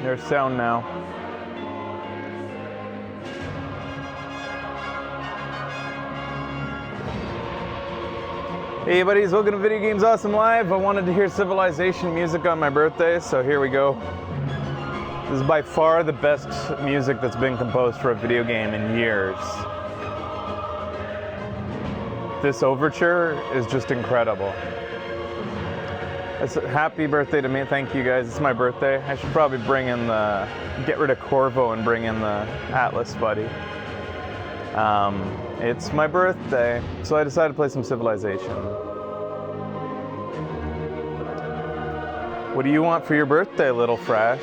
There's sound now. Hey buddies, welcome to Video Games Awesome Live. I wanted to hear Civilization music on my birthday, so here we go. This is by far the best music that's been composed for a video game in years. This overture is just incredible. It's a happy birthday to me. Thank you guys. It's my birthday. I should probably bring in the, get rid of Corvo and bring in the Atlas buddy. It's my birthday, so I decided to play some Civilization. What do you want for your birthday, little Fresh?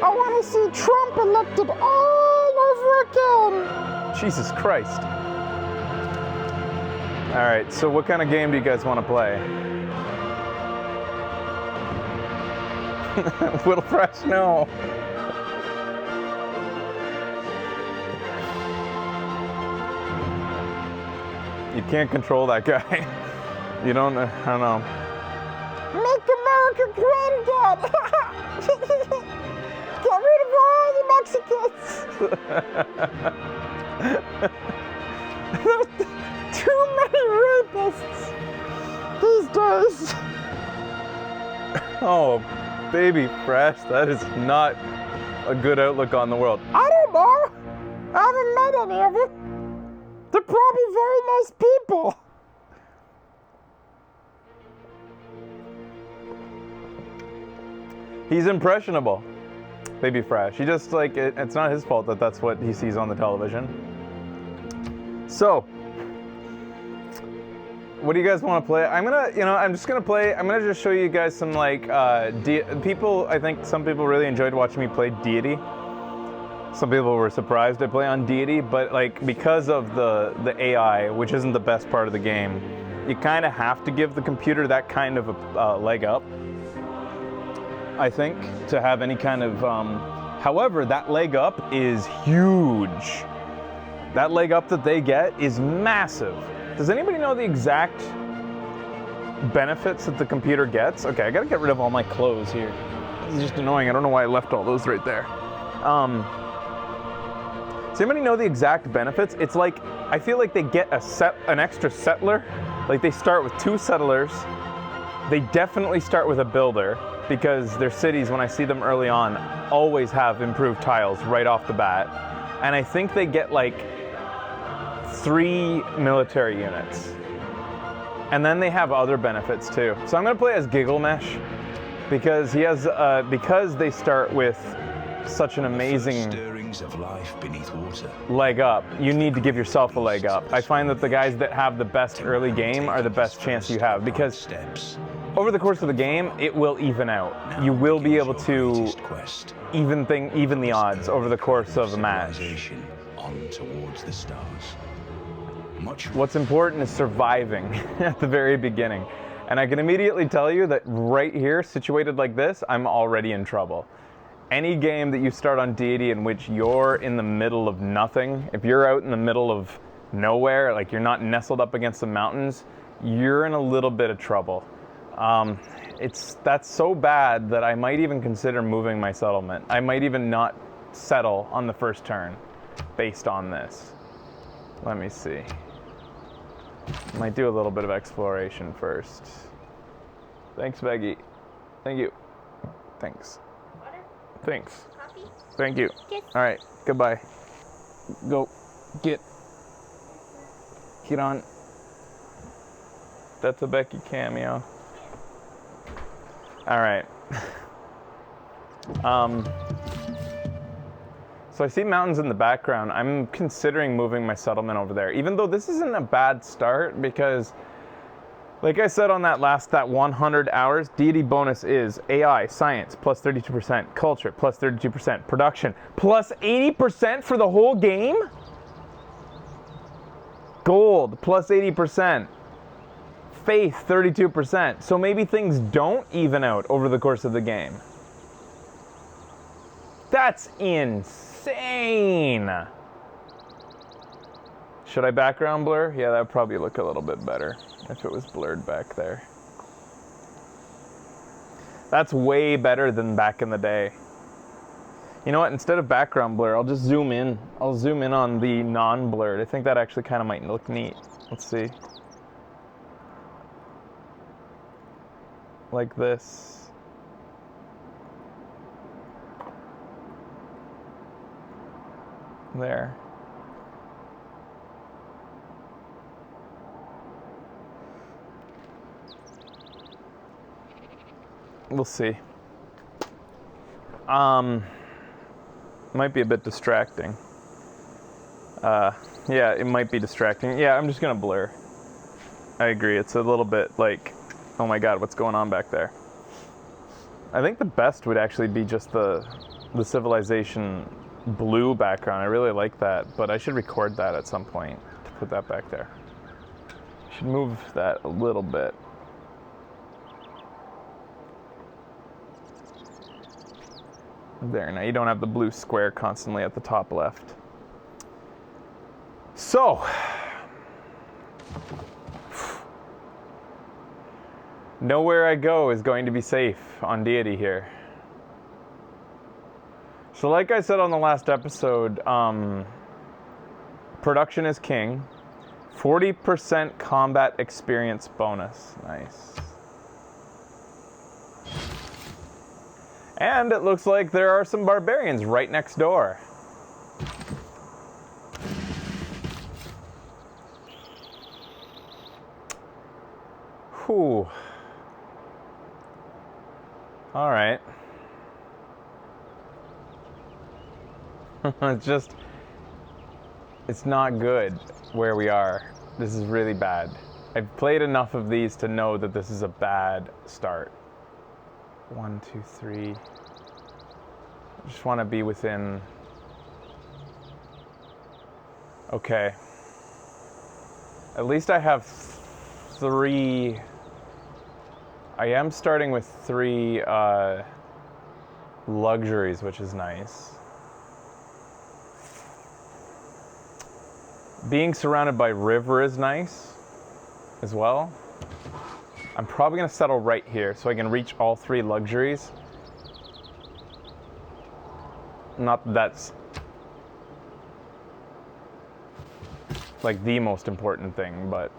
I want to see Trump elected all over again. Jesus Christ. All right, so what kind of game do you guys want to play? Little Fresh, no. You can't control that guy. You don't, I don't know. Make America great again. Get rid of all the Mexicans. There's too many rapists these days. Oh, baby Fresh, that is not a good outlook on the world. I don't know. I haven't met any of them. They're probably very nice people. He's impressionable, baby Fresh. He just like, it's not his fault that that's what he sees on the television. So, what do you guys want to play? I'm just gonna show you guys some like, people, I think some people really enjoyed watching me play Deity. Some people were surprised I play on Deity, but like because of the AI, which isn't the best part of the game, you kind of have to give the computer that kind of a leg up, I think, to have any kind of, however, that leg up is huge. That leg up that they get is massive. Does anybody know the exact benefits that the computer gets? Okay, I gotta get rid of all my clothes here. This is just annoying. I don't know why I left all those right there. Does anybody know the exact benefits? It's like, I feel like they get an extra settler. Like they start with 2 settlers. They definitely start with a builder because their cities, when I see them early on, always have improved tiles right off the bat. And I think they get like 3 military units. And then they have other benefits too. So I'm gonna play as Gilgamesh because he has, because they start with such an amazing of life beneath water. Leg up. You need to give yourself a leg up. I find that the guys that have the best early game are the best chance you have because over the course of the game, it will even out. You will be able to even the odds over the course of a match. On towards the stars. What's important is surviving at the very beginning. And I can immediately tell you that right here, situated like this, I'm already in trouble. Any game that you start on Deity in which you're in the middle of nothing, if you're out in the middle of nowhere, like you're not nestled up against the mountains, you're in a little bit of trouble. That's so bad that I might even consider moving my settlement. I might even not settle on the first turn based on this. Let me see. Might do a little bit of exploration first. Thanks, Veggie. Thank you. Thanks. Thanks. Coffee? Thank you. Kiss. All right. Goodbye. Go. Get on. That's a Becky cameo. All right. So I see mountains in the background. I'm considering moving my settlement over there, even though this isn't a bad start because, like I said on that 100 hours, Deity bonus is AI, science, plus 32%, culture, plus 32%, production, plus 80% for the whole game? Gold, plus 80%. Faith, 32%. So maybe things don't even out over the course of the game. That's insane. Should I background blur? Yeah, that would probably look a little bit better if it was blurred back there. That's way better than back in the day. You know what? Instead of background blur, I'll just zoom in. I'll zoom in on the non-blurred. I think that actually kind of might look neat. Let's see. Like this. There. We'll see. Might be a bit distracting. Yeah, it might be distracting. Yeah, I'm just gonna blur. I agree. It's a little bit like, oh my god, what's going on back there? I think the best would actually be just the Civilization blue background. I really like that, but I should record that at some point to put that back there. I should move that a little bit. There, now you don't have the blue square constantly at the top left. So, nowhere I go is going to be safe on Deity here. So like I said on the last episode, production is king. 40% combat experience bonus. Nice. And it looks like there are some barbarians right next door. Whew. All right. It's not good where we are. This is really bad. I've played enough of these to know that this is a bad start. 1, 2, 3. I just want to be within. Okay. At least I have 3. I am starting with 3 luxuries, which is nice. Being surrounded by river is nice as well. I'm probably going to settle right here so I can reach all 3 luxuries. Not that that's like the most important thing, but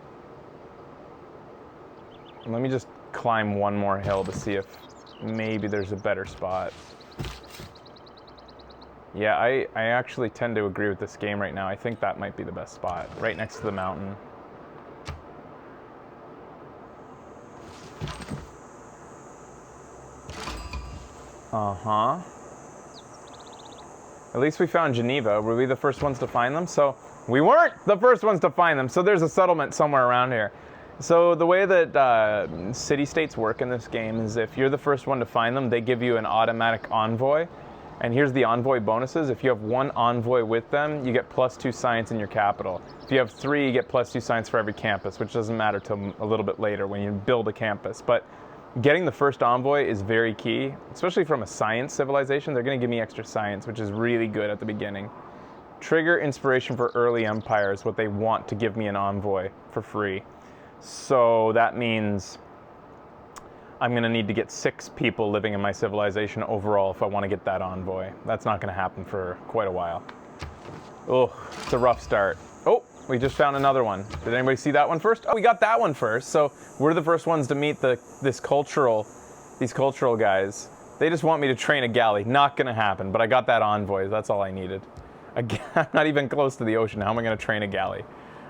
let me just climb one more hill to see if maybe there's a better spot. Yeah, I actually tend to agree with this game right now. I think that might be the best spot, right next to the mountain. Uh-huh. At least we found Geneva. Were we the first ones to find them? So we weren't the first ones to find them. So there's a settlement somewhere around here. So the way that city-states work in this game is if you're the first one to find them, they give you an automatic envoy. And here's the envoy bonuses. If you have 1 envoy with them, you get +2 science in your capital. If you have 3, you get +2 science for every campus, which doesn't matter till a little bit later when you build a campus. But getting the first envoy is very key, especially from a science civilization. They're going to give me extra science, which is really good at the beginning. Trigger inspiration for early empire is what they want to give me an envoy for free. So that means I'm going to need to get 6 people living in my civilization overall if I want to get that envoy. That's not going to happen for quite a while. Oh, it's a rough start. Oh, we just found another one. Did anybody see that one first? Oh, we got that one first. So we're the first ones to meet these cultural guys. They just want me to train a galley. Not going to happen, but I got that envoy. That's all I needed. Again, I'm not even close to the ocean. How am I going to train a galley?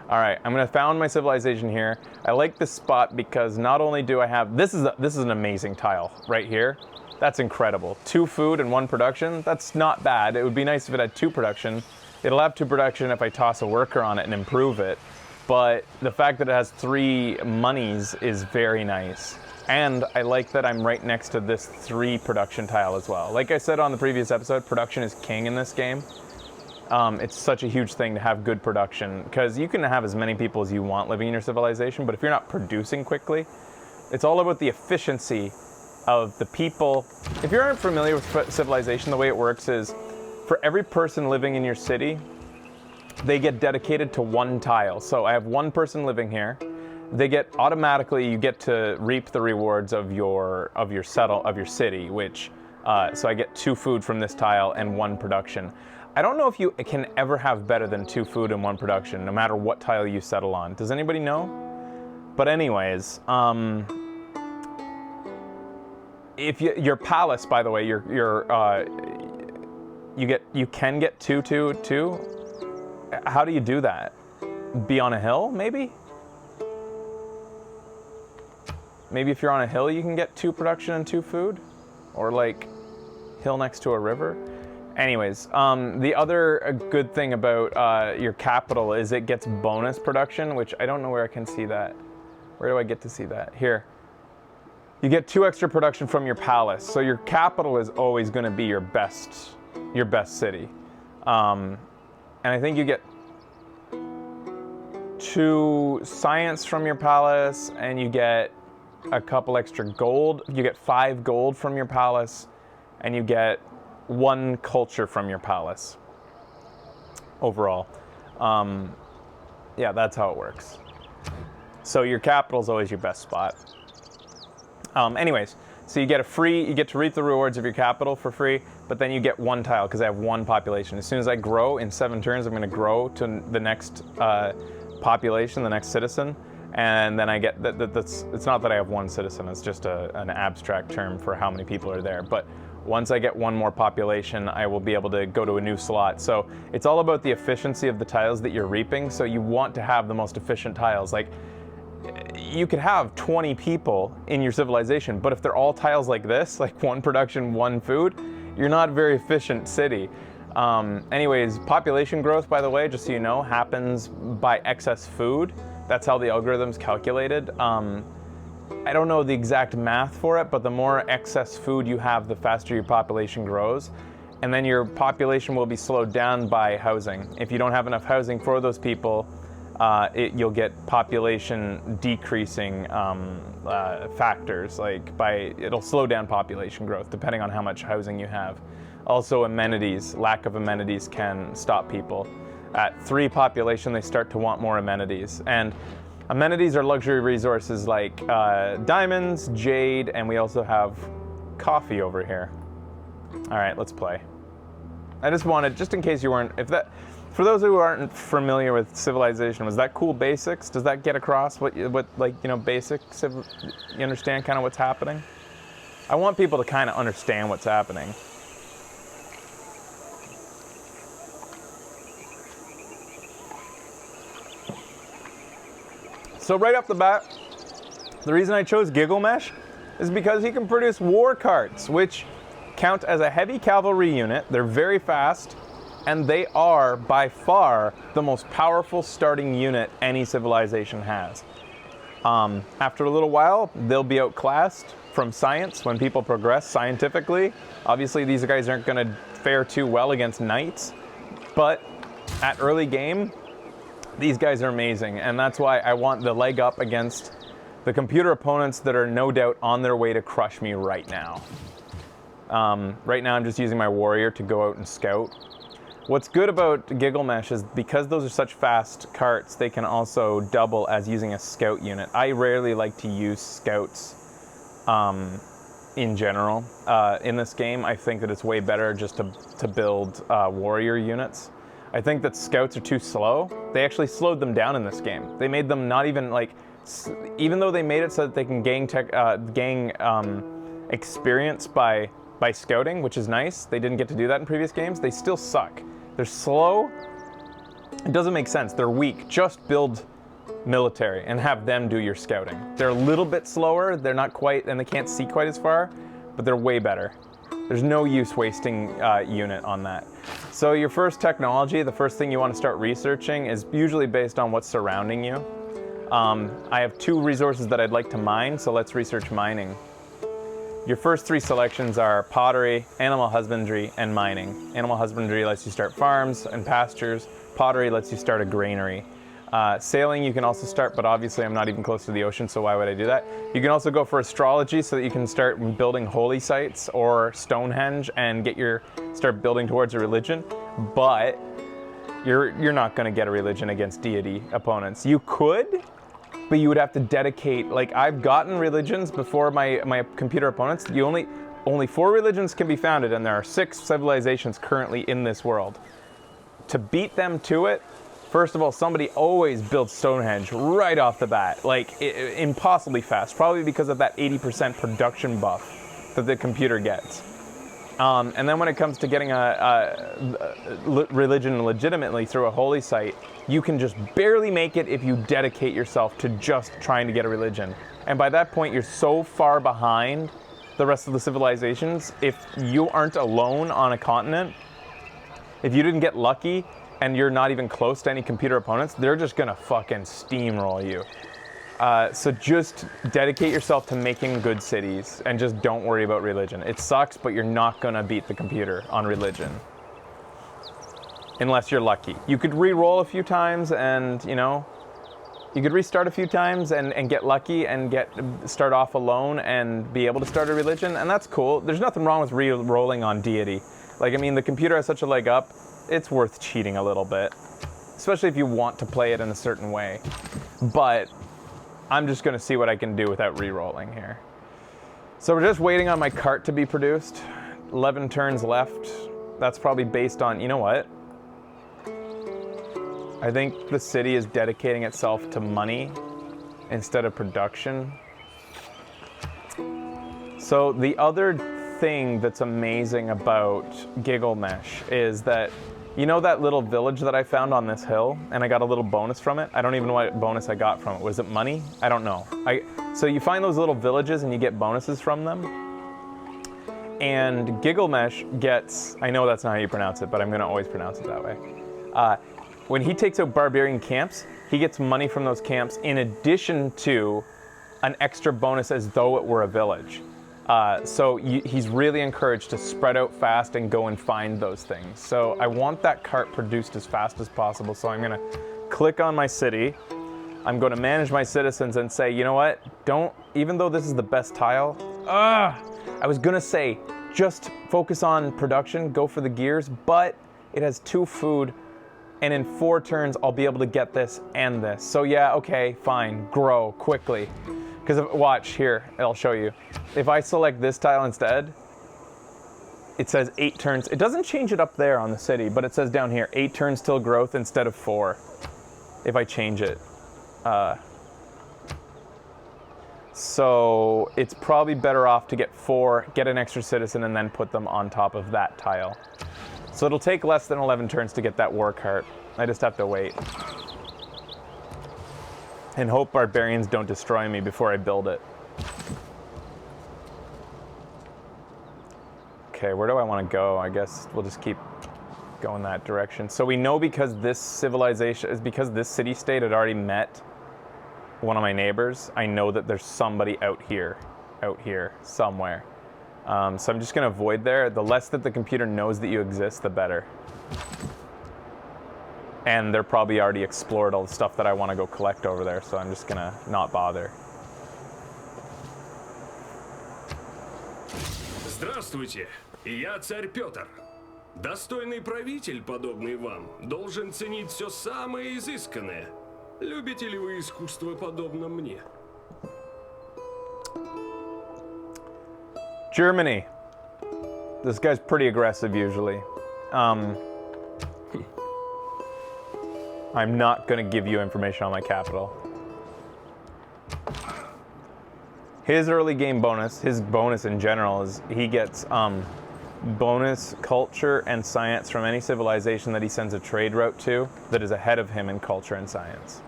All right, I'm going to found my civilization here. I like this spot because not only do I have, this is an amazing tile right here. That's incredible. 2 food and 1 production. That's not bad. It would be nice if it had 2 production. It'll have 2 production if I toss a worker on it and improve it. But the fact that it has 3 monies is very nice. And I like that I'm right next to this 3 production tile as well. Like I said on the previous episode, production is king in this game. It's such a huge thing to have good production because you can have as many people as you want living in your civilization, but if you're not producing quickly, it's all about the efficiency of the people. If you aren't familiar with civilization, the way it works is for every person living in your city, they get dedicated to 1 tile. So I have 1 person living here. they get automatically, you get to reap the rewards of your city, which so I get 2 food from this tile and 1 production. I don't know if you can ever have better than 2 food and 1 production, no matter what tile you settle on. Does anybody know? But anyways, if your palace, by the way, you can get 2, 2, 2. How do you do that? Be on a hill, maybe? Maybe if you're on a hill, you can get 2 production and 2 food, or like hill next to a river. Anyways, the other good thing about your capital is it gets bonus production, which I don't know where I can see that. Where do I get to see that? Here. You get 2 extra production from your palace, so your capital is always going to be your best city. And I think you get 2 science from your palace, and you get a couple extra gold. You get 5 gold from your palace, and you get 1 culture from your palace overall. Yeah, that's how it works. So your capital is always your best spot. Anyways, so you get to reap the rewards of your capital for free, but then you get 1 tile because I have 1 population. As soon as I grow in 7 turns, I'm going to grow to the next population, the next citizen, and then I get it's not that I have 1 citizen, it's just an abstract term for how many people are there. But once I get 1 more population, I will be able to go to a new slot. So it's all about the efficiency of the tiles that you're reaping. So you want to have the most efficient tiles. Like, you could have 20 people in your civilization, but if they're all tiles like this, like 1 production, 1 food, you're not a very efficient city. Anyways, population growth, by the way, just so you know, happens by excess food. That's how the algorithm's calculated. I don't know the exact math for it, but the more excess food you have, the faster your population grows. And then your population will be slowed down by housing. If you don't have enough housing for those people, you'll get population decreasing factors. It'll slow down population growth depending on how much housing you have. Also, amenities, lack of amenities can stop people. At 3 population, they start to want more amenities. And amenities are luxury resources like diamonds, jade, and we also have coffee over here. All right, let's play. I just wanted, just in case you weren't, for those who aren't familiar with Civilization, was that cool basics? Does that get across what basics? You understand kind of what's happening? I want people to kind of understand what's happening. So right off the bat, the reason I chose Gilgamesh is because he can produce war carts, which count as a heavy cavalry unit. They're very fast, and they are by far the most powerful starting unit any civilization has. After a little while, they'll be outclassed from science when people progress scientifically. Obviously, these guys aren't going to fare too well against knights, but at early game, these guys are amazing, and that's why I want the leg up against the computer opponents that are no doubt on their way to crush me right now. Right now I'm just using my warrior to go out and scout. What's good about Gilgamesh is because those are such fast carts, they can also double as using a scout unit. I rarely like to use scouts in general. In this game, I think that it's way better just to build warrior units. I think that scouts are too slow. They actually slowed them down in this game. They made them not even even though they made it so that they can gain experience by scouting, which is nice. They didn't get to do that in previous games. They still suck. They're slow. It doesn't make sense. They're weak. Just build military and have them do your scouting. They're a little bit slower. They're not quite, and they can't see quite as far, but they're way better. There's no use wasting unit on that. So your first technology, the first thing you want to start researching is usually based on what's surrounding you. I have 2 resources that I'd like to mine, so let's research mining. Your first 3 selections are pottery, animal husbandry, and mining. Animal husbandry lets you start farms and pastures. Pottery lets you start a granary. Sailing you can also start, but obviously I'm not even close to the ocean, so why would I do that? You can also go for astrology so that you can start building holy sites or Stonehenge and start building towards a religion, but you're not going to get a religion against deity opponents. You could, but you would have to dedicate, like I've gotten religions before my computer opponents. Only 4 religions can be founded, and there are 6 civilizations currently in this world. To beat them to it, first of all, somebody always builds Stonehenge right off the bat, like impossibly fast, probably because of that 80% production buff that the computer gets. And then when it comes to getting a religion legitimately through a holy site, you can just barely make it if you dedicate yourself to just trying to get a religion. And by that point, you're so far behind the rest of the civilizations. If you aren't alone on a continent, if you didn't get lucky and you're not even close to any computer opponents, they're just gonna fucking steamroll you. So just dedicate yourself to making good cities and just don't worry about religion. It sucks, but you're not gonna beat the computer on religion. Unless you're lucky. You could re-roll a few times and, you know, you could restart a few times and get lucky and start off alone and be able to start a religion, and that's cool. There's nothing wrong with re-rolling on deity. Like, I mean, the computer has such a leg up, it's worth cheating a little bit. Especially if you want to play it in a certain way. But I'm just gonna see what I can do without re-rolling here. So we're just waiting on my cart to be produced. 11 turns left. That's probably based on, you know what? I think the city is dedicating itself to money instead of production. So the other thing that's amazing about Gilgamesh is that, you know that little village that I found on this hill and I got a little bonus from it? I don't even know what bonus I got from it. Was it money? I don't know. So you find those little villages and you get bonuses from them. And Gilgamesh gets, I know that's not how you pronounce it, but I'm gonna always pronounce it that way. When he takes out barbarian camps, he gets money from those camps in addition to an extra bonus as though it were a village. So he's really encouraged to spread out fast and go and find those things. So I want that cart produced as fast as possible. So I'm gonna click on my city. I'm gonna manage my citizens and say, you know what? Even though this is the best tile, I was gonna say, just focus on production, go for the gears, but it has 2 food, and in 4 turns, I'll be able to get this and this. So yeah, okay, fine, grow quickly. Because watch here, I'll show you. If I select this tile instead, it says 8 turns. It doesn't change it up there on the city, but it says down here, 8 turns till growth instead of 4. If I change it. So it's probably better off to get 4, get an extra citizen, and then put them on top of that tile. So it'll take less than 11 turns to get that war cart. I just have to wait. And hope barbarians don't destroy me before I build it. Okay, where do I want to go? I guess we'll just keep going that direction. So we know because this civilization, is because this city-state had already met one of my neighbors, I know that there's somebody out here somewhere. So I'm just gonna avoid there. The less that the computer knows that you exist, the better. And they're probably already explored all the stuff that I want to go collect over there, so I'm just gonna not bother. Здравствуйте, я царь Петр. Достойный правитель, подобный вам, должен ценить все самое изысканное. Любите ли вы искусство, подобно мне? Germany. This guy's pretty aggressive usually. I'm not gonna give you information on my capital. His early game bonus, his bonus in general, is he gets bonus culture and science from any civilization that he sends a trade route to that is ahead of him in culture and science.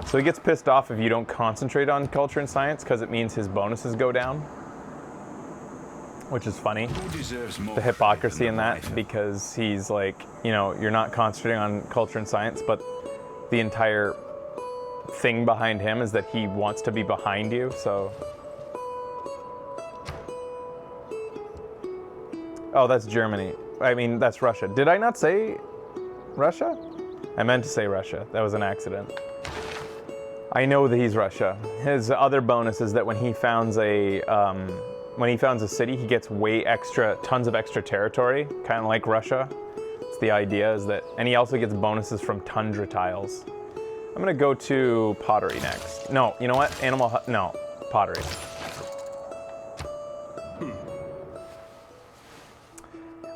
So he gets pissed off if you don't concentrate on culture and science because it means his bonuses go down. Which is funny, the hypocrisy in that, because he's like, you know, you're not concentrating on culture and science, but the entire thing behind him is that he wants to be behind you, so. Oh, that's Germany. I mean, that's Russia. Did I not say Russia? I meant to say Russia. That was an accident. I know that he's Russia. His other bonus is that when he founds a city, he gets tons of extra territory, kind of like Russia. It's the idea is that, and he also gets bonuses from tundra tiles. I'm gonna go to pottery next. No, you know what? No, pottery.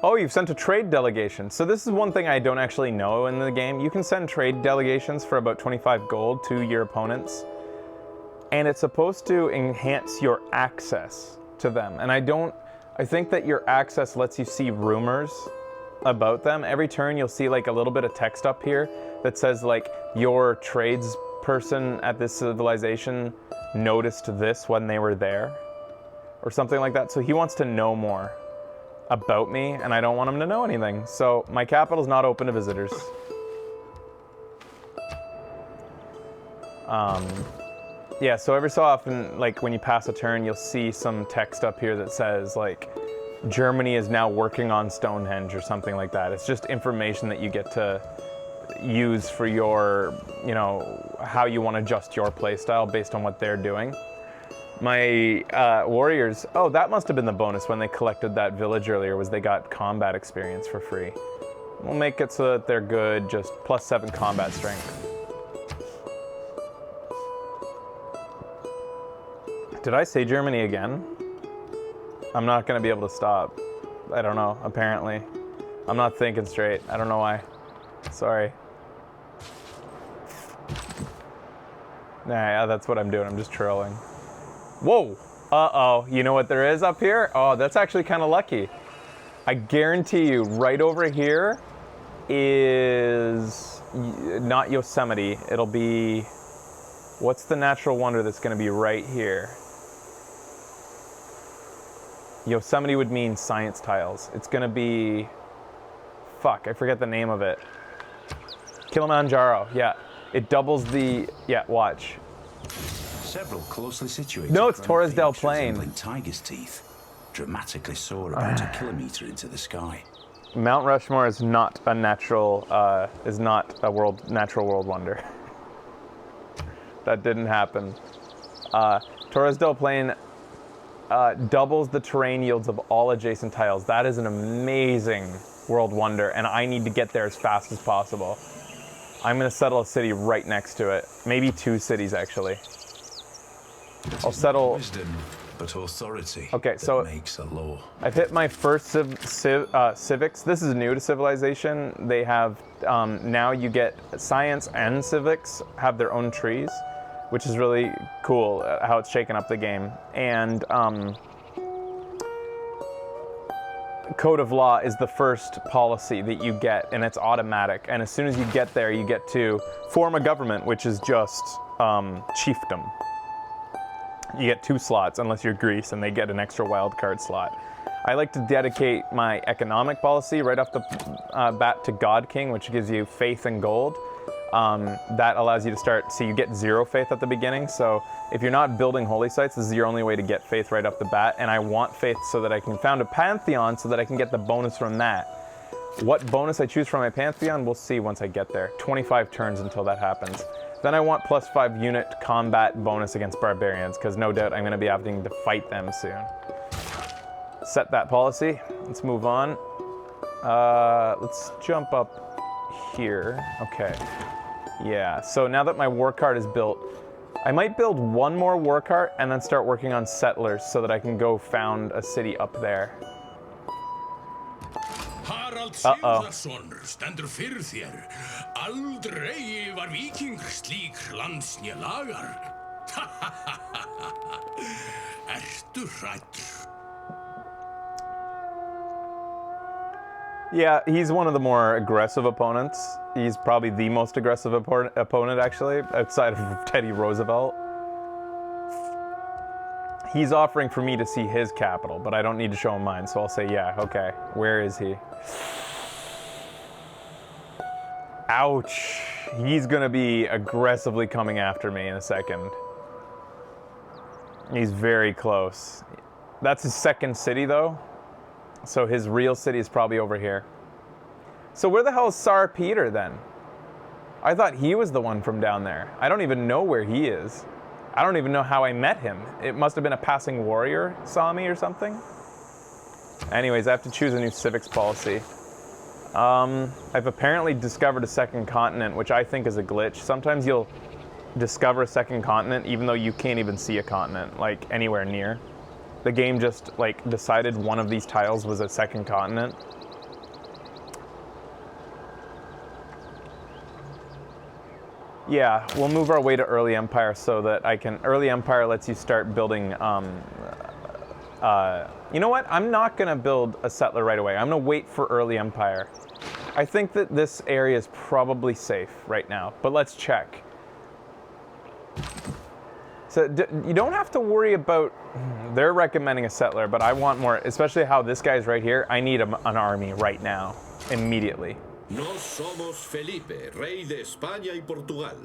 Oh, you've sent a trade delegation. So this is one thing I don't actually know in the game. You can send trade delegations for about 25 gold to your opponents. And it's supposed to enhance your access to them. And I think that your access lets you see rumors about them. Every turn you'll see like a little bit of text up here that says like your tradesperson at this civilization noticed this when they were there or something like that. So he wants to know more about me, and I don't want him to know anything. So my capital's not open to visitors. Yeah, so every so often, like when you pass a turn, you'll see some text up here that says like, Germany is now working on Stonehenge or something like that. It's just information that you get to use for your, you know, how you want to adjust your playstyle based on what they're doing. My warriors, oh, that must have been the bonus when they collected that village earlier, was they got combat experience for free. We'll make it so that they're good, just +7 combat strength. Did I say Germany again? I'm not gonna be able to stop. I don't know, apparently. I'm not thinking straight. I don't know why. Sorry. Nah, yeah, that's what I'm doing. I'm just trolling. Whoa! Uh-oh. You know what there is up here? Oh, that's actually kind of lucky. I guarantee you, right over here is not Yosemite. It'll be... What's the natural wonder that's going to be right here? Yosemite would mean science tiles. It's going to be... Fuck, I forget the name of it. Kilimanjaro, yeah. It doubles the... Yeah, watch. Several closely situated. No, it's Torres del Plain. Tiger's teeth dramatically soar about a kilometer into the sky. Mount Rushmore is not a natural, natural world wonder. That didn't happen. Torres del Plain doubles the terrain yields of all adjacent tiles. That is an amazing world wonder, and I need to get there as fast as possible. I'm gonna settle a city right next to it. Maybe 2 cities, actually. I'll settle... Wisdom, but authority. Okay, so makes a law. I've hit my first civics. This is new to Civilization. They have, now you get science and civics have their own trees, which is really cool how it's shaken up the game. And Code of Law is the first policy that you get, and it's automatic. And as soon as you get there, you get to form a government, which is just chiefdom. You get 2 slots unless you're Greece, and they get an extra wildcard slot. I like to dedicate my economic policy right off the bat to God King, which gives you faith and gold. That allows you to start, so you get 0 faith at the beginning. So if you're not building holy sites, this is your only way to get faith right off the bat. And I want faith so that I can found a pantheon so that I can get the bonus from that. What bonus I choose from my pantheon, we'll see once I get there. 25 turns until that happens. Then I want +5 unit combat bonus against barbarians, because no doubt I'm going to be having to fight them soon. Set that policy. Let's move on. Let's jump up here. Okay. Yeah, so now that my war card is built, I might build 1 more war cart and then start working on settlers so that I can go found a city up there. Harald Sigurðarson stendur fyrir þér. Aldrei var víking slík landsnja lagar. Ertu hræddur? Yeah, he's one of the more aggressive opponents. He's probably the most aggressive opponent, actually, outside of Teddy Roosevelt. He's offering for me to see his capital, but I don't need to show him mine, so I'll say, yeah, okay. Where is he? Ouch. He's gonna be aggressively coming after me in a second. He's very close. That's his second city, though. So his real city is probably over here. So where the hell is Tsar Peter, then? I thought he was the one from down there. I don't even know where he is. I don't even know how I met him. It must have been a passing warrior saw me or something. Anyways, I have to choose a new civics policy. I've apparently discovered a second continent, which I think is a glitch. Sometimes you'll discover a second continent even though you can't even see a continent, like, anywhere near. The game just, like, decided one of these tiles was a second continent. Yeah, we'll move our way to Early Empire so that I can... Early Empire lets you start building, you know what? I'm not gonna build a settler right away. I'm gonna wait for Early Empire. I think that this area is probably safe right now, but let's check. So you don't have to worry about... They're recommending a settler, but I want more, especially how this guy's right here. I need an army right now, immediately. Nos somos Felipe, rey de España y Portugal.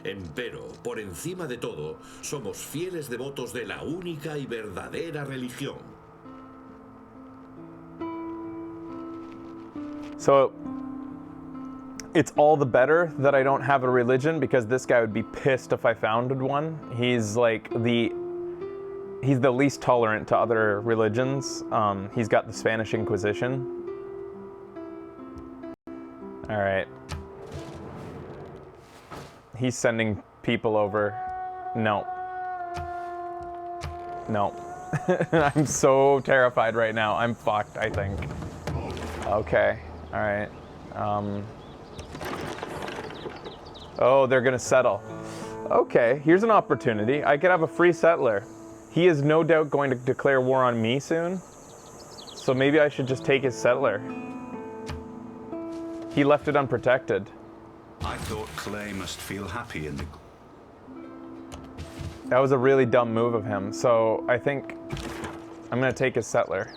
Empero, por encima de todo, somos fieles devotos de la única y verdadera religión. So it's all the better that I don't have a religion, because this guy would be pissed if I founded one. He's like he's the least tolerant to other religions. He's got the Spanish Inquisition. All right. He's sending people over. No. No. I'm so terrified right now. I'm fucked, I think. Okay. All right. Oh, they're gonna settle. Okay, here's an opportunity. I could have a free settler. He is no doubt going to declare war on me soon. So maybe I should just take his settler. He left it unprotected. I thought Clay must feel happy in the... That was a really dumb move of him. So I think I'm gonna take his settler.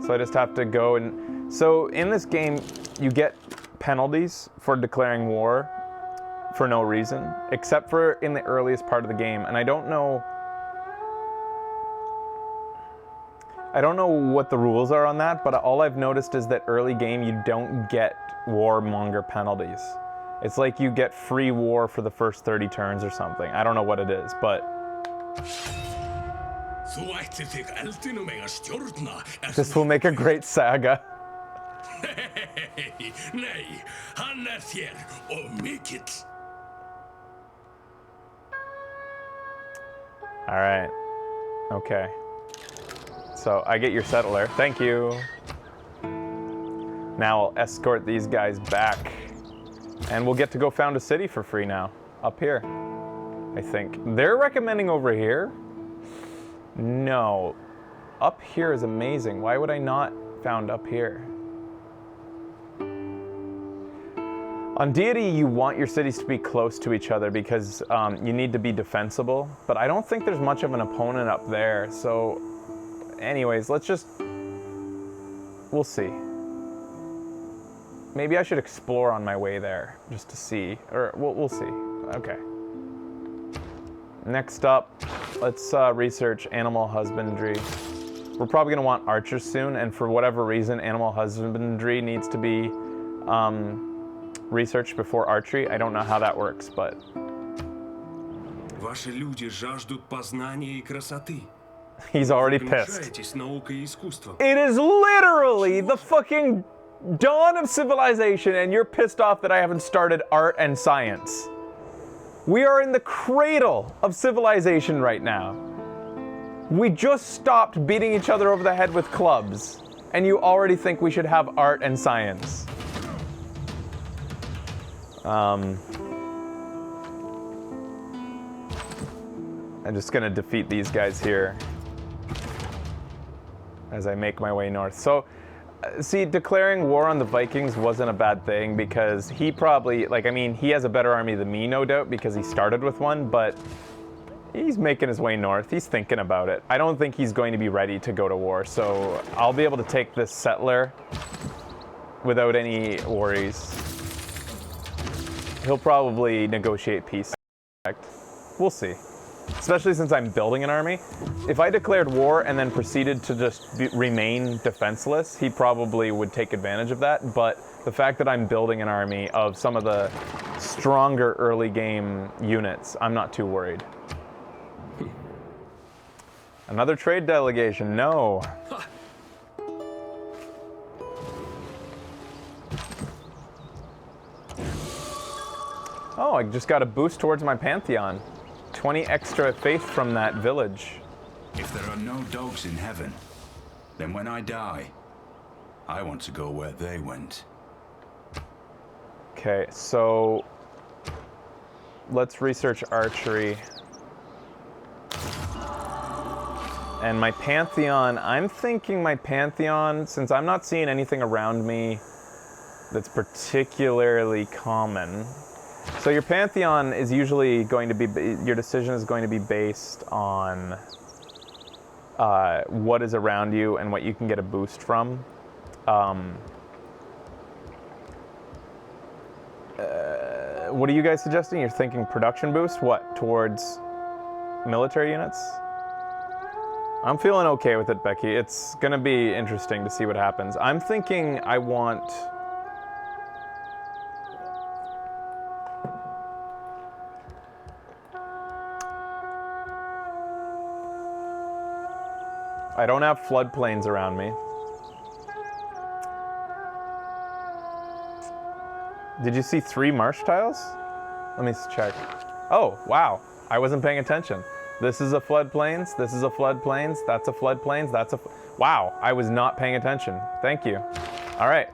So I just have to go and... So in this game, you get penalties for declaring war for no reason, except for in the earliest part of the game. And I don't know what the rules are on that, but all I've noticed is that early game you don't get warmonger penalties. It's like you get free war for the first 30 turns or something. I don't know what it is, but... This will make a great saga. Nei, hann þér og mikill. All right. Okay. So I get your settler. Thank you. Now I'll escort these guys back. And we'll get to go found a city for free now. Up here, I think. They're recommending over here? No. Up here is amazing. Why would I not found up here? On Deity, you want your cities to be close to each other because you need to be defensible, but I don't think there's much of an opponent up there, so anyways, let's just... We'll see. Maybe I should explore on my way there, just to see, or we'll see. Okay. Next up, let's research animal husbandry. We're probably gonna want archers soon, and for whatever reason, animal husbandry needs to be researched before archery. I don't know how that works, but... Ваши люди жаждут познания и красоты. He's already pissed. Гнушаетесь наукой и искусством. It is literally the fucking dawn of civilization, and you're pissed off that I haven't started art and science. We are in the cradle of civilization right now. We just stopped beating each other over the head with clubs, and you already think we should have art and science. I'm just gonna defeat these guys here as I make my way north. So, see, declaring war on the Vikings wasn't a bad thing because he probably, like, I mean, he has a better army than me, no doubt, because he started with one, but he's making his way north. He's thinking about it. I don't think he's going to be ready to go to war, so I'll be able to take this settler without any worries. He'll probably negotiate peace. We'll see. Especially since I'm building an army. If I declared war and then proceeded to just remain defenseless, he probably would take advantage of that. But the fact that I'm building an army of some of the stronger early game units, I'm not too worried. Another trade delegation, no. Oh, I just got a boost towards my Pantheon. 20 extra faith from that village. If there are no dogs in heaven, then when I die, I want to go where they went. Okay, so let's research archery. And my Pantheon, I'm thinking my Pantheon, since I'm not seeing anything around me that's particularly common. So your Pantheon is usually going to be, your decision is going to be based on what is around you and what you can get a boost from. What are you guys suggesting? You're thinking production boost? What, towards military units? I'm feeling okay with it, Becky. It's gonna be interesting to see what happens. I'm thinking I want... I don't have floodplains around me. Did you see 3 marsh tiles? Let me check. Oh, wow. I wasn't paying attention. This is a floodplains, this is a floodplains, that's a floodplains, that's a... Wow, I was not paying attention. Thank you. All right.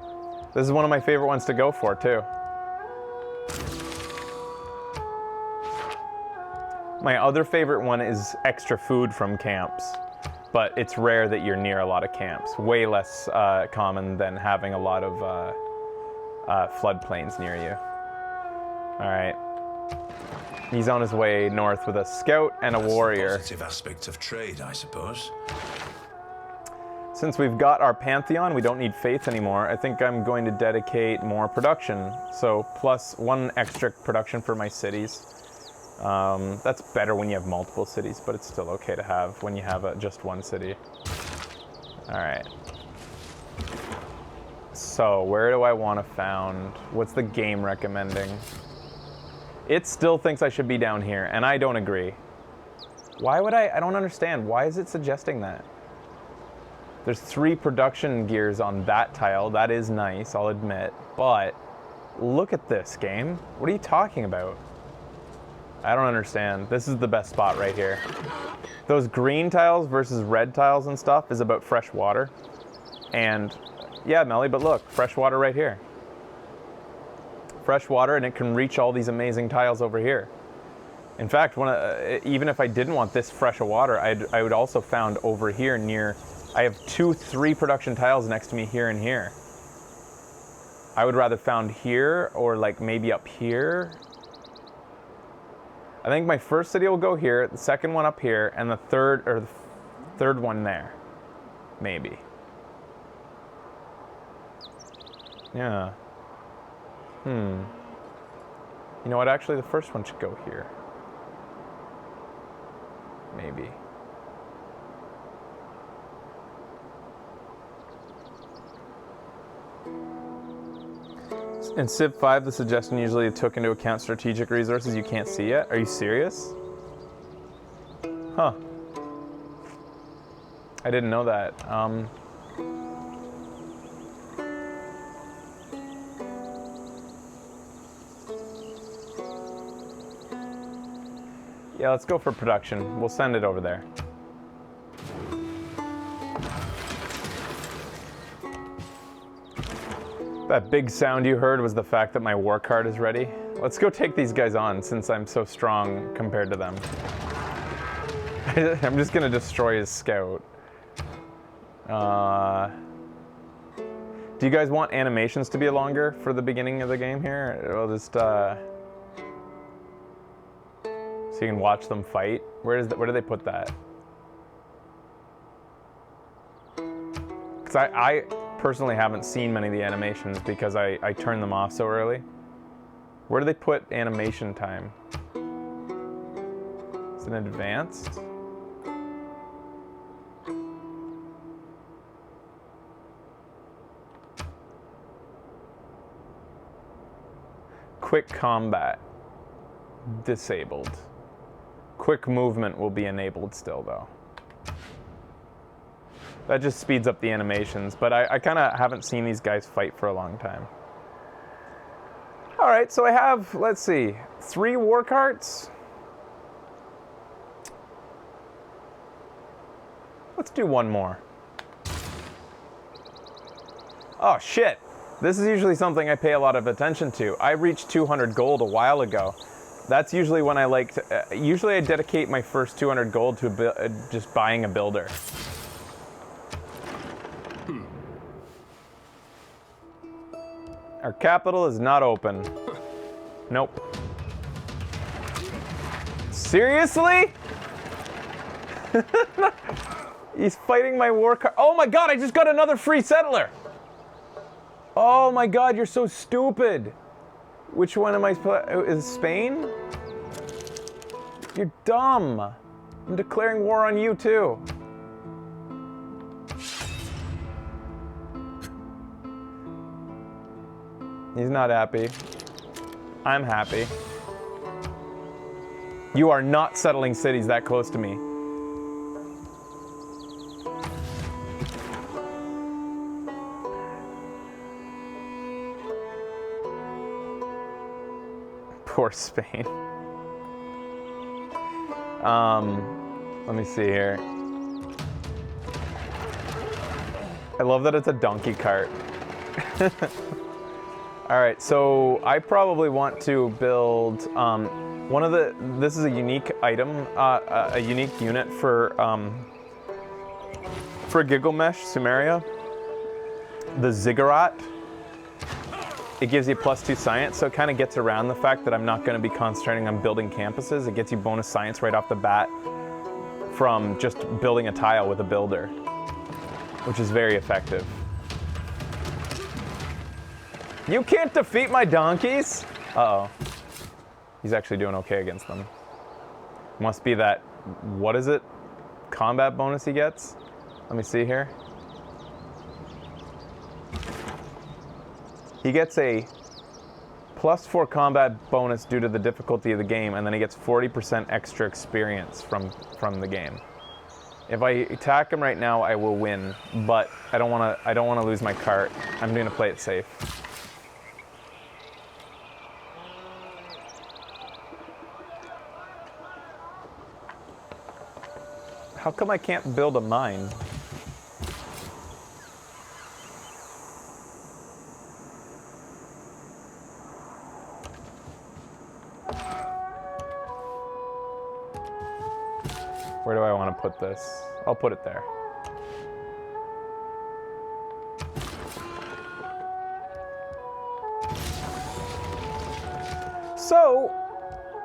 This is one of my favorite ones to go for, too. My other favorite one is extra food from camps, but it's rare that you're near a lot of camps. Way less common than having a lot of floodplains near you. All right. He's on his way north with a scout and a warrior. The positive aspect of trade, I suppose. Since we've got our Pantheon, we don't need faith anymore. I think I'm going to dedicate more production. So plus 1 extra production for my cities. That's better when you have multiple cities, but it's still okay to have when you have just 1 city. All right. So where do I want to found? What's the game recommending? It still thinks I should be down here, and I don't agree. Why would I don't understand. Why is it suggesting that? There's 3 production gears on that tile. That is nice, I'll admit. But look at this, game. What are you talking about? I don't understand. This is the best spot right here. Those green tiles versus red tiles and stuff is about fresh water. And yeah, Melly, but look, fresh water right here. Fresh water, and it can reach all these amazing tiles over here. In fact, even if I didn't want this fresh of water, I would also found over here near, I have 3 production tiles next to me here and here. I would rather found here or like maybe up here. I think my first city will go here, the second one up here, and the third one there, maybe. Yeah. You know what, actually the first one should go here. Maybe. In Civ 5, the suggestion usually took into account strategic resources you can't see yet. Are you serious? Huh. I didn't know that. Yeah, let's go for production. We'll send it over there. That big sound you heard was the fact that my war card is ready. Let's go take these guys on since I'm so strong compared to them. I'm just gonna destroy his scout. Do you guys want animations to be longer for the beginning of the game here? We'll just, so you can watch them fight. Where do they put that? Because I personally haven't seen many of the animations because I turn them off so early. Where do they put animation time? Is it advanced? Quick combat. Disabled. Quick movement will be enabled still though. That just speeds up the animations, but I kind of haven't seen these guys fight for a long time. All right, so I have, let's see, 3 war carts. Let's do 1 more. Oh shit, this is usually something I pay a lot of attention to. I reached 200 gold a while ago. That's usually when I like to, usually I dedicate my first 200 gold to just buying a builder. Our capital is not open. Nope. Seriously? He's fighting my war card. Oh my god, I just got another free settler. Oh my god, you're so stupid. Which one am I? Is Spain? You're dumb. I'm declaring war on you too. He's not happy. I'm happy. You are not settling cities that close to me. Poor Spain. Let me see here. I love that it's a donkey cart. All right, so I probably want to build this is a unique item, a unique unit for Gilgamesh, Sumeria, the Ziggurat. It gives you +2 science, so it kind of gets around the fact that I'm not going to be concentrating on building campuses. It gets you bonus science right off the bat from just building a tile with a builder, which is very effective. You can't defeat my donkeys? Uh-oh. He's actually doing okay against them. Must be that, what is it? Combat bonus he gets? Let me see here. He gets a +4 combat bonus due to the difficulty of the game, and then he gets 40% extra experience from the game. If I attack him right now, I will win, but I don't want to lose my cart. I'm going to play it safe. How come I can't build a mine? Where do I want to put this? I'll put it there. So,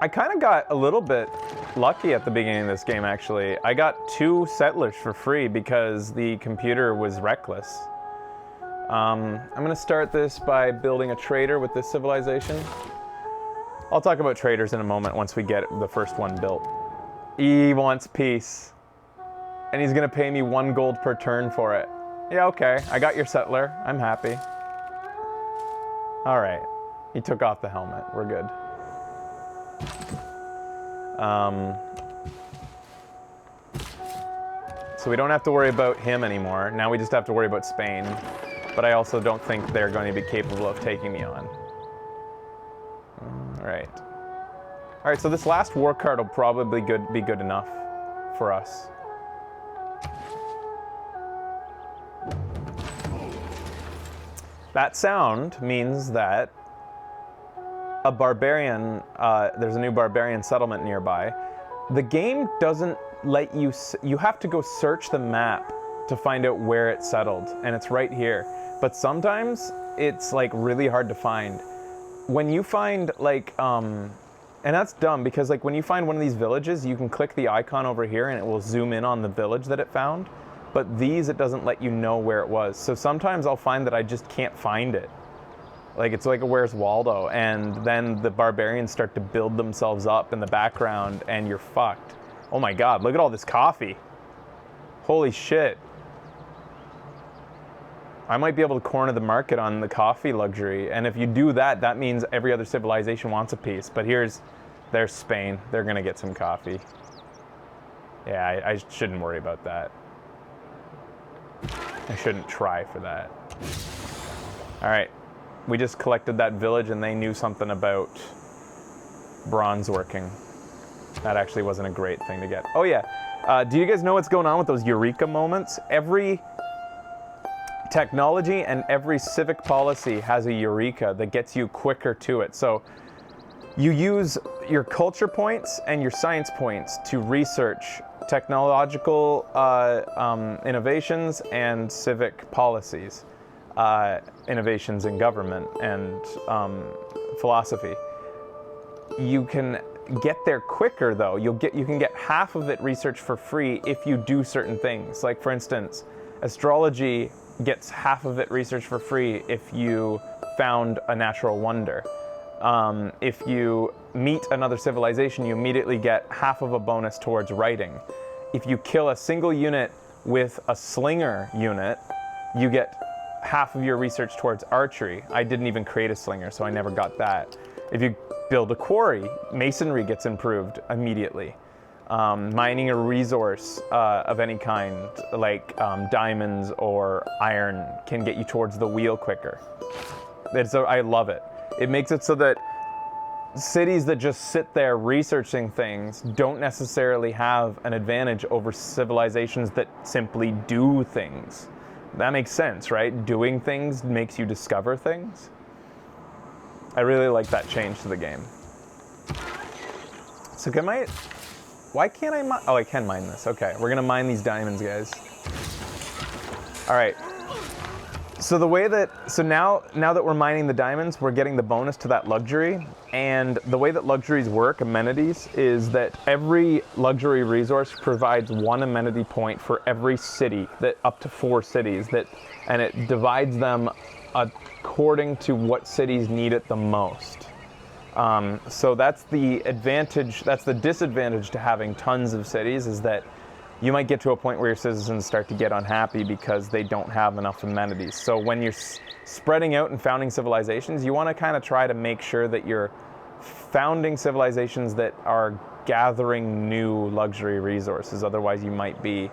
I kind of got a little bit lucky at the beginning of this game, actually. I got 2 settlers for free because the computer was reckless. I'm going to start this by building a trader with this civilization. I'll talk about traders in a moment once we get the first one built. He wants peace. And he's going to pay me 1 gold per turn for it. Yeah, okay. I got your settler. I'm happy. All right. He took off the helmet. We're good. So we don't have to worry about him anymore. Now we just have to worry about Spain. But I also don't think they're going to be capable of taking me on. All right. All right, so this last war card will probably be good enough for us. That sound means that a barbarian, there's a new barbarian settlement nearby. The game doesn't let you, you have to go search the map to find out where it settled, and it's right here. But sometimes it's like really hard to find. When you find like, and that's dumb because like when you find one of these villages, you can click the icon over here and it will zoom in on the village that it found. But these, it doesn't let you know where it was. So sometimes I'll find that I just can't find it. Like it's like a Where's Waldo, and then the barbarians start to build themselves up in the background and you're fucked. Oh my God, look at all this coffee. Holy shit. I might be able to corner the market on the coffee luxury, and if you do that, that means every other civilization wants a piece. But there's Spain. They're gonna get some coffee. Yeah, I shouldn't worry about that. I shouldn't try for that. All right, We just collected that village and they knew something about bronze working. That actually wasn't a great thing to get. Oh yeah, do you guys know what's going on with those Eureka moments? Every technology and every civic policy has a Eureka that gets you quicker to it. So you use your culture points and your science points to research technological innovations and civic policies, innovations in government and philosophy. You can get there quicker though. You can get half of it researched for free if you do certain things. Like for instance, astrology gets half of it researched for free if you found a natural wonder. If you meet another civilization, you immediately get half of a bonus towards writing. If you kill a single unit with a slinger unit, you get half of your research towards archery. I didn't even create a slinger, so I never got that. If you build a quarry, masonry gets improved immediately. Mining a resource of any kind, like diamonds or iron, can get you towards the wheel quicker. I love it. It makes it so that cities that just sit there researching things don't necessarily have an advantage over civilizations that simply do things. That makes sense, right? Doing things makes you discover things. I really like that change to the game. So why can't I mine? Oh, I can mine this. Okay, we're gonna mine these diamonds, guys. All right. So now that we're mining the diamonds, we're getting the bonus to that luxury. And the way that luxuries work, amenities, is that every luxury resource provides 1 amenity point for every city, that up to 4 cities, and it divides them according to what cities need it the most. So that's the advantage. That's the disadvantage to having tons of cities, is that you might get to a point where your citizens start to get unhappy because they don't have enough amenities. So when you're spreading out and founding civilizations, you want to kind of try to make sure that you're founding civilizations that are gathering new luxury resources. Otherwise, you might be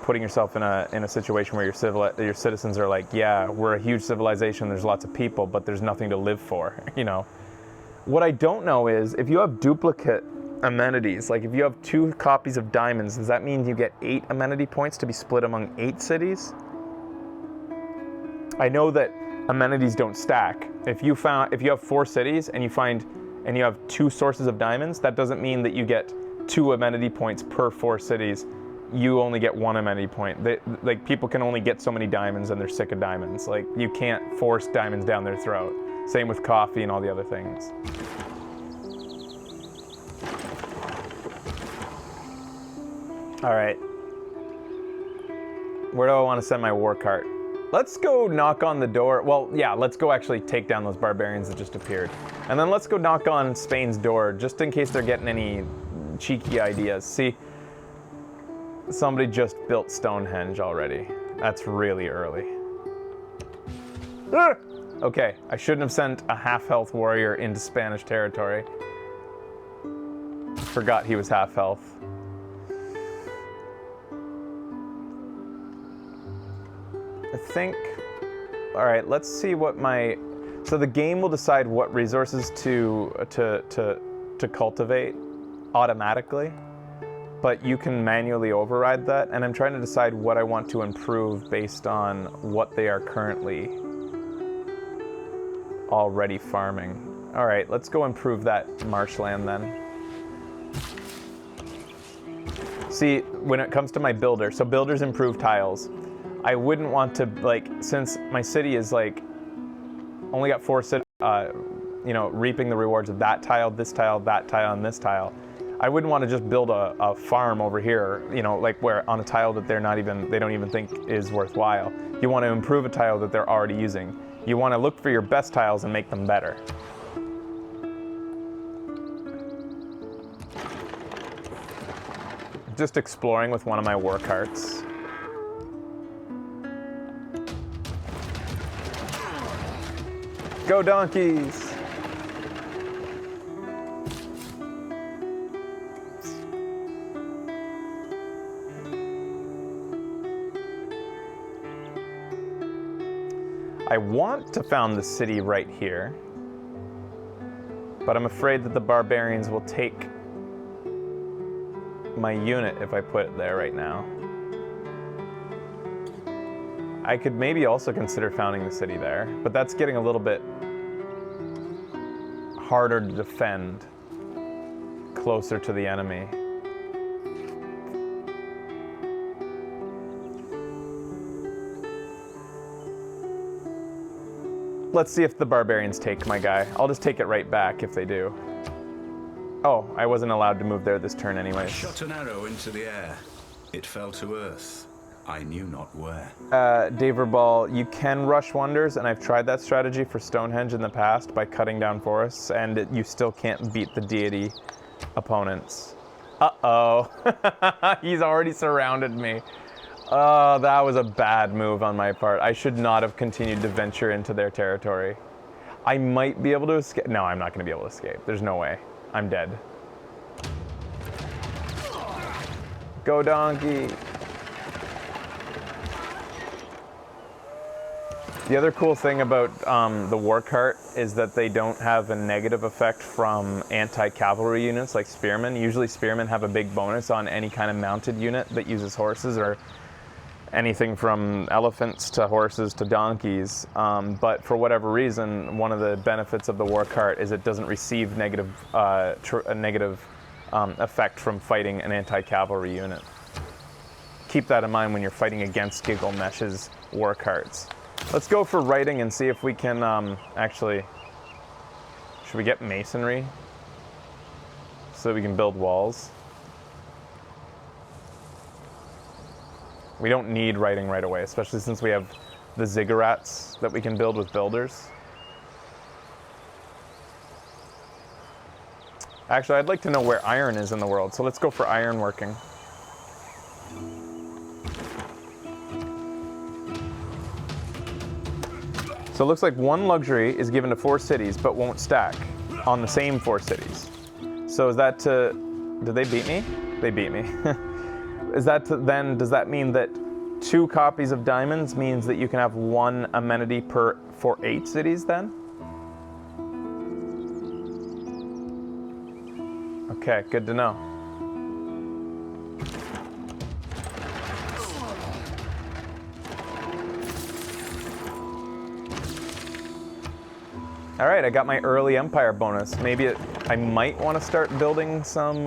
putting yourself in a situation where your citizens are like, yeah, we're a huge civilization, there's lots of people, but there's nothing to live for, you know. What I don't know is, if you have duplicate amenities, like if you have 2 copies of diamonds, does that mean you get 8 amenity points to be split among 8 cities? I know that amenities don't stack. If you have 4 cities and you have 2 sources of diamonds, that doesn't mean that you get 2 amenity points per 4 cities. You only get 1 amenity point. Like, people can only get so many diamonds and they're sick of diamonds. Like, you can't force diamonds down their throat. Same with coffee and all the other things. All right. Where do I want to send my war cart? Let's go knock on the door. Well, yeah, let's go actually take down those barbarians that just appeared. And then let's go knock on Spain's door, just in case they're getting any cheeky ideas. See, somebody just built Stonehenge already. That's really early. Ah! Okay, I shouldn't have sent a half-health warrior into Spanish territory. Forgot he was half-health. I think, all right, let's see what so the game will decide what resources to cultivate automatically, but you can manually override that, and I'm trying to decide what I want to improve based on what they are currently already farming. All right, let's go improve that marshland then. See, when it comes to my builder, so builders improve tiles. I wouldn't want to, like, since my city is like only got 4 cities, reaping the rewards of that tile, this tile, that tile, and this tile. I wouldn't want to just build a farm over here, like where on a tile that they don't even think is worthwhile. You want to improve a tile that they're already using. You want to look for your best tiles and make them better. Just exploring with one of my war carts. Go donkeys! I want to found the city right here, but I'm afraid that the barbarians will take my unit if I put it there right now. I could maybe also consider founding the city there, but that's getting a little bit harder to defend closer to the enemy. Let's see if the barbarians take my guy. I'll just take it right back if they do. Oh, I wasn't allowed to move there this turn I anyways. shot an arrow into the air. It fell to earth. I knew not where. Daverball, you can rush wonders, and I've tried that strategy for Stonehenge in the past by cutting down forests, and you still can't beat the deity opponents. Uh-oh. He's already surrounded me. Oh, that was a bad move on my part. I should not have continued to venture into their territory. I might be able to escape. No, I'm not going to be able to escape. There's no way. I'm dead. Go, donkey. The other cool thing about the war cart is that they don't have a negative effect from anti-cavalry units like spearmen. Usually spearmen have a big bonus on any kind of mounted unit that uses horses, or anything from elephants to horses to donkeys. But for whatever reason, one of the benefits of the war cart is it doesn't receive a negative effect from fighting an anti-cavalry unit. Keep that in mind when you're fighting against Gilgamesh's war carts. Let's go for writing and see if we can actually... Should we get masonry so that we can build walls? We don't need writing right away, especially since we have the ziggurats that we can build with builders. Actually, I'd like to know where iron is in the world, so let's go for iron working. So it looks like one luxury is given to 4 cities, but won't stack on the same 4 cities. So is that to... Did they beat me? They beat me. Is that to, then, does that mean that 2 copies of diamonds means that you can have 1 amenity for 8 cities then? Okay, good to know. All right, I got my early empire bonus. Maybe I might want to start building some,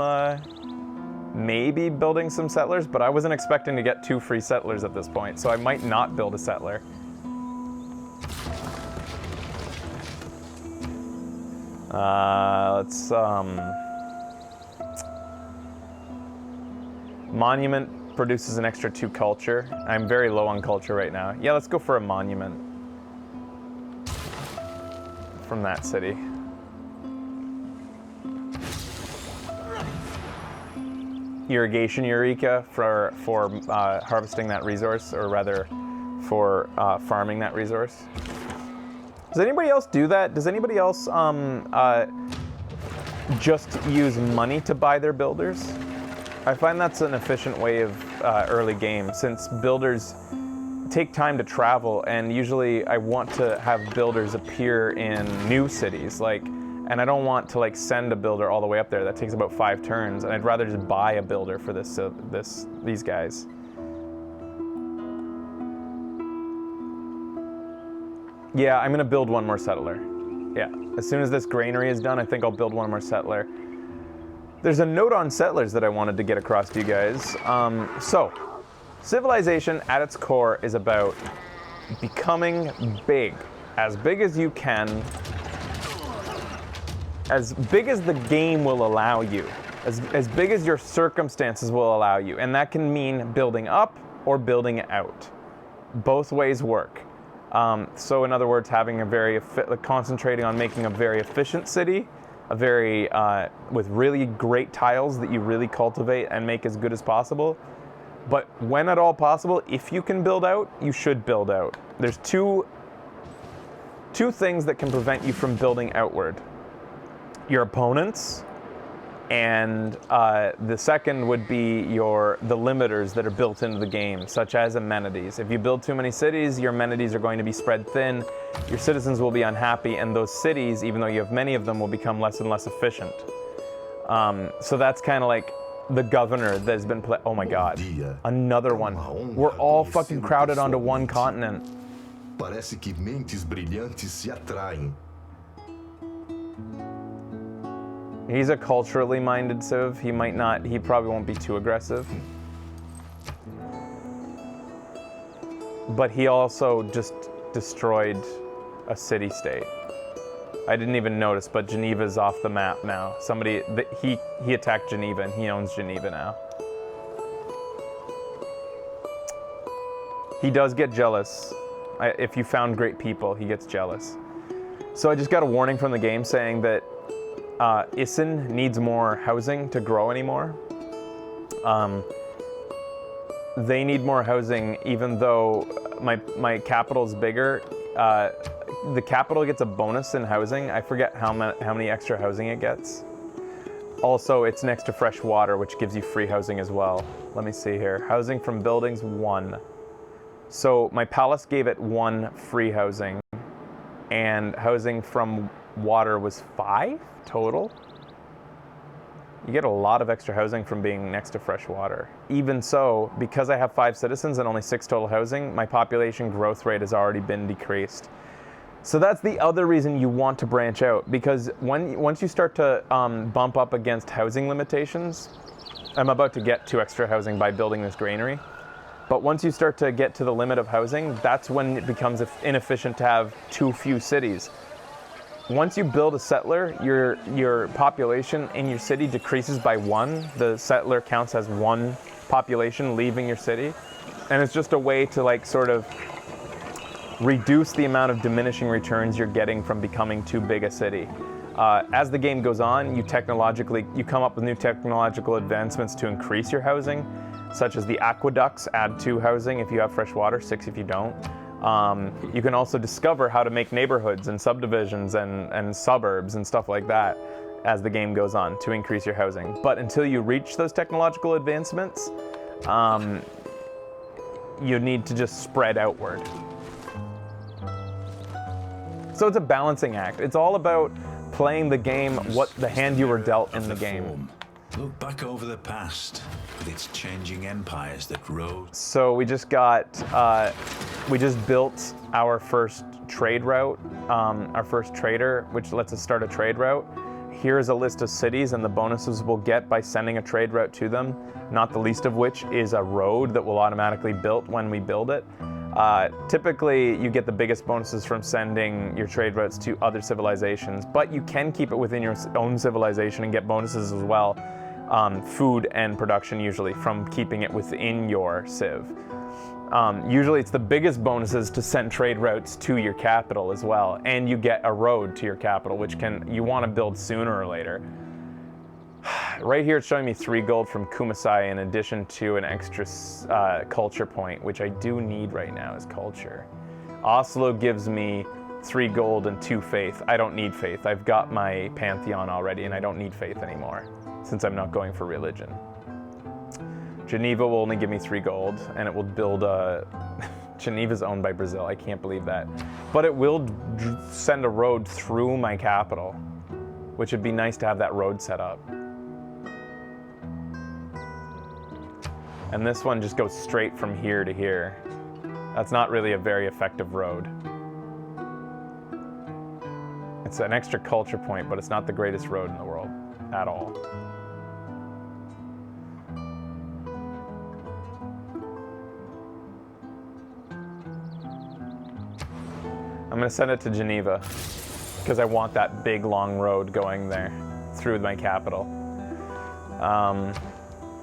maybe building some settlers, but I wasn't expecting to get 2 free settlers at this point, so I might not build a settler. Let's, monument produces an extra 2 culture. I'm very low on culture right now. Yeah, let's go for a monument from that city. Irrigation Eureka for harvesting that resource, or rather for farming that resource. Does anybody else do that? Does anybody else just use money to buy their builders? I find that's an efficient way of early game, since builders take time to travel, and usually I want to have builders appear in new cities, and I don't want to send a builder all the way up there. That takes about 5 turns, and I'd rather just buy a builder for these guys. Yeah, I'm gonna build 1 more settler. Yeah, as soon as this granary is done, I think I'll build 1 more settler. There's a note on settlers that I wanted to get across to you guys. So, civilization at its core is about becoming big as you can, as big as the game will allow you, as big as your circumstances will allow you. And that can mean building up or building out. Both ways work. So in other words, having concentrating on making a very efficient city, a very, with really great tiles that you really cultivate and make as good as possible. But when at all possible, if you can build out, you should build out. There's two things that can prevent you from building outward. Your opponents And the second would be the limiters that are built into the game, such as amenities. If you build too many cities, your amenities are going to be spread thin, your citizens will be unhappy, and those cities, even though you have many of them, will become less and less efficient. So that's kind of like the governor that's been oh my god, another one. We're all fucking crowded onto one continent. Parece que mentes brilhantes se atraem. He's a culturally minded civ. He probably won't be too aggressive. But he also just destroyed a city-state. I didn't even notice, but Geneva's off the map now. He attacked Geneva and he owns Geneva now. He does get jealous. If you found great people, he gets jealous. So I just got a warning from the game saying that Isin needs more housing to grow anymore. They need more housing, even though my capital's bigger. The capital gets a bonus in housing. I forget how many extra housing it gets. Also, it's next to fresh water, which gives you free housing as well. Let me see here. Housing from buildings, 1. So my palace gave it 1 free housing, and housing from water was 5 total. You get a lot of extra housing from being next to fresh water. Even so, because I have 5 citizens and only 6 total housing, my population growth rate has already been decreased. So that's the other reason you want to branch out, because once you start to bump up against housing limitations, I'm about to get 2 extra housing by building this granary, but once you start to get to the limit of housing, that's when it becomes inefficient to have too few cities. Once you build a settler, your population in your city decreases by 1. The settler counts as 1 population leaving your city. And it's just a way to like sort of reduce the amount of diminishing returns you're getting from becoming too big a city. As the game goes on, you come up with new technological advancements to increase your housing, such as the aqueducts add 2 housing if you have fresh water, 6 if you don't. You can also discover how to make neighborhoods and subdivisions and suburbs and stuff like that as the game goes on to increase your housing. But until you reach those technological advancements, you need to just spread outward. So it's a balancing act. It's all about playing the game, what the hand you were dealt in the game. Look back over the past with its changing empires that rose. So we just built our first trade route, our first trader, which lets us start a trade route. Here's a list of cities and the bonuses we'll get by sending a trade route to them, not the least of which is a road that will automatically build when we build it. Typically, you get the biggest bonuses from sending your trade routes to other civilizations, but you can keep it within your own civilization and get bonuses as well. Food and production usually from keeping it within your civ. Usually it's the biggest bonuses to send trade routes to your capital as well, and you get a road to your capital, which you want to build sooner or later. Right here it's showing me 3 gold from Kumasai in addition to an extra culture point, which I do need right now is culture. Oslo gives me 3 gold and 2 faith. I don't need faith. I've got my pantheon already and I don't need faith anymore since I'm not going for religion. Geneva will only give me 3 gold and it will build a... Geneva's owned by Brazil, I can't believe that. But it will send a road through my capital, which would be nice to have that road set up. And this one just goes straight from here to here. That's not really a very effective road. It's an extra culture point, but it's not the greatest road in the world at all. I'm gonna send it to Geneva because I want that big long road going there through my capital.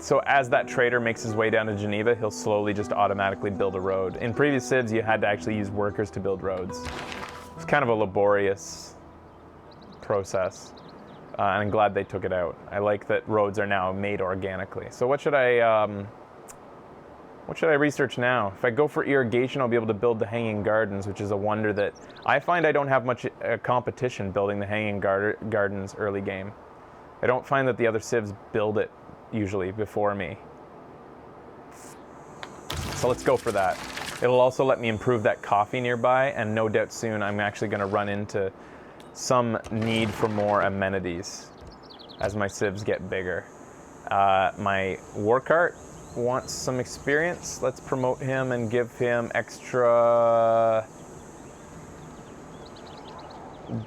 So as that trader makes his way down to Geneva, he'll slowly just automatically build a road. In previous civs, you had to actually use workers to build roads. It's kind of a laborious process, and I'm glad they took it out. I like that roads are now made organically. So what should I research now? If I go for irrigation, I'll be able to build the hanging gardens, which is a wonder that I find I don't have much competition building the hanging gardens early game. I don't find that the other civs build it usually before me. So let's go for that. It'll also let me improve that coffee nearby, and no doubt soon I'm actually going to run into some need for more amenities as my civs get bigger. My war cart wants some experience. Let's promote him and give him extra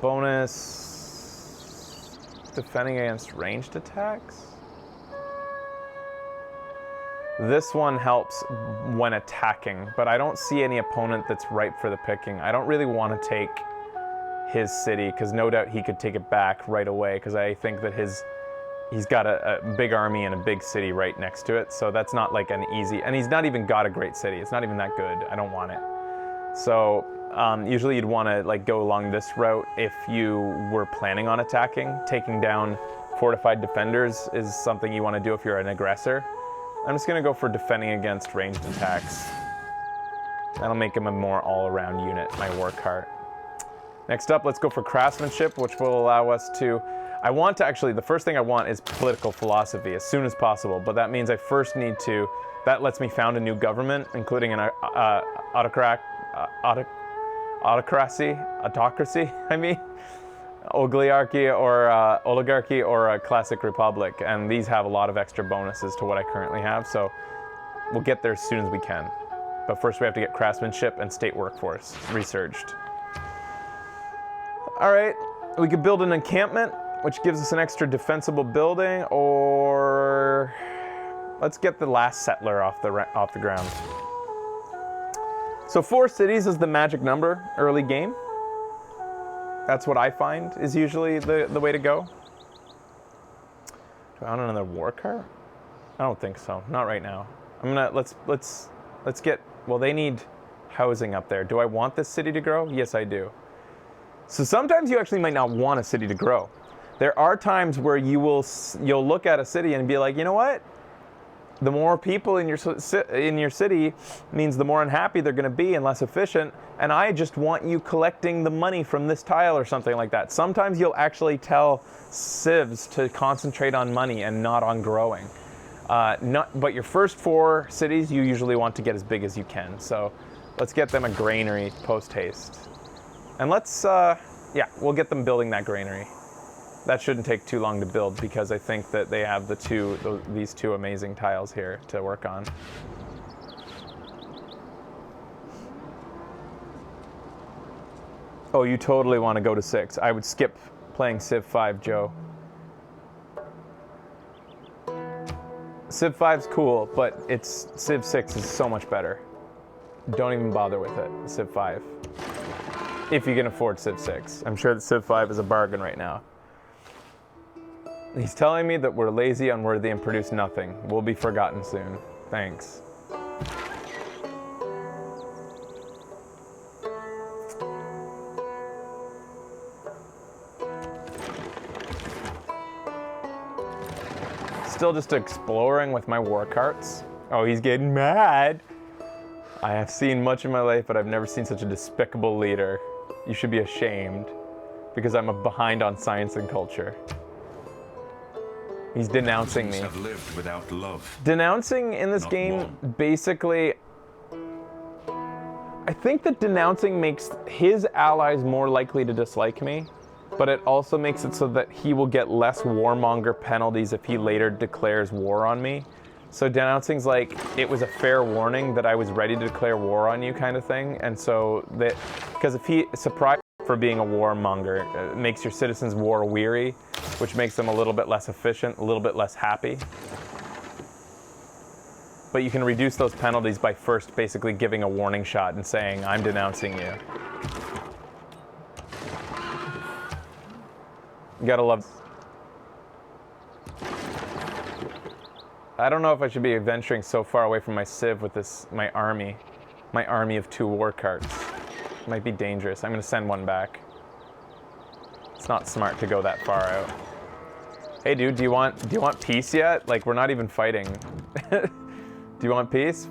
bonus defending against ranged attacks. This one helps when attacking, but I don't see any opponent that's ripe for the picking. I don't really want to take his city, because no doubt he could take it back right away, because I think that he's got a big army and a big city right next to it, so that's not like an easy, and he's not even got a great city. It's not even that good. I don't want it. So usually you'd want to like go along this route if you were planning on attacking. Taking down fortified defenders is something you want to do if you're an aggressor. I'm just going to go for defending against ranged attacks. That'll make him a more all-around unit, my war cart. Next up, let's go for craftsmanship, which will allow us to... I want to actually, the first thing I want is political philosophy as soon as possible, but that means I first need to... That lets me found a new government, including an autocracy, I mean, oligarchy or a classic republic, and these have a lot of extra bonuses to what I currently have, so we'll get there as soon as we can. But first we have to get craftsmanship and state workforce resurged. All right, we could build an encampment, which gives us an extra defensible building, or let's get the last settler off the ground. So 4 cities is the magic number early game. That's what I find is usually the way to go. Do I want another war cart? I don't think so. Not right now. I'm gonna let's get. Well, they need housing up there. Do I want this city to grow? Yes, I do. So sometimes you actually might not want a city to grow. There are times where you'll look at a city and be like, you know what? The more people in your city means the more unhappy they're going to be and less efficient, and I just want you collecting the money from this tile or something like that. Sometimes you'll actually tell civs to concentrate on money and not on growing. But your first 4 cities you usually want to get as big as you can. So let's get them a granary post-haste. And let's, yeah, we'll get them building that granary. That shouldn't take too long to build because I think that they have these two amazing tiles here to work on. Oh, you totally want to go to 6. I would skip playing Civ 5, Joe. Civ 5's cool, but Civ 6 is so much better. Don't even bother with it, Civ 5. If you can afford Civ 6. I'm sure that Civ 5 is a bargain right now. He's telling me that we're lazy, unworthy, and produce nothing. We'll be forgotten soon. Thanks. Still just exploring with my war carts. Oh, he's getting mad. I have seen much in my life, but I've never seen such a despicable leader. You should be ashamed, because I'm behind on science and culture. He's denouncing me. Have lived without love. Denouncing in this game, basically, I think that denouncing makes his allies more likely to dislike me, but it also makes it so that he will get less warmonger penalties if he later declares war on me. So denouncing's like, it was a fair warning that I was ready to declare war on you kind of thing, and so that, because if he surprised for being a warmonger, it makes your citizens war weary, which makes them a little bit less efficient, a little bit less happy. But you can reduce those penalties by first basically giving a warning shot and saying, I'm denouncing you. You gotta love... I don't know if I should be venturing so far away from my civ with my army of 2 war carts. It might be dangerous. I'm gonna send one back. It's not smart to go that far out. Hey dude, do you want peace yet? Like, we're not even fighting. Do you want peace?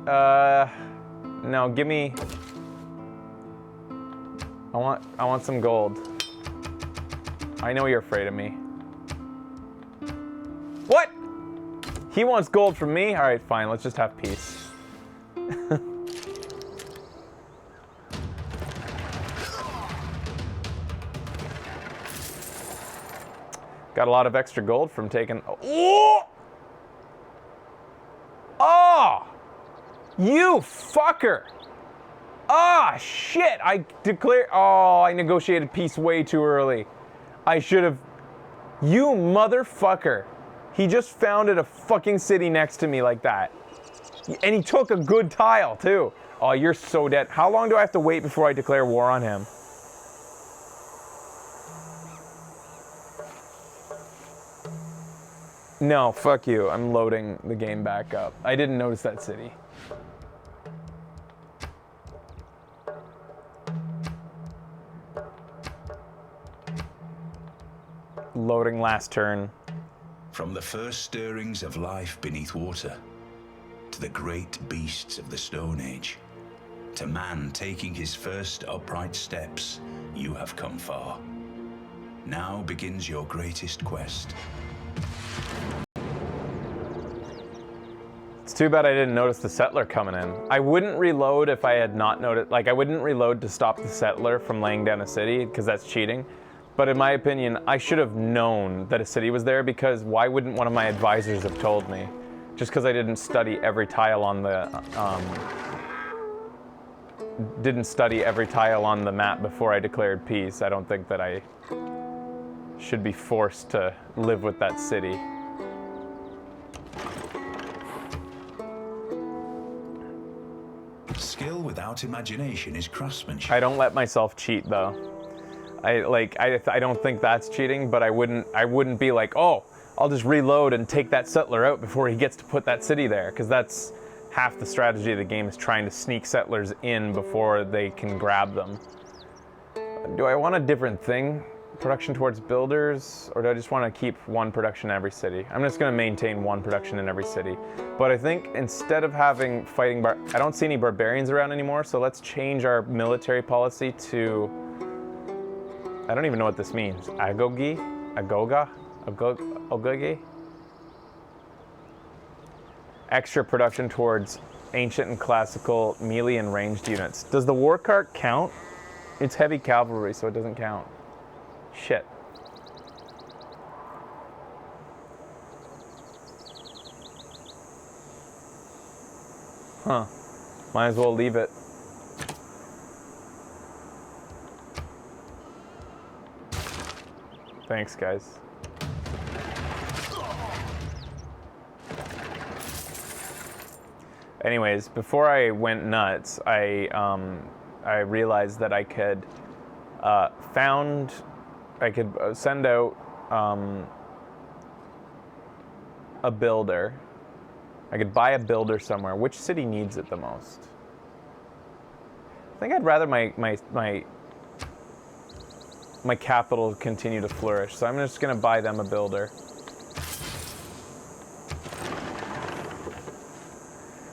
No, give me... I want some gold. I know you're afraid of me. What? He wants gold from me? All right, fine. Let's just have peace. Got a lot of extra gold from taking... Oh! Oh! You fucker! Ah, shit! I negotiated peace way too early. I should have... You motherfucker. He just founded a fucking city next to me like that. And he took a good tile, too. Oh, you're so dead. How long do I have to wait before I declare war on him? No, fuck you. I'm loading the game back up. I didn't notice that city. Loading last turn. From the first stirrings of life beneath water, to the great beasts of the Stone Age, to man taking his first upright steps, you have come far. Now begins your greatest quest. It's too bad I didn't notice the settler coming in. I wouldn't reload if I had not noticed, like I wouldn't reload to stop the settler from laying down a city, because that's cheating. But in my opinion, I should have known that a city was there, because why wouldn't one of my advisors have told me? Just because I didn't study every tile on the, map before I declared peace. I don't think that I should be forced to live with that city. Skill without imagination is craftsmanship. I don't let myself cheat though. I don't think that's cheating, but I wouldn't be like, oh, I'll just reload and take that settler out before he gets to put that city there, because that's half the strategy of the game, is trying to sneak settlers in before they can grab them. Do I want a different thing? Production towards builders, or do I just want to keep one production in every city? I'm just going to maintain one production in every city. But I think instead of having fighting I don't see any barbarians around anymore, so let's change our military policy to... I don't even know what this means. Agogi? Agoga? Ogogi? Extra production towards ancient and classical melee and ranged units. Does the war cart count? It's heavy cavalry, so it doesn't count. Shit. Huh. Might as well leave it. Thanks, guys. Anyways, before I went nuts, I realized that I could send out a builder. I could buy a builder somewhere. Which city needs it the most? I think I'd rather my capital continue to flourish, so I'm just gonna buy them a builder.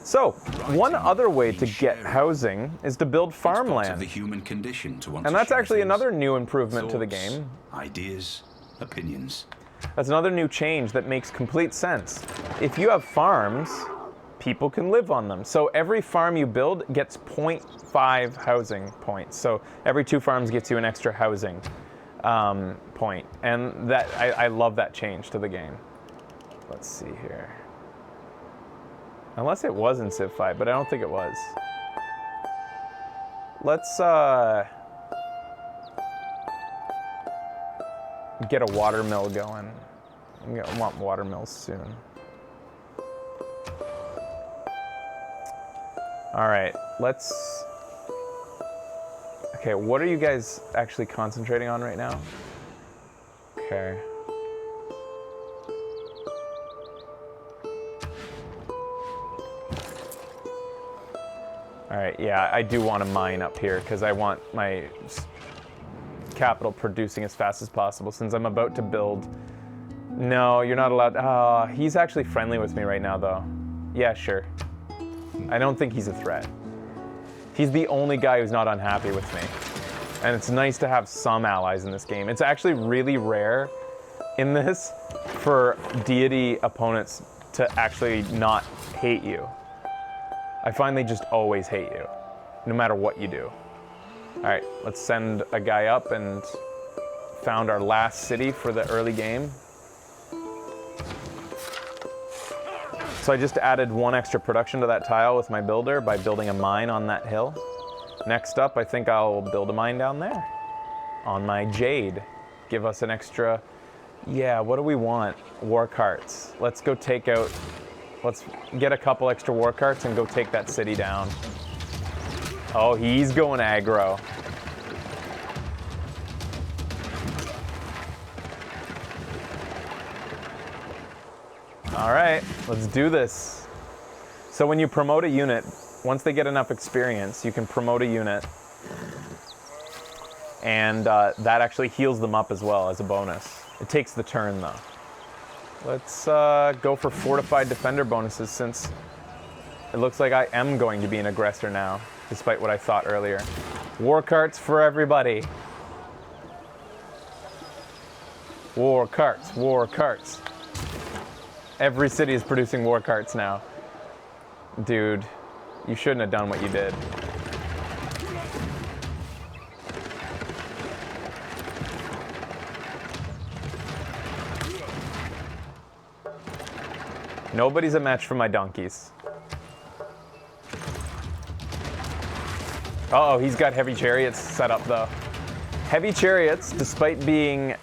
So, one other way to get housing is to build farmland. The human condition to want and to that's share actually things, another new improvement to the thoughts, game. Ideas, opinions. That's another new change that makes complete sense. If you have farms, people can live on them. So every farm you build gets 0.5 housing points. So every 2 farms gets you an extra housing point. And that I love that change to the game. Let's see here. Unless it was in Civ 5, but I don't think it was. Let's get a watermill going. I want watermills soon. All right, let's... Okay, what are you guys actually concentrating on right now? Okay. All right, yeah, I do want to mine up here because I want my capital producing as fast as possible since I'm about to build. No, you're not allowed. He's actually friendly with me right now, though. Yeah, sure. I don't think he's a threat. He's the only guy who's not unhappy with me. And it's nice to have some allies in this game. It's actually really rare in this for deity opponents to actually not hate you. I find they just always hate you, no matter what you do. All right, let's send a guy up and found our last city for the early game. So I just added 1 extra production to that tile with my builder by building a mine on that hill. Next up, I think I'll build a mine down there on my jade. Give us an extra, yeah, what do we want? War carts. Let's go take out, let's get a couple extra war carts and go take that city down. Oh, he's going aggro. All right, let's do this. So when you promote a unit, once they get enough experience, you can promote a unit. And that actually heals them up as well as a bonus. It takes the turn though. Let's go for fortified defender bonuses since it looks like I am going to be an aggressor now, despite what I thought earlier. War carts for everybody. War carts, war carts. Every city is producing war carts now. Dude, you shouldn't have done what you did. Nobody's a match for my donkeys. Uh-oh, he's got heavy chariots set up though. Heavy chariots, despite being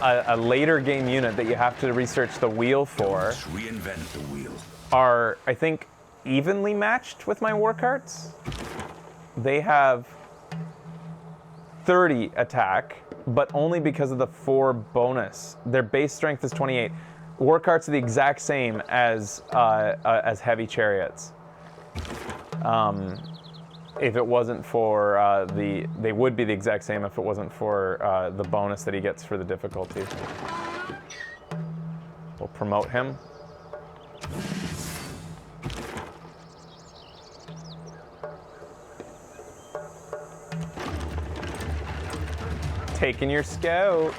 a later game unit that you have to research the wheel for, Let's reinvent the wheel. are, I think, evenly matched with my war carts. They have 30 attack, but only because of the 4 bonus. Their base strength is 28. War carts are the exact same as heavy chariots. If it wasn't for they would be the exact same if it wasn't for the bonus that he gets for the difficulty. We'll promote him. Taking your scout.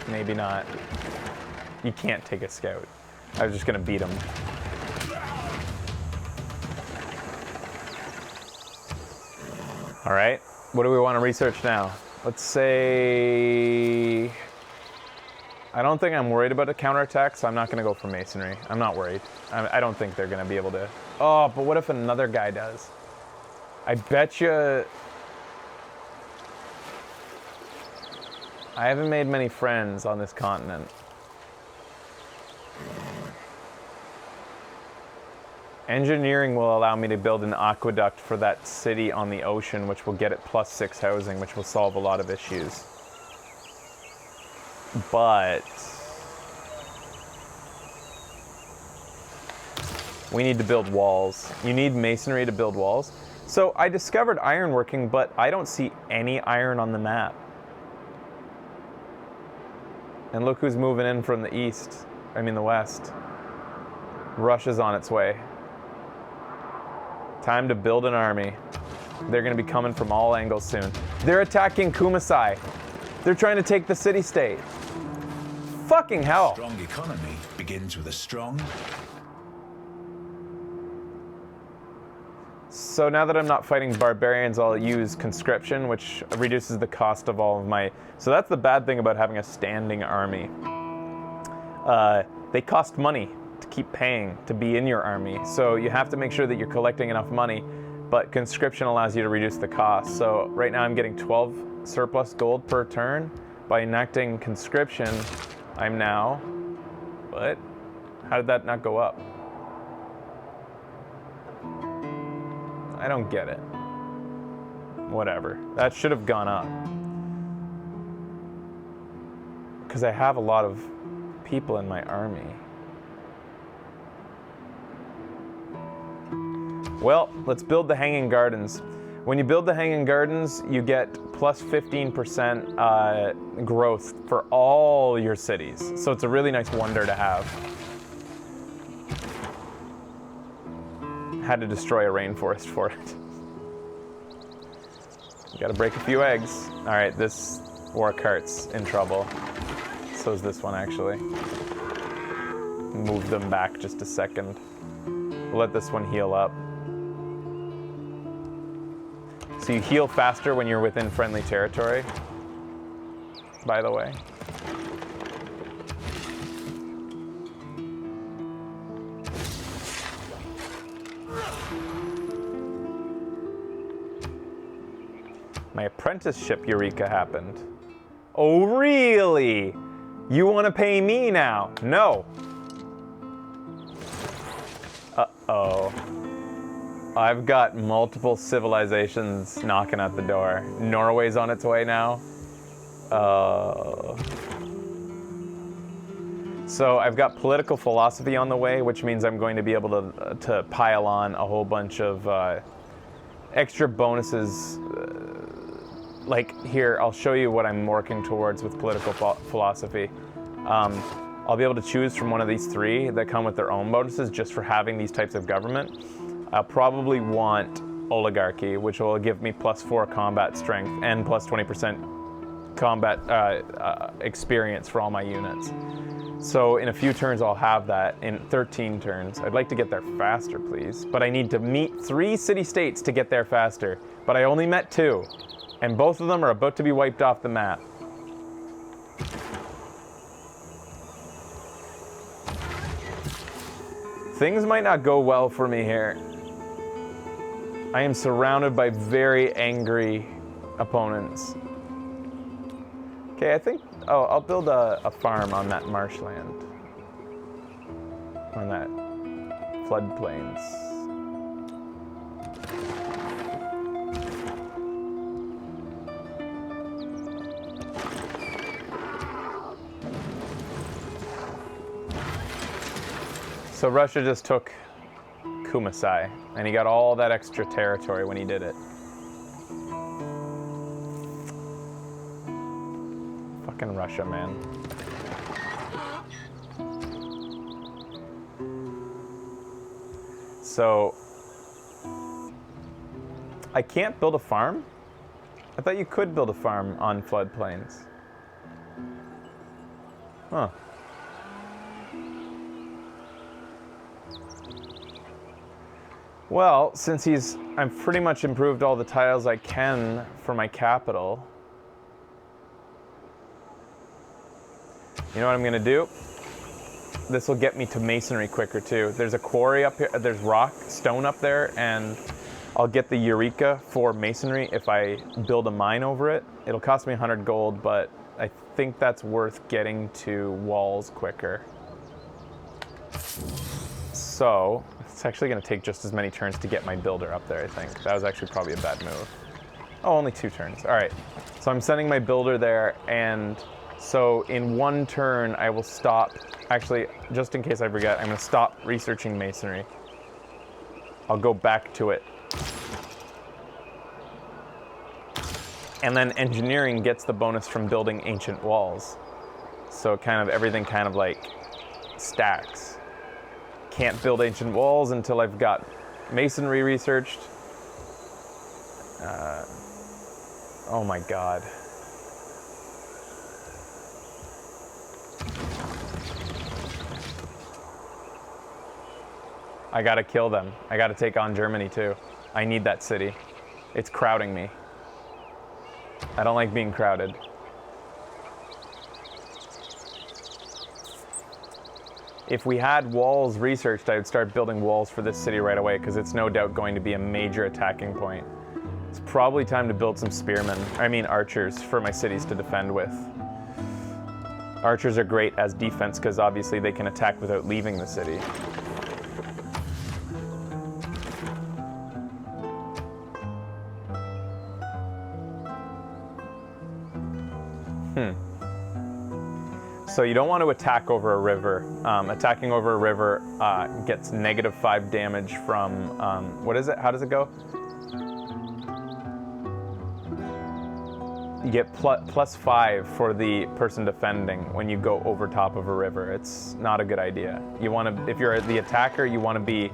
Maybe not. You can't take a scout. I was just gonna beat him. All right, what do we want to research now? Let's say, I don't think I'm worried about a counterattack, so I'm not gonna go for masonry. I'm not worried. I don't think they're gonna be able to. Oh, but what if another guy does? I bet you, I haven't made many friends on this continent. Engineering will allow me to build an aqueduct for that city on the ocean, which will get it +6 housing, which will solve a lot of issues. But we need to build walls. You need masonry to build walls. So I discovered ironworking, but I don't see any iron on the map. And look who's moving in from the east. I mean the west. Russia's on its way. Time to build an army. They're gonna be coming from all angles soon. They're attacking Kumasai. They're trying to take the city-state. Fucking hell. Strong economy begins with a strong. So now that I'm not fighting barbarians, I'll use conscription, which reduces the cost of all of my... So that's the bad thing about having a standing army. They cost money to keep paying to be in your army. So you have to make sure that you're collecting enough money, but conscription allows you to reduce the cost. So right now I'm getting 12 surplus gold per turn. By enacting conscription, I'm now... What? How did that not go up? I don't get it. Whatever. That should have gone up. Because I have a lot of people in my army. Well, let's build the Hanging Gardens. When you build the Hanging Gardens, you get plus 15% growth for all your cities. So it's a really nice wonder to have. Had to destroy a rainforest for it. Gotta break a few eggs. All right, this war cart's in trouble. So is this one, actually. Move them back just a second. We'll let this one heal up. So you heal faster when you're within friendly territory, by the way. My apprenticeship Eureka happened. Oh, really? You want to pay me now? No. Uh-oh. I've got multiple civilizations knocking at the door. Norway's on its way now. So I've got political philosophy on the way, which means I'm going to be able to pile on a whole bunch of extra bonuses. Like here, I'll show you what I'm working towards with political philosophy. I'll be able to choose from one of these three that come with their own bonuses just for having these types of government. I'll probably want oligarchy, which will give me +4 combat strength and plus 20% combat experience for all my units. So in a few turns I'll have that. In 13 turns. I'd like to get there faster, please. But I need to meet 3 city-states to get there faster. But I only met 2. And both of them are about to be wiped off the map. Things might not go well for me here. I am surrounded by very angry opponents. Okay, I think, I'll build a farm on that marshland. On that floodplains. So Russia just took Kumasai, and he got all that extra territory when he did it. Fucking Russia, man. So, I can't build a farm? I thought you could build a farm on floodplains. Huh. Well, since I've pretty much improved all the tiles I can for my capital. You know what I'm gonna do? This will get me to masonry quicker too. There's a quarry up here, there's rock, stone up there, and I'll get the Eureka for masonry if I build a mine over it. It'll cost me 100 gold, but I think that's worth getting to walls quicker. So, it's actually going to take just as many turns to get my builder up there, I think. That was actually probably a bad move. Oh, only 2 turns. All right. So I'm sending my builder there, and so in 1 turn, I will stop. Actually, just in case I forget, I'm going to stop researching masonry. I'll go back to it. And then engineering gets the bonus from building ancient walls. So everything kind of like stacks. Can't build ancient walls until I've got masonry researched. Oh my god. I gotta kill them. I gotta take on Germany too. I need that city. It's crowding me. I don't like being crowded. If we had walls researched, I would start building walls for this city right away because it's no doubt going to be a major attacking point. It's probably time to build some archers for my cities to defend with. Archers are great as defense because obviously they can attack without leaving the city. So you don't want to attack over a river. Attacking over a river gets -5 damage from, what is it? How does it go? You get +5 for the person defending when you go over top of a river. It's not a good idea. You want to, if you're the attacker, you want to be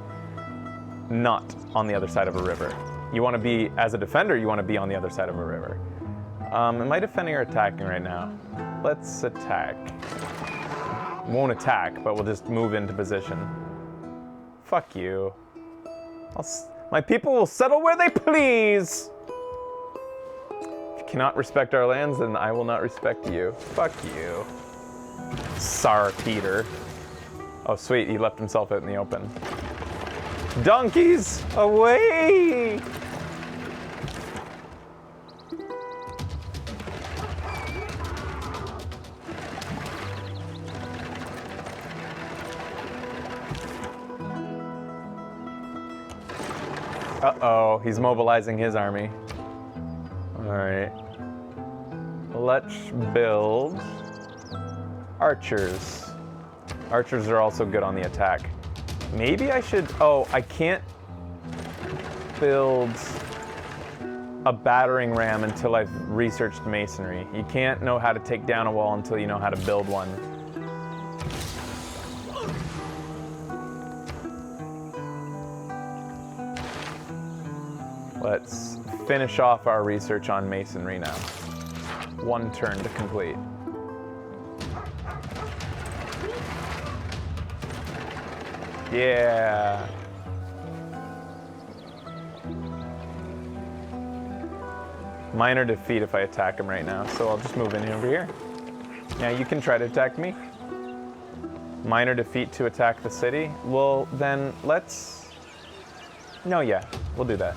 not on the other side of a river. You want to be, as a defender, you want to be on the other side of a river. Am I defending or attacking right now? Let's attack. Won't attack, but we'll just move into position. Fuck you. My people will settle where they please! If you cannot respect our lands, then I will not respect you. Fuck you. Tsar Peter. Oh sweet, he left himself out in the open. Donkeys, away! Uh-oh, he's mobilizing his army. All right. Let's build archers. Archers are also good on the attack. Maybe I should, oh, I can't build a battering ram until I've researched masonry. You can't know how to take down a wall until you know how to build one. Let's finish off our research on masonry now. One turn to complete. Yeah. Minor defeat if I attack him right now, so I'll just move in over here. Yeah, you can try to attack me. Minor defeat to attack the city. Well, then let's... No, yeah, we'll do that.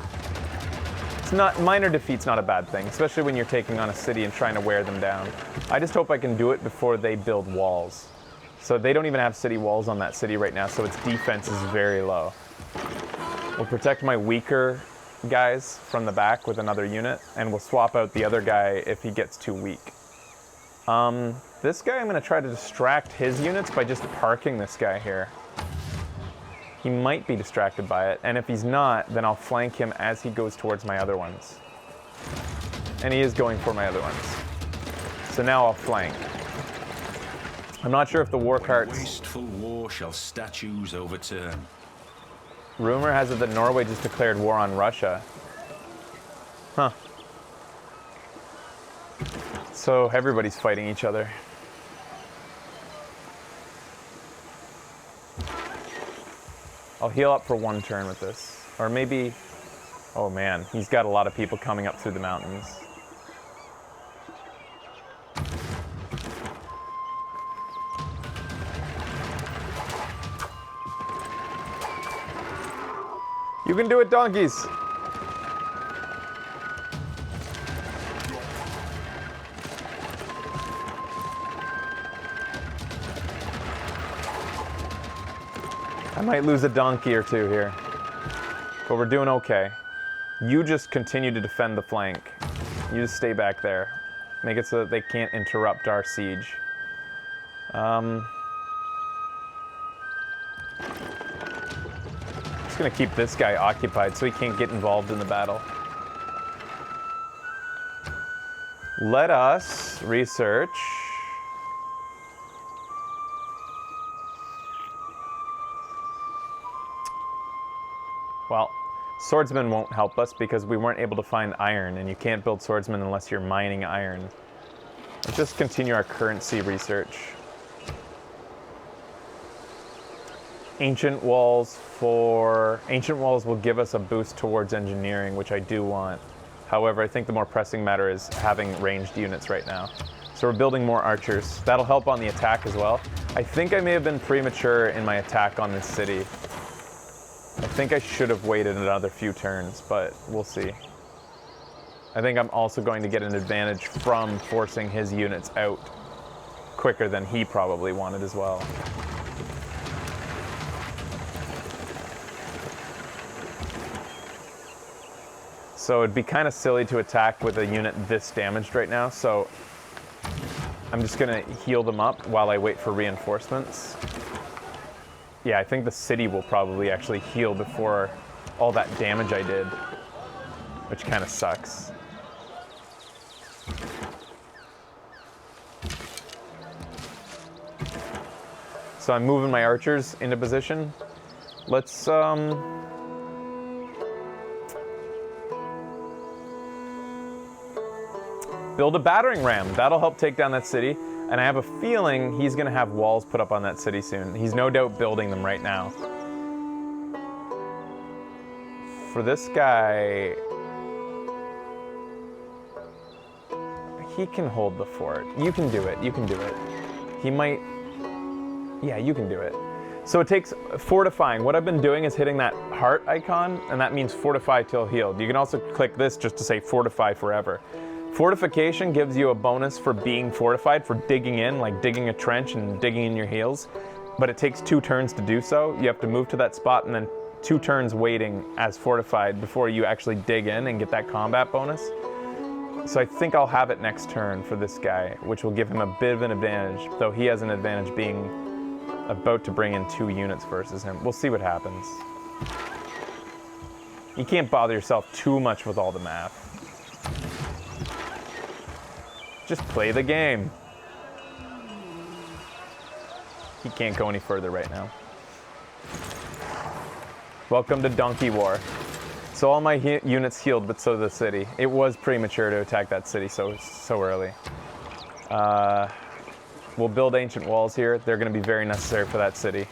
It's not, minor defeat's not a bad thing, especially when you're taking on a city and trying to wear them down. I just hope I can do it before they build walls. So they don't even have city walls on that city right now, so its defense is very low. We'll protect my weaker guys from the back with another unit, and we'll swap out the other guy if he gets too weak. This guy, I'm gonna try to distract his units by just parking this guy here. He might be distracted by it, and if he's not, then I'll flank him as he goes towards my other ones. And he is going for my other ones. So now I'll flank. I'm not sure if the war carts... Wasteful war shall statues overturn. Rumor has it that Norway just declared war on Russia. Huh. So everybody's fighting each other. I'll heal up for one turn with this. Or maybe... Oh man, he's got a lot of people coming up through the mountains. You can do it, donkeys! I might lose a donkey or two here, but we're doing okay. You just continue to defend the flank. You just stay back there. Make it so that they can't interrupt our siege. Just gonna keep this guy occupied so he can't get involved in the battle. Let us research. Well, swordsmen won't help us because we weren't able to find iron, and you can't build swordsmen unless you're mining iron. Let's just continue our currency research. Ancient walls will give us a boost towards engineering, which I do want. However, I think the more pressing matter is having ranged units right now. So we're building more archers. That'll help on the attack as well. I think I may have been premature in my attack on this city. I think I should have waited another few turns, but we'll see. I think I'm also going to get an advantage from forcing his units out quicker than he probably wanted as well. So it'd be kind of silly to attack with a unit this damaged right now, so I'm just gonna heal them up while I wait for reinforcements. Yeah, I think the city will probably actually heal before all that damage I did, which kind of sucks. So I'm moving my archers into position. Let's build a battering ram. That'll help take down that city. And I have a feeling he's gonna have walls put up on that city soon. He's no doubt building them right now. For this guy, he can hold the fort. You can do it, you can do it. He might, yeah, you can do it. So it takes fortifying. What I've been doing is hitting that heart icon, and that means fortify till healed. You can also click this just to say fortify forever. Fortification gives you a bonus for being fortified, for digging in, like digging a trench and digging in your heels. But it takes 2 turns to do so. You have to move to that spot and then 2 turns waiting as fortified before you actually dig in and get that combat bonus. So I think I'll have it next turn for this guy, which will give him a bit of an advantage, though he has an advantage being about to bring in 2 units versus him. We'll see what happens. You can't bother yourself too much with all the math. Just play the game. He can't go any further right now. Welcome to Donkey War. So all my units healed, but so the city. It was premature to attack that city so early. We'll build ancient walls here. They're going to be very necessary for that city.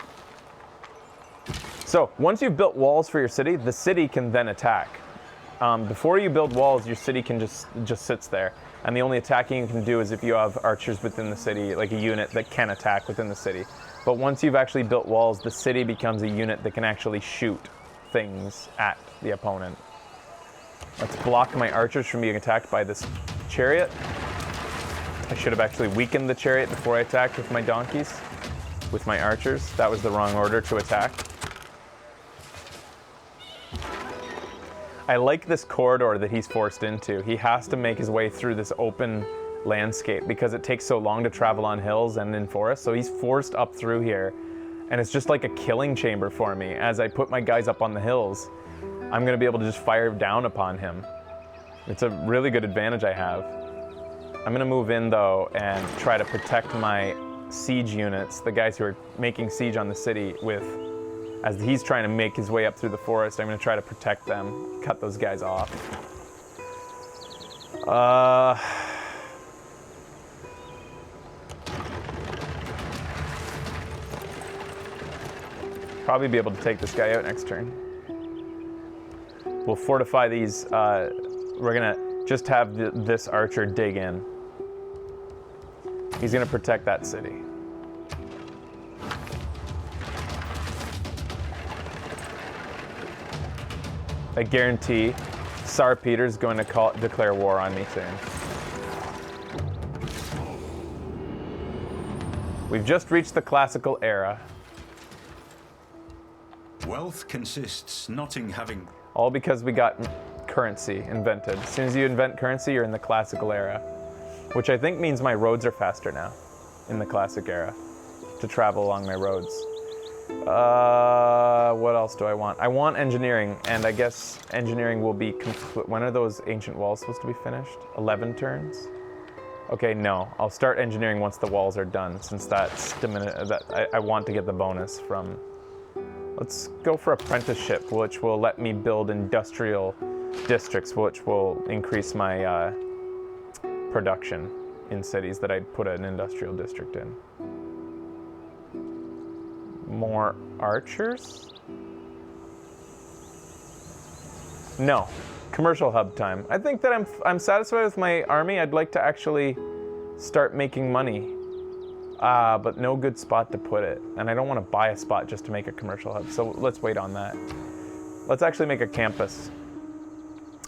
So once you've built walls for your city, the city can then attack. Before you build walls, your city can just sits there. And the only attacking you can do is if you have archers within the city, like a unit that can attack within the city. But once you've actually built walls, the city becomes a unit that can actually shoot things at the opponent. Let's block my archers from being attacked by this chariot. I should have actually weakened the chariot before I attacked with my donkeys, with my archers. That was the wrong order to attack. I like this corridor that he's forced into. He has to make his way through this open landscape because it takes so long to travel on hills and in forests. So he's forced up through here. And it's just like a killing chamber for me. As I put my guys up on the hills, I'm gonna be able to just fire down upon him. It's a really good advantage I have. I'm gonna move in though and try to protect my siege units, the guys who are making siege on the city with, as he's trying to make his way up through the forest, I'm gonna try to protect them, cut those guys off. Probably be able to take this guy out next turn. We'll fortify these, we're gonna just have this archer dig in. He's gonna protect that city. I guarantee Tsar Peter's going to declare war on me soon. We've just reached the classical era. Wealth consists not in having... All because we got currency invented. As soon as you invent currency, you're in the classical era. Which I think means my roads are faster now in the classic era to travel along my roads. What else do I want? I want engineering, and I guess engineering will be when are those ancient walls supposed to be finished? 11 turns? Okay, no. I'll start engineering once the walls are done, since that's I want to get the bonus from... Let's go for apprenticeship, which will let me build industrial districts, which will increase my production in cities that I'd put an industrial district in. More archers? No, commercial hub time. I think that I'm satisfied with my army. I'd like to actually start making money, but no good spot to put it. And I don't want to buy a spot just to make a commercial hub, so let's wait on that. Let's actually make a campus.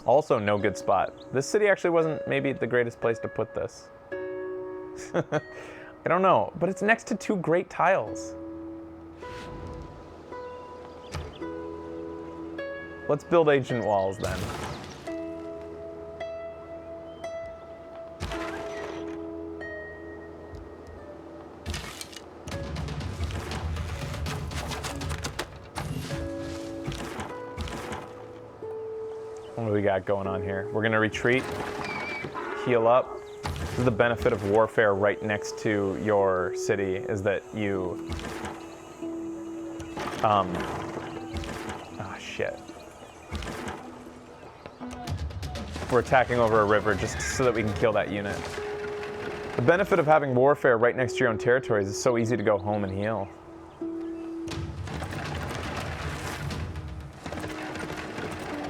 Also no good spot. This city actually wasn't maybe the greatest place to put this. I don't know, but it's next to 2 great tiles. Let's build ancient walls then. What do we got going on here? We're gonna retreat, heal up. This is the benefit of warfare right next to your city, is that you... shit. we're attacking over a river just so that we can kill that unit. The benefit of having warfare right next to your own territories is so easy to go home and heal.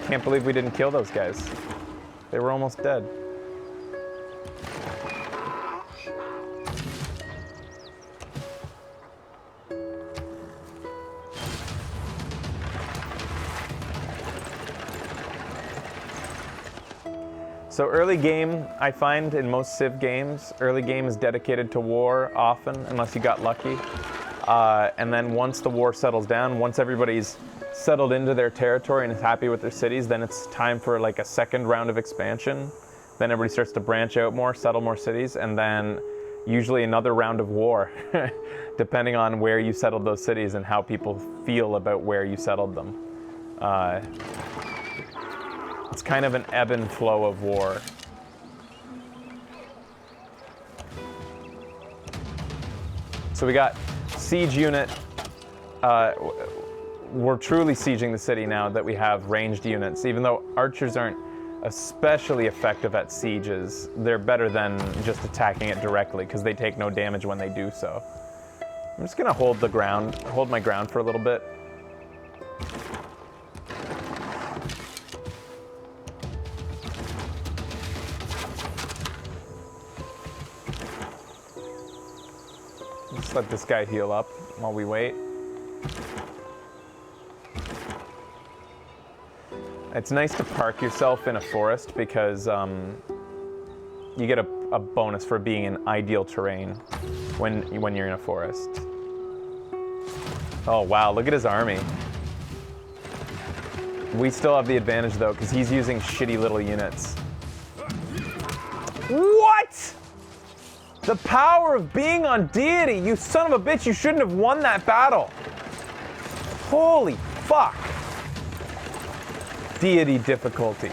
Can't believe we didn't kill those guys. They were almost dead. So early game, I find in most Civ games, early game is dedicated to war often, unless you got lucky. And then once the war settles down, once everybody's settled into their territory and is happy with their cities, then it's time for like a second round of expansion. Then everybody starts to branch out more, settle more cities, and then usually another round of war, depending on where you settled those cities and how people feel about where you settled them. It's kind of an ebb and flow of war. So we got siege unit. We're truly sieging the city now that we have ranged units. Even though archers aren't especially effective at sieges, they're better than just attacking it directly because they take no damage when they do so. I'm just gonna hold my ground for a little bit. Just let this guy heal up while we wait. It's nice to park yourself in a forest because you get a bonus for being in ideal terrain when you're in a forest. Oh wow, look at his army. We still have the advantage though because he's using shitty little units. What? The power of being on deity, you son of a bitch, you shouldn't have won that battle. Holy fuck. Deity difficulty.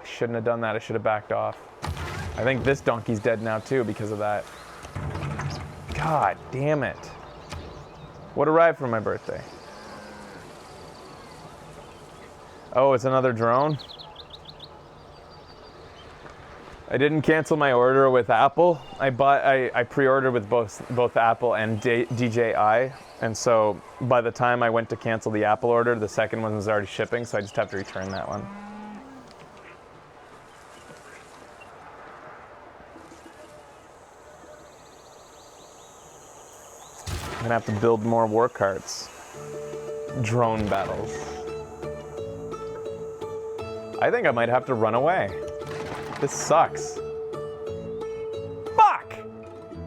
I shouldn't have done that, I should have backed off. I think this donkey's dead now too because of that. God damn it. What arrived for my birthday? Oh, it's another drone? I didn't cancel my order with Apple. I pre-ordered with both Apple and DJI, and so by the time I went to cancel the Apple order, the second one was already shipping, so I just have to return that one. I'm gonna have to build more war carts. Drone battles. I think I might have to run away. This sucks. Fuck!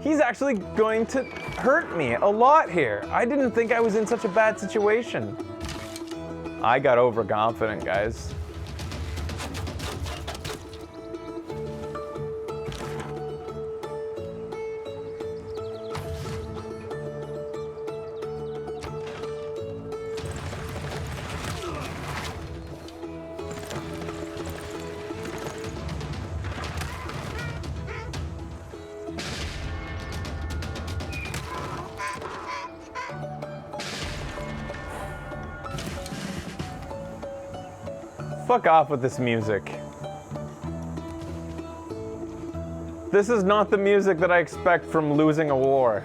He's actually going to hurt me a lot here. I didn't think I was in such a bad situation. I got overconfident, guys. Fuck off with this music. This is not the music that I expect from losing a war.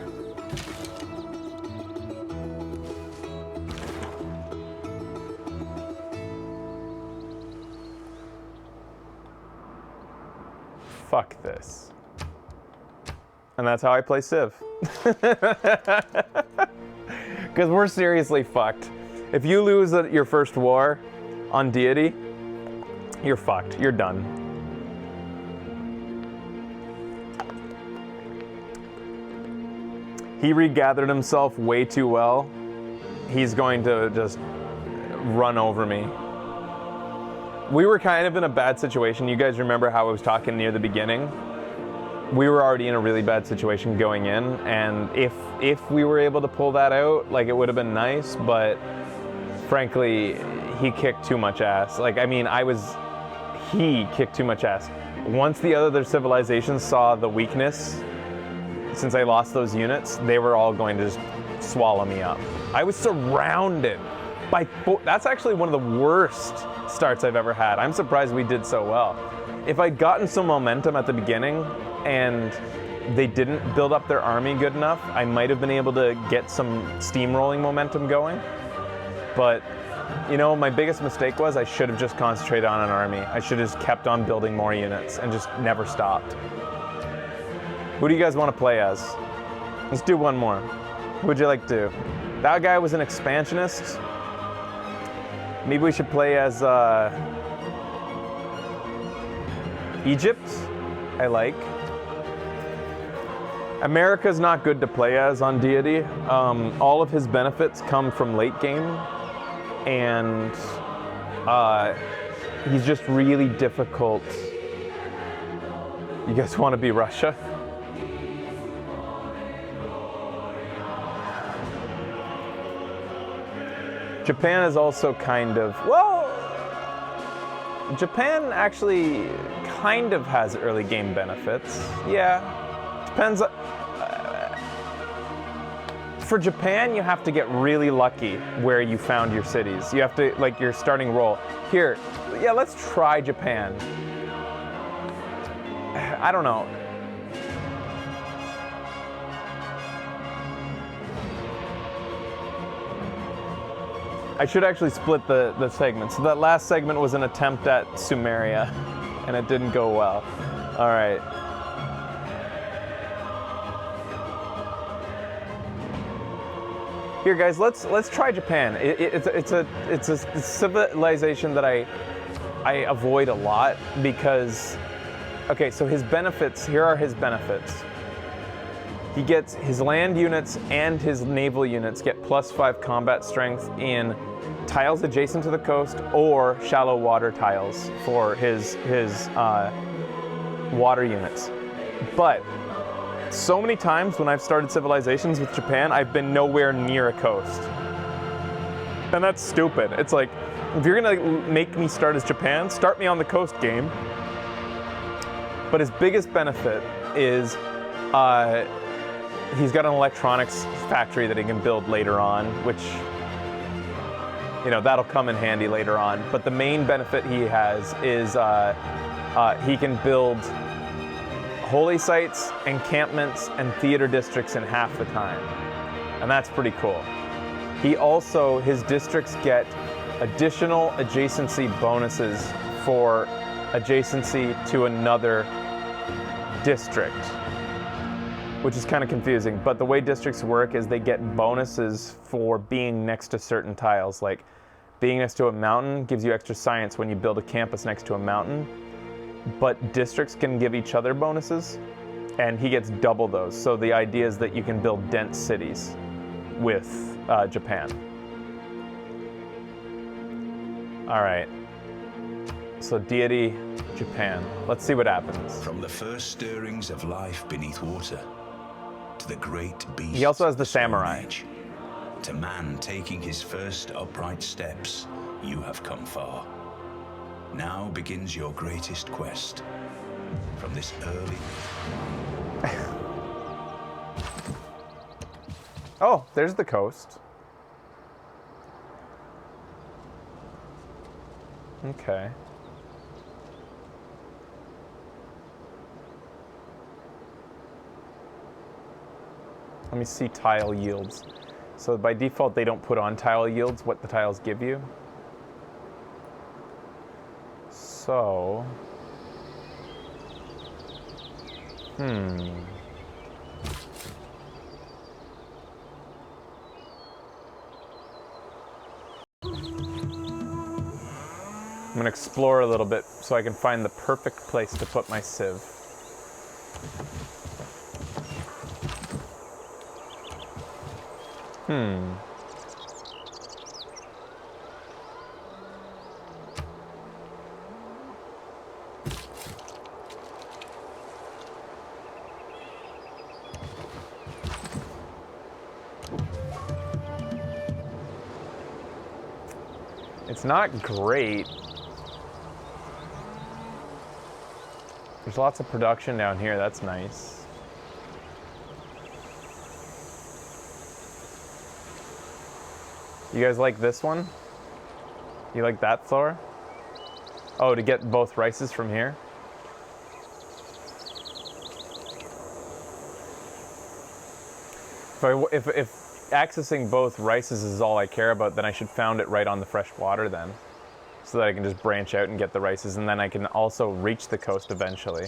Fuck this. And that's how I play Civ. Because we're seriously fucked. If you lose your first war on deity, you're fucked. You're done. He regathered himself way too well. He's going to just run over me. We were kind of in a bad situation. You guys remember how I was talking near the beginning? We were already in a really bad situation going in, and if we were able to pull that out, like, it would have been nice, but frankly, he kicked too much ass. Like, I mean, he kicked too much ass. once the other civilizations saw the weakness, since I lost those units, they were all going to just swallow me up. I was surrounded by that's actually one of the worst starts I've ever had. I'm surprised we did so well. If I'd gotten some momentum at the beginning and they didn't build up their army good enough, I might have been able to get some steamrolling momentum going. But, you know, my biggest mistake was I should have just concentrated on an army. I should have just kept on building more units and just never stopped. Who do you guys want to play as? Let's do one more. Who would you like to do? That guy was an expansionist. Maybe we should play as Egypt. I like. America's not good to play as on Deity. All of his benefits come from late game, and he's just really difficult. You guys want to be Russia? Japan is also kind of, well, Japan actually kind of has early game benefits. Yeah, depends. For Japan, you have to get really lucky where you found your cities. You have to, like, your starting roll. Here, yeah, let's try Japan. I don't know. I should actually split the segments. So that last segment was an attempt at Sumeria, and it didn't go well. All right. Here, guys, let's try Japan. It's a civilization that I avoid a lot because, okay, so his benefits. Here are his benefits. He gets his land units and his naval units get +5 combat strength in tiles adjacent to the coast or shallow water tiles for his water units. But so many times when I've started civilizations with Japan, I've been nowhere near a coast. And that's stupid. It's like, if you're gonna make me start as Japan, start me on the coast game. But his biggest benefit is he's got an electronics factory that he can build later on, which, you know, that'll come in handy later on. But the main benefit he has is he can build holy sites, encampments, and theater districts in half the time. And that's pretty cool. He also, his districts get additional adjacency bonuses for adjacency to another district, which is kind of confusing. But the way districts work is they get bonuses for being next to certain tiles. Like being next to a mountain gives you extra science when you build a campus next to a mountain. But districts can give each other bonuses, and he gets double those. So the idea is that you can build dense cities with Japan. All right. So Deity, Japan. Let's see what happens. From the first stirrings of life beneath water, to the great beast. He also has the samurai. Age, to man taking his first upright steps, you have come far. Now begins your greatest quest. From this early... Oh, there's the coast. Okay. Let me see tile yields. So by default, they don't put on tile yields what the tiles give you. So, I'm gonna explore a little bit so I can find the perfect place to put my civ. It's not great. There's lots of production down here, that's nice. You guys like this one? You like that, Thor? Oh, to get both rices from here? If accessing both rices is all I care about, then I should found it right on the fresh water then. So that I can just branch out and get the rices, and then I can also reach the coast eventually.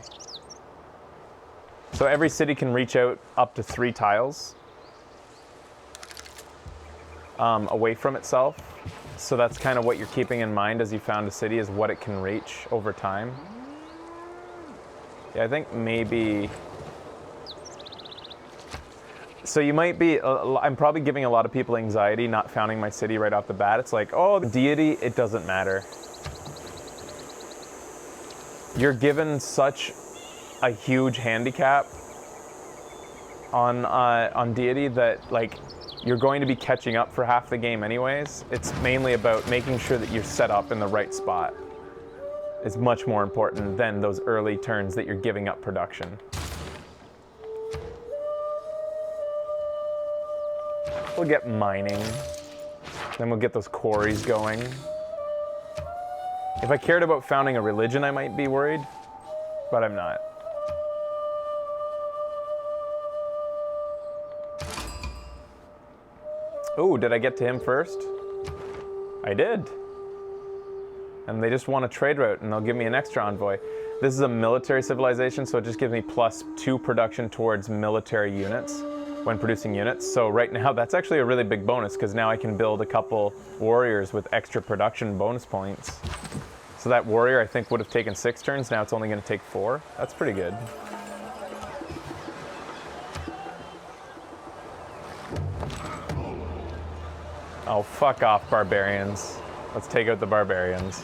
So every city can reach out up to 3 tiles away from itself. So that's kind of what you're keeping in mind as you found a city, is what it can reach over time. Yeah, I think maybe... So you might be, I'm probably giving a lot of people anxiety not founding my city right off the bat. It's like, oh, the deity, it doesn't matter. You're given such a huge handicap on deity that, like, you're going to be catching up for half the game anyways. It's mainly about making sure that you're set up in the right spot. It's much more important than those early turns that you're giving up production. We'll get mining, then we'll get those quarries going. If I cared about founding a religion, I might be worried, but I'm not. Oh, did I get to him first? I did. And they just want a trade route, and they'll give me an extra envoy. This is a military civilization, so it just gives me +2 production towards military units when producing units. So right now, that's actually a really big bonus, because now I can build a couple warriors with extra production bonus points. So that warrior, I think, would have taken 6 turns. Now it's only going to take 4. That's pretty good. Oh, fuck off, barbarians. Let's take out the barbarians.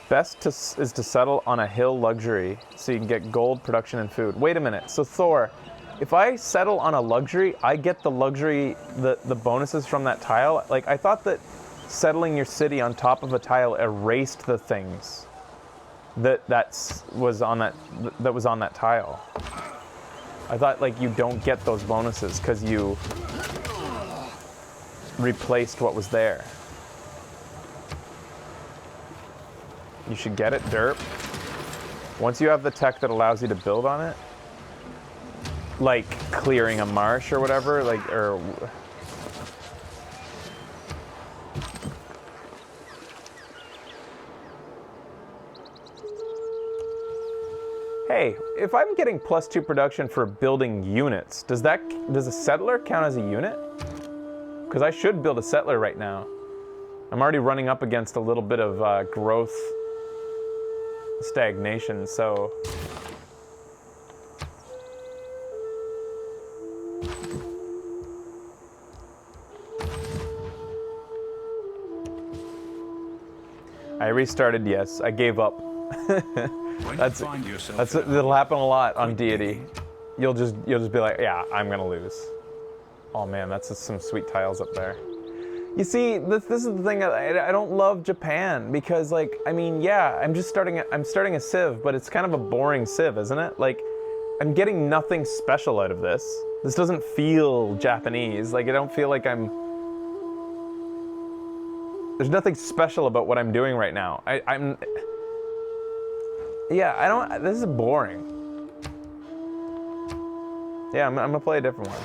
Best is to settle on a hill luxury so you can get gold, production, and food. Wait a minute. So Thor, if I settle on a luxury, I get the luxury, the bonuses from that tile? Like, I thought that settling your city on top of a tile erased the things that was on that tile. I thought, like, you don't get those bonuses because you replaced what was there. You should get it, derp. Once you have the tech that allows you to build on it, like clearing a marsh or whatever, like, or... Hey, if I'm getting +2 production for building units, does a settler count as a unit? Because I should build a settler right now. I'm already running up against a little bit of growth stagnation, so... I restarted, yes. I gave up. That'll happen a lot on deity. You'll just be like, yeah, I'm gonna lose. Oh man, that's just some sweet tiles up there. You see, this is the thing. I don't love Japan because, like, I mean, yeah, I'm starting a civ, but it's kind of a boring civ, isn't it? Like, I'm getting nothing special out of this. This doesn't feel Japanese. Like, I don't feel like there's nothing special about what I'm doing right now. This is boring. Yeah, I'm gonna play a different one.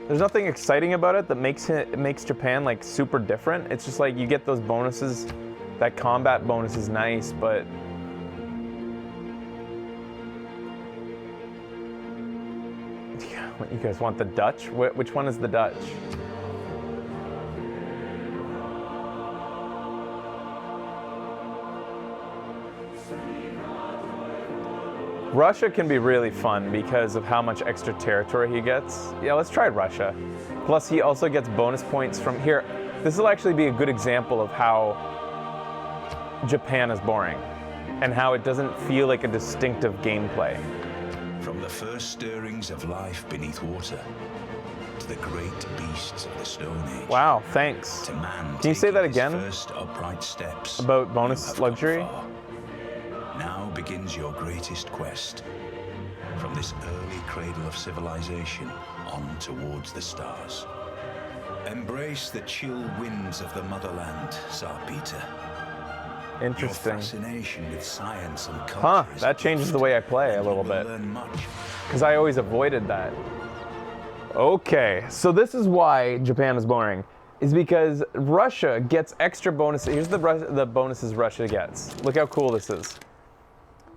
There's nothing exciting about it that makes Japan, like, super different. It's just like you get those bonuses. That combat bonus is nice, but you guys want the Dutch? Which one is the Dutch? Russia can be really fun because of how much extra territory he gets. Yeah, let's try Russia. Plus, he also gets bonus points from here. This will actually be a good example of how Japan is boring and how it doesn't feel like a distinctive gameplay. From the first stirrings of life beneath water to the great beasts of the Stone Age. Wow, thanks. To man Can you say that taking his again? First upright steps. About bonus you have luxury? come far. Now begins your greatest quest. From this early cradle of civilization on towards the stars. Embrace the chill winds of the motherland, Tsar Peter. Your Interesting. fascination with science and culture Huh, is that changes the way I play a and little you will bit. learn much. Because I always avoided that. Okay, so this is why Japan is boring. Is because Russia gets extra bonuses. Here's the bonuses Russia gets. Look how cool this is.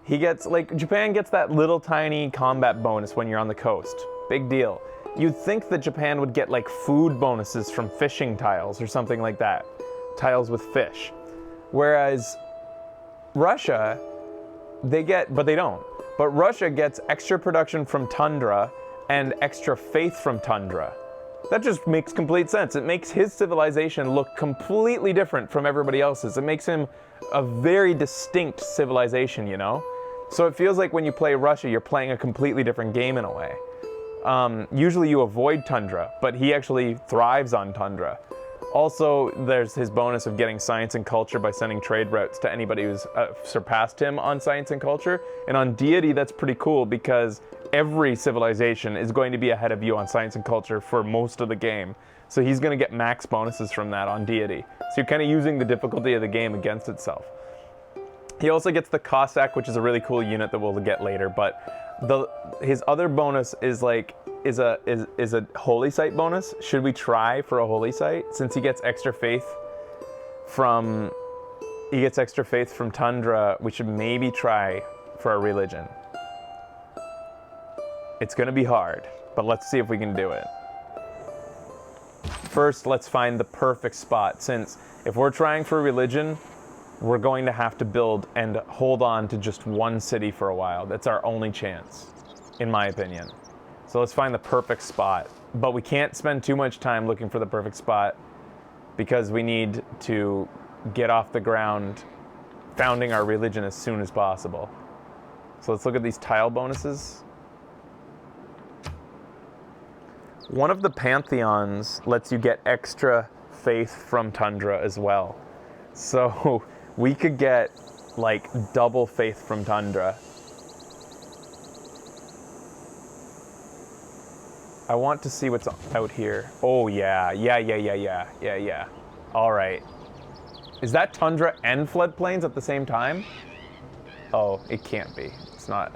He gets, like, Japan gets that little tiny combat bonus when you're on the coast. Big deal. You'd think that Japan would get, like, food bonuses from fishing tiles or something like that. Tiles with fish. Whereas Russia, they get, but they don't. But Russia gets extra production from tundra and extra faith from tundra. That just makes complete sense. It makes his civilization look completely different from everybody else's. It makes him a very distinct civilization, you know? So it feels like when you play Russia, you're playing a completely different game in a way. Usually you avoid tundra, but he actually thrives on tundra. Also, there's his bonus of getting science and culture by sending trade routes to anybody who's surpassed him on science and culture. And on deity, that's pretty cool because every civilization is going to be ahead of you on science and culture for most of the game. So he's going to get max bonuses from that on deity. So you're kind of using the difficulty of the game against itself. He also gets the Cossack, which is a really cool unit that we'll get later, but his other bonus is like is a holy site bonus. Should we try for a holy site since he gets extra faith from tundra? We should maybe try for a religion. It's going to be hard, but let's see if we can do it. First, let's find the perfect spot, since if we're trying for religion, we're going to have to build and hold on to just one city for a while. That's our only chance, in my opinion. So let's find the perfect spot. But we can't spend too much time looking for the perfect spot because we need to get off the ground founding our religion as soon as possible. So let's look at these tile bonuses. One of the pantheons lets you get extra faith from tundra as well. So we could get like double faith from tundra. I want to see what's out here. Oh yeah. All right. Is that tundra and floodplains at the same time? Oh, it can't be. It's not.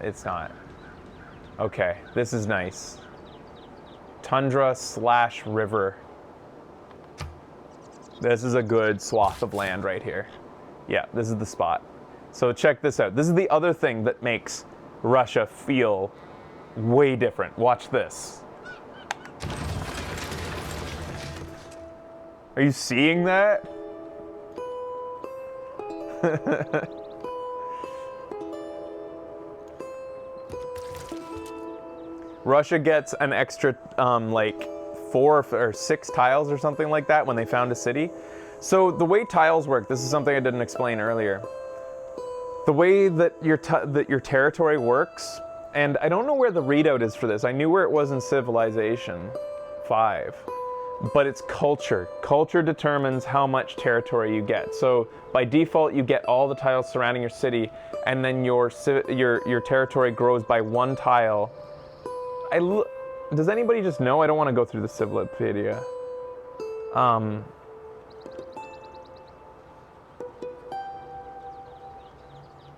Okay, this is nice. Tundra/river. This is a good swath of land right here. Yeah, this is the spot. So check this out. This is the other thing that makes Russia feel way different. Watch this. Are you seeing that? Russia gets an extra like 4 or 6 tiles or something like that when they found a city. So the way tiles work, this is something I didn't explain earlier. The way that your territory works, and I don't know where the readout is for this. I knew where it was in Civilization 5, but it's culture. Culture determines how much territory you get. So by default, you get all the tiles surrounding your city, and then your territory grows by 1 tile. Does anybody just know? I don't want to go through the Civilopedia.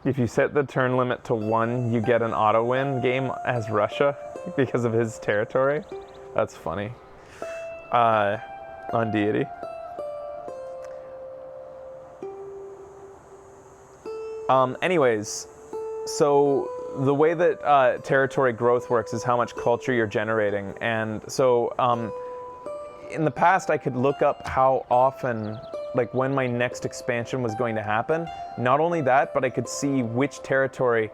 If you set the turn limit to 1, you get an auto win game as Russia because of his territory. That's funny. On deity. Anyways, so the way that territory growth works is how much culture you're generating. And so in the past, I could look up how often, like when my next expansion was going to happen. Not only that, but I could see which territory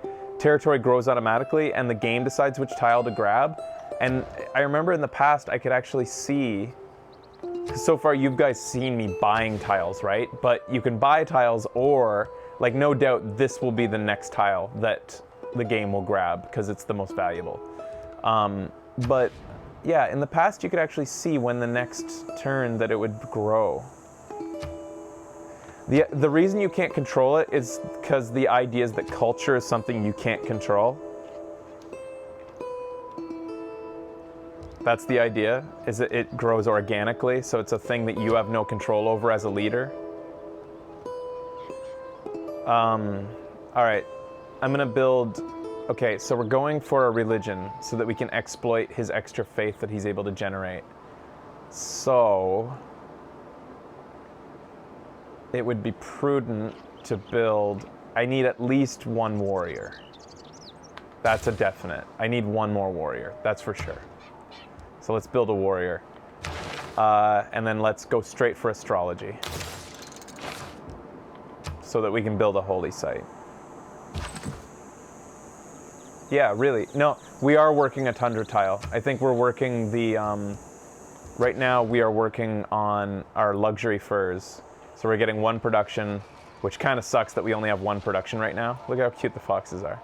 grows automatically and the game decides which tile to grab. And I remember in the past, I could actually see, 'cause so far you guys seen me buying tiles, right? But you can buy tiles or, like, no doubt this will be the next tile that the game will grab because it's the most valuable. But Yeah, in the past you could actually see when the next turn that it would grow. The reason you can't control it is because the idea is that culture is something you can't control. That's the idea, is that it grows organically, so it's a thing that you have no control over as a leader. All right, I'm gonna build, okay, so we're going for a religion so that we can exploit his extra faith that he's able to generate. So, it would be prudent to build, I need at least one warrior. That's a definite. I need one more warrior, that's for sure. So let's build a warrior. And then let's go straight for astrology, so that we can build a holy site. Yeah, really. No, we are working a tundra tile. I think we're working the, right now we are working on our luxury furs. So we're getting one production, which kind of sucks that we only have one production right now. Look how cute the foxes are.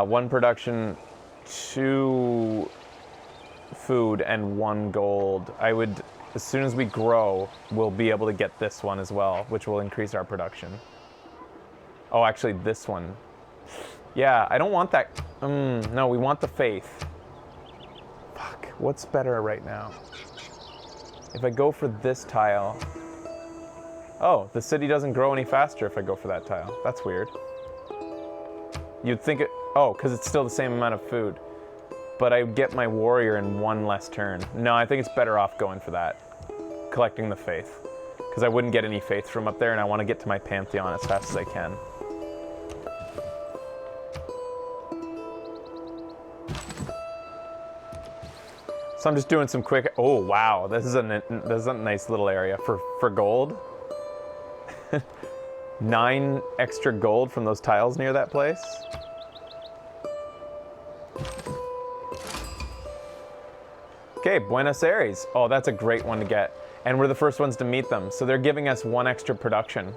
One production, 2 food, and 1 gold. I would, as soon as we grow, we'll be able to get this one as well, which will increase our production. Oh, actually this one. Yeah, I don't want that. No, we want the faith. Fuck, what's better right now? If I go for this tile. Oh, the city doesn't grow any faster if I go for that tile. That's weird. You'd think it, oh, because it's still the same amount of food. But I get my warrior in 1 less turn. No, I think it's better off going for that. Collecting the faith. Because I wouldn't get any faith from up there, and I want to get to my Pantheon as fast as I can. So I'm just doing some quick, oh wow, this is a nice little area for gold. 9 extra gold from those tiles near that place. Okay, Buenos Aires. Oh, that's a great one to get. And we're the first ones to meet them. So they're giving us 1 extra production.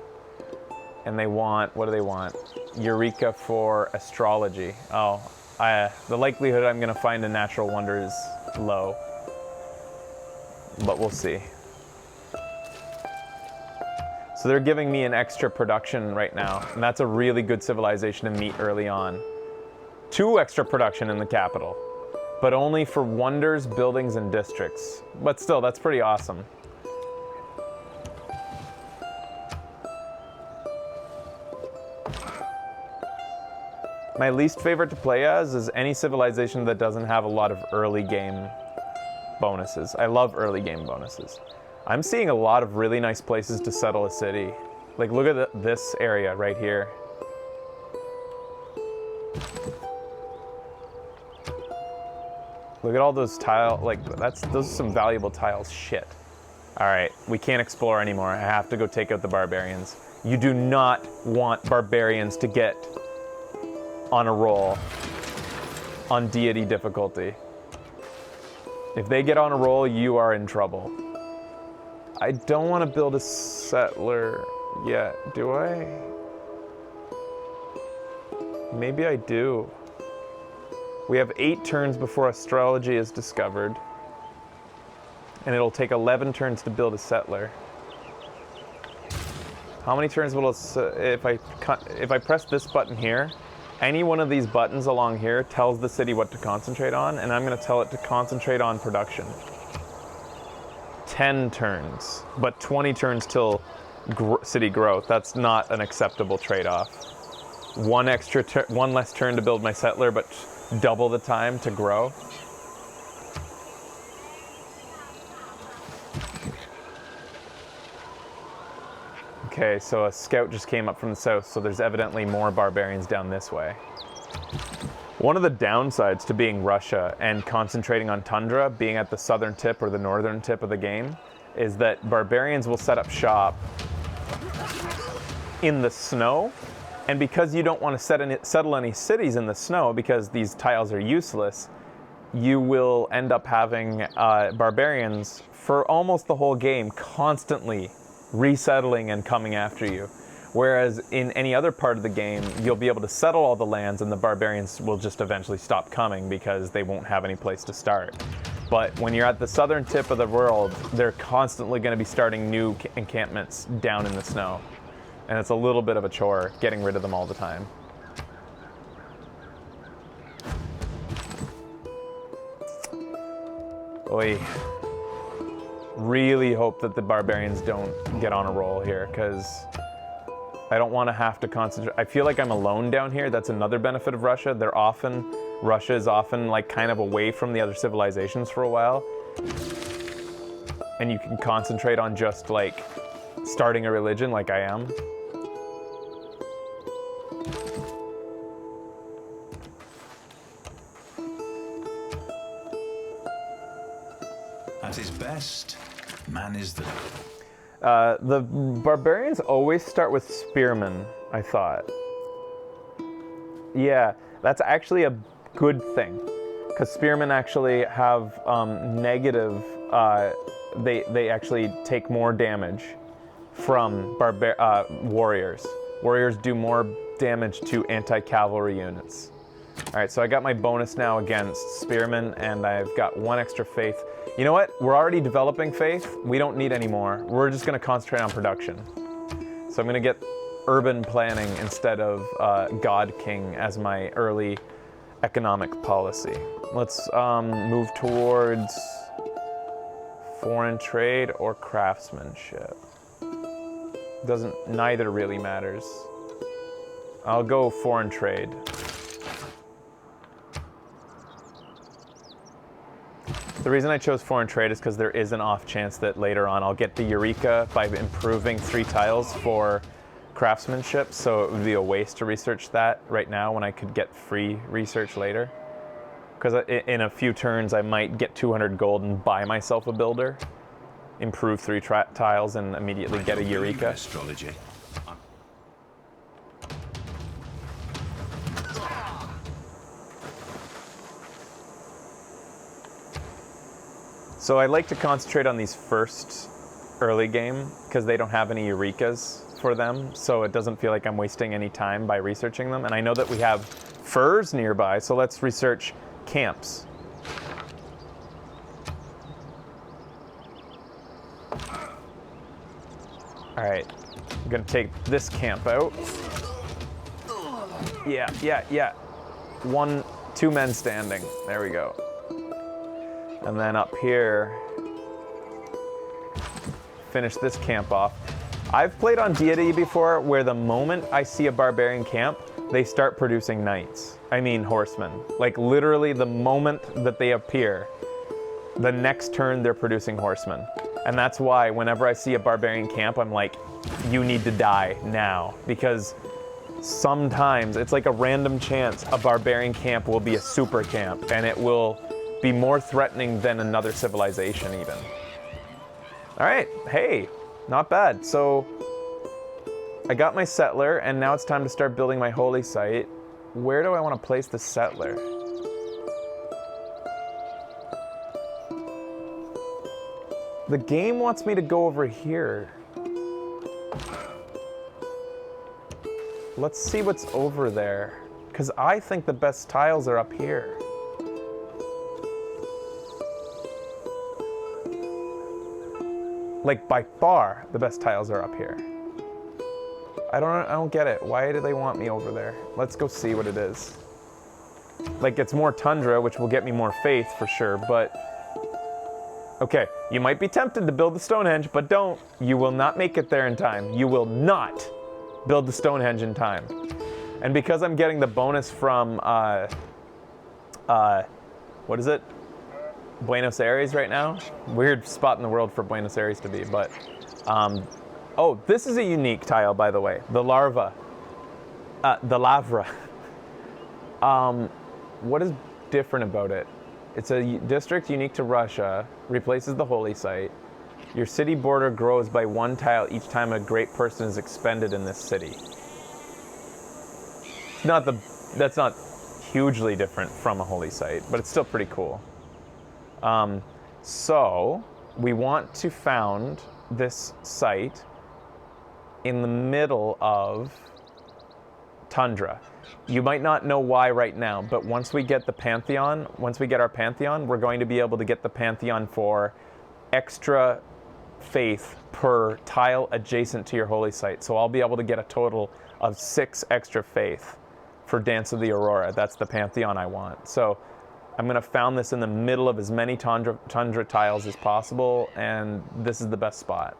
And they want, what do they want? Eureka for astrology. Oh, the likelihood I'm gonna find a natural wonder is low. But we'll see. So they're giving me an extra production right now. And that's a really good civilization to meet early on. 2 extra production in the capital. But only for wonders, buildings, and districts. But still, that's pretty awesome. My least favorite to play as is any civilization that doesn't have a lot of early game bonuses. I love early game bonuses. I'm seeing a lot of really nice places to settle a city. Like, look at this area right here. Look at all those tile, like those are some valuable tiles, shit. All right, we can't explore anymore. I have to go take out the barbarians. You do not want barbarians to get on a roll on deity difficulty. If they get on a roll, you are in trouble. I don't want to build a settler yet, do I? Maybe I do. We have 8 turns before astrology is discovered. And it'll take 11 turns to build a settler. How many turns will it, if I press this button here, any one of these buttons along here tells the city what to concentrate on, and I'm gonna tell it to concentrate on production. 10 turns, but 20 turns till city growth. That's not an acceptable trade-off. 1 less turn to build my settler, but double the time to grow. Okay, so a scout just came up from the south, so there's evidently more barbarians down this way. One of the downsides to being Russia and concentrating on tundra, being at the southern tip or the northern tip of the game, is that barbarians will set up shop in the snow. And because you don't want to settle any cities in the snow, because these tiles are useless, you will end up having barbarians for almost the whole game constantly resettling and coming after you. Whereas in any other part of the game, you'll be able to settle all the lands and the barbarians will just eventually stop coming because they won't have any place to start. But when you're at the southern tip of the world, they're constantly going to be starting new encampments down in the snow. And it's a little bit of a chore getting rid of them all the time. Oy. Really hope that the barbarians don't get on a roll here, because I don't want to have to concentrate. I feel like I'm alone down here. That's another benefit of Russia. Russia is often like kind of away from the other civilizations for a while. And you can concentrate on just like starting a religion like I am. At his best, man is the... The barbarians always start with spearmen, I thought. Yeah, that's actually a good thing, because spearmen actually have negative, they actually take more damage from warriors. Warriors do more damage to anti-cavalry units. All right, so I got my bonus now against spearmen, and I've got 1 extra faith. You know what? We're already developing faith. We don't need any more. We're just going to concentrate on production. So I'm going to get urban planning instead of God King as my early economic policy. Let's move towards foreign trade or craftsmanship. Neither really matters. I'll go foreign trade. The reason I chose foreign trade is because there is an off chance that later on I'll get the Eureka by improving 3 tiles for craftsmanship, so it would be a waste to research that right now when I could get free research later. Because in a few turns I might get 200 gold and buy myself a builder, improve 3 tiles, and immediately get a Eureka. Astrology. So I like to concentrate on these first early game because they don't have any Eurekas for them, so it doesn't feel like I'm wasting any time by researching them. And I know that we have furs nearby, so let's research camps. All right, I'm gonna take this camp out. Yeah. 2 men standing, there we go. And then up here, finish this camp off. I've played on Deity before where the moment I see a barbarian camp, they start producing knights. I mean horsemen. Like literally the moment that they appear, the next turn they're producing horsemen. And that's why whenever I see a barbarian camp, I'm like, you need to die now. Because sometimes it's like a random chance a barbarian camp will be a super camp, and it will be more threatening than another civilization even. All right, hey, not bad. So I got my settler, and now it's time to start building my holy site. Where do I want to place the settler? The game wants me to go over here. Let's see what's over there, because I think the best tiles are up here. Like by far, the best tiles are up here. I don't get it. Why do they want me over there? Let's go see what it is. Like it's more tundra, which will get me more faith for sure, but okay, you might be tempted to build the Stonehenge, but don't. You will not make it there in time. You will not build the Stonehenge in time. And because I'm getting the bonus from, what is it? Buenos Aires right now. Weird spot in the world for Buenos Aires to be, but oh, this is a unique tile, by the way. The lavra. What is different about it? It's a district unique to Russia, replaces the holy site. Your city border grows by 1 tile each time a great person is expended in this city. That's not hugely different from a holy site, but it's still pretty cool. So we want to found this site in the middle of Tundra. You might not know why right now, but once we get our Pantheon, we're going to be able to get the Pantheon for extra faith per tile adjacent to your holy site. So I'll be able to get a total of 6 extra faith for Dance of the Aurora. That's the Pantheon I want. So I'm going to found this in the middle of as many tundra tiles as possible, and this is the best spot.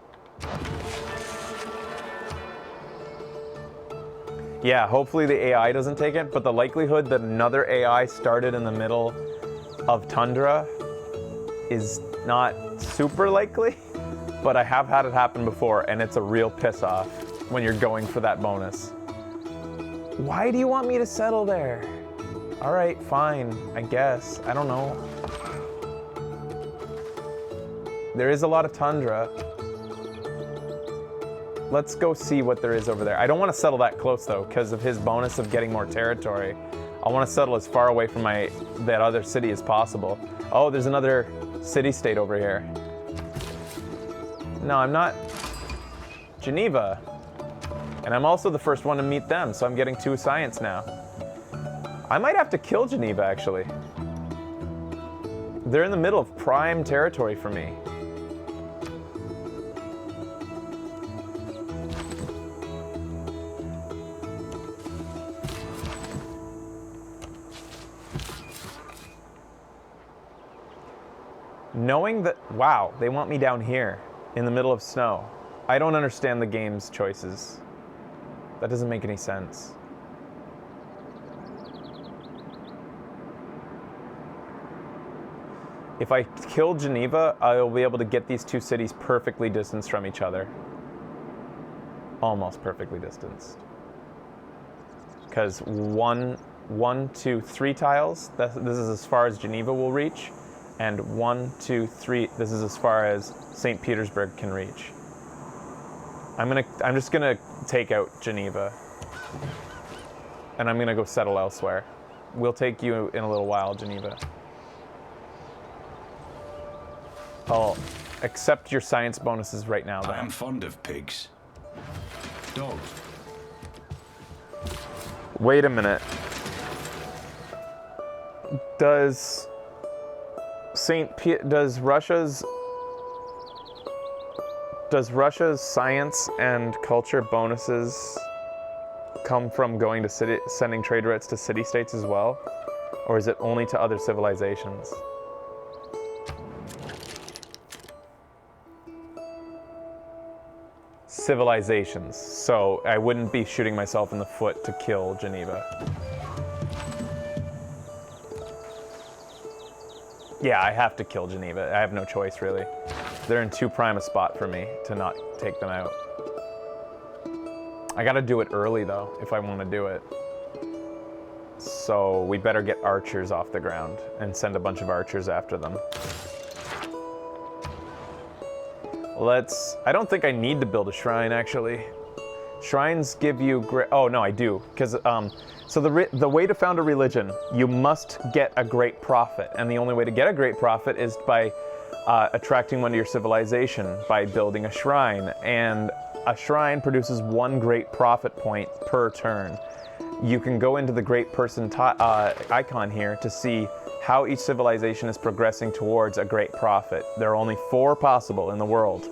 Yeah, hopefully the AI doesn't take it, but the likelihood that another AI started in the middle of Tundra is not super likely, but I have had it happen before, and it's a real piss off when you're going for that bonus. Why do you want me to settle there? All right, fine, I guess. I don't know. There is a lot of Tundra. Let's go see what there is over there. I don't want to settle that close though, because of his bonus of getting more territory. I want to settle as far away from that other city as possible. Oh, there's another city-state over here. No, I'm not. Geneva. And I'm also the first one to meet them, so I'm getting 2 science now. I might have to kill Geneva, actually. They're in the middle of prime territory for me. Knowing that, wow, they want me down here in the middle of snow. I don't understand the game's choices. That doesn't make any sense. If I kill Geneva, I'll be able to get these 2 cities perfectly distanced from each other. Almost perfectly distanced. Because 1, 2, 3 tiles, this is as far as Geneva will reach. And 1, 2, 3, this is as far as St. Petersburg can reach. I'm just gonna take out Geneva. And I'm gonna go settle elsewhere. We'll take you in a little while, Geneva. I'll accept your science bonuses right now, then. I am fond of pigs. Dogs. Wait a minute. Does Russia's science and culture bonuses come from going to sending trade routes to city-states as well? Or is it only to other civilizations? Civilizations. So I wouldn't be shooting myself in the foot to kill Geneva. Yeah, I have to kill Geneva. I have no choice, really. They're in too prime a spot for me to not take them out. I gotta do it early, though, if I want to do it. So we better get archers off the ground and send a bunch of archers after them. I don't think I need to build a shrine, actually. Shrines give you great, oh no, I do, because, so the way to found a religion, you must get a great prophet, and the only way to get a great prophet is by attracting one to your civilization, by building a shrine, and a shrine produces 1 great prophet point per turn. You can go into the great person icon here to see how each civilization is progressing towards a great prophet. There are only 4 possible in the world.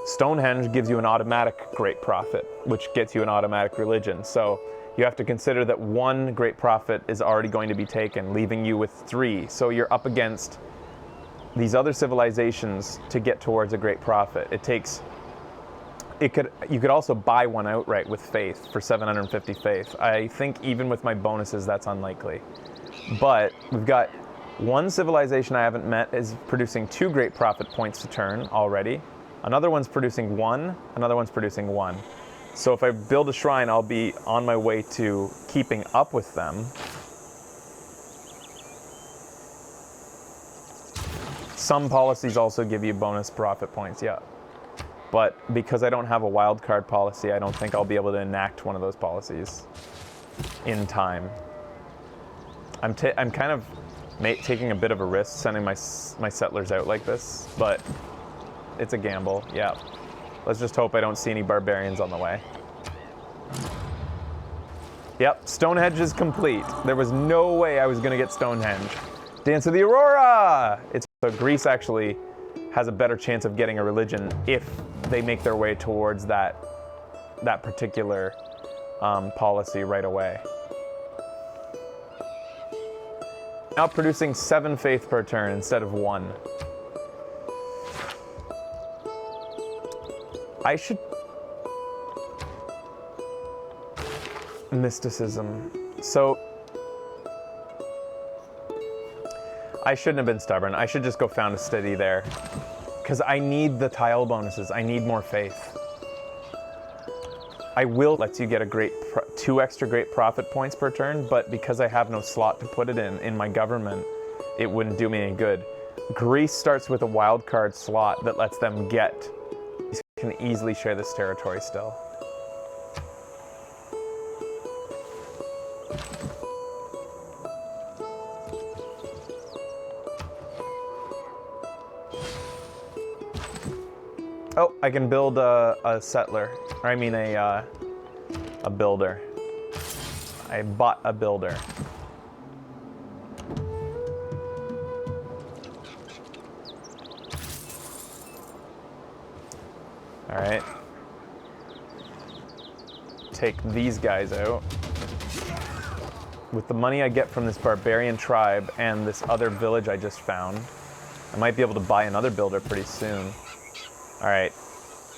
Stonehenge gives you an automatic great prophet, which gets you an automatic religion. So you have to consider that 1 great prophet is already going to be taken, leaving you with 3. So you're up against these other civilizations to get towards a great prophet. You could also buy one outright with faith for 750 faith. I think even with my bonuses, that's unlikely. But we've got 1 civilization I haven't met is producing 2 great prophet points to turn already. Another one's producing 1, another one's producing 1. So if I build a shrine, I'll be on my way to keeping up with them. Some policies also give you bonus prophet points, yeah. But because I don't have a wildcard policy, I don't think I'll be able to enact one of those policies in time. I'm kind of taking a bit of a risk sending my settlers out like this, but it's a gamble, yeah. Let's just hope I don't see any barbarians on the way. Yep, Stonehenge is complete. There was no way I was gonna get Stonehenge. Dance of the Aurora! So Greece actually has a better chance of getting a religion if they make their way towards that particular policy right away. Now producing 7 faith per turn instead of 1. I should... Mysticism. So... I shouldn't have been stubborn. I should just go found a city there. Because I need the tile bonuses. I need more faith. I will let you get a 2 extra great profit points per turn, but because I have no slot to put it in my government, it wouldn't do me any good. Greece starts with a wild card slot that lets them get. You can easily share this territory still. Oh, I can build a settler. Or I mean a builder. I bought a builder. All right. Take these guys out. With the money I get from this barbarian tribe and this other village I just found, I might be able to buy another builder pretty soon. All right,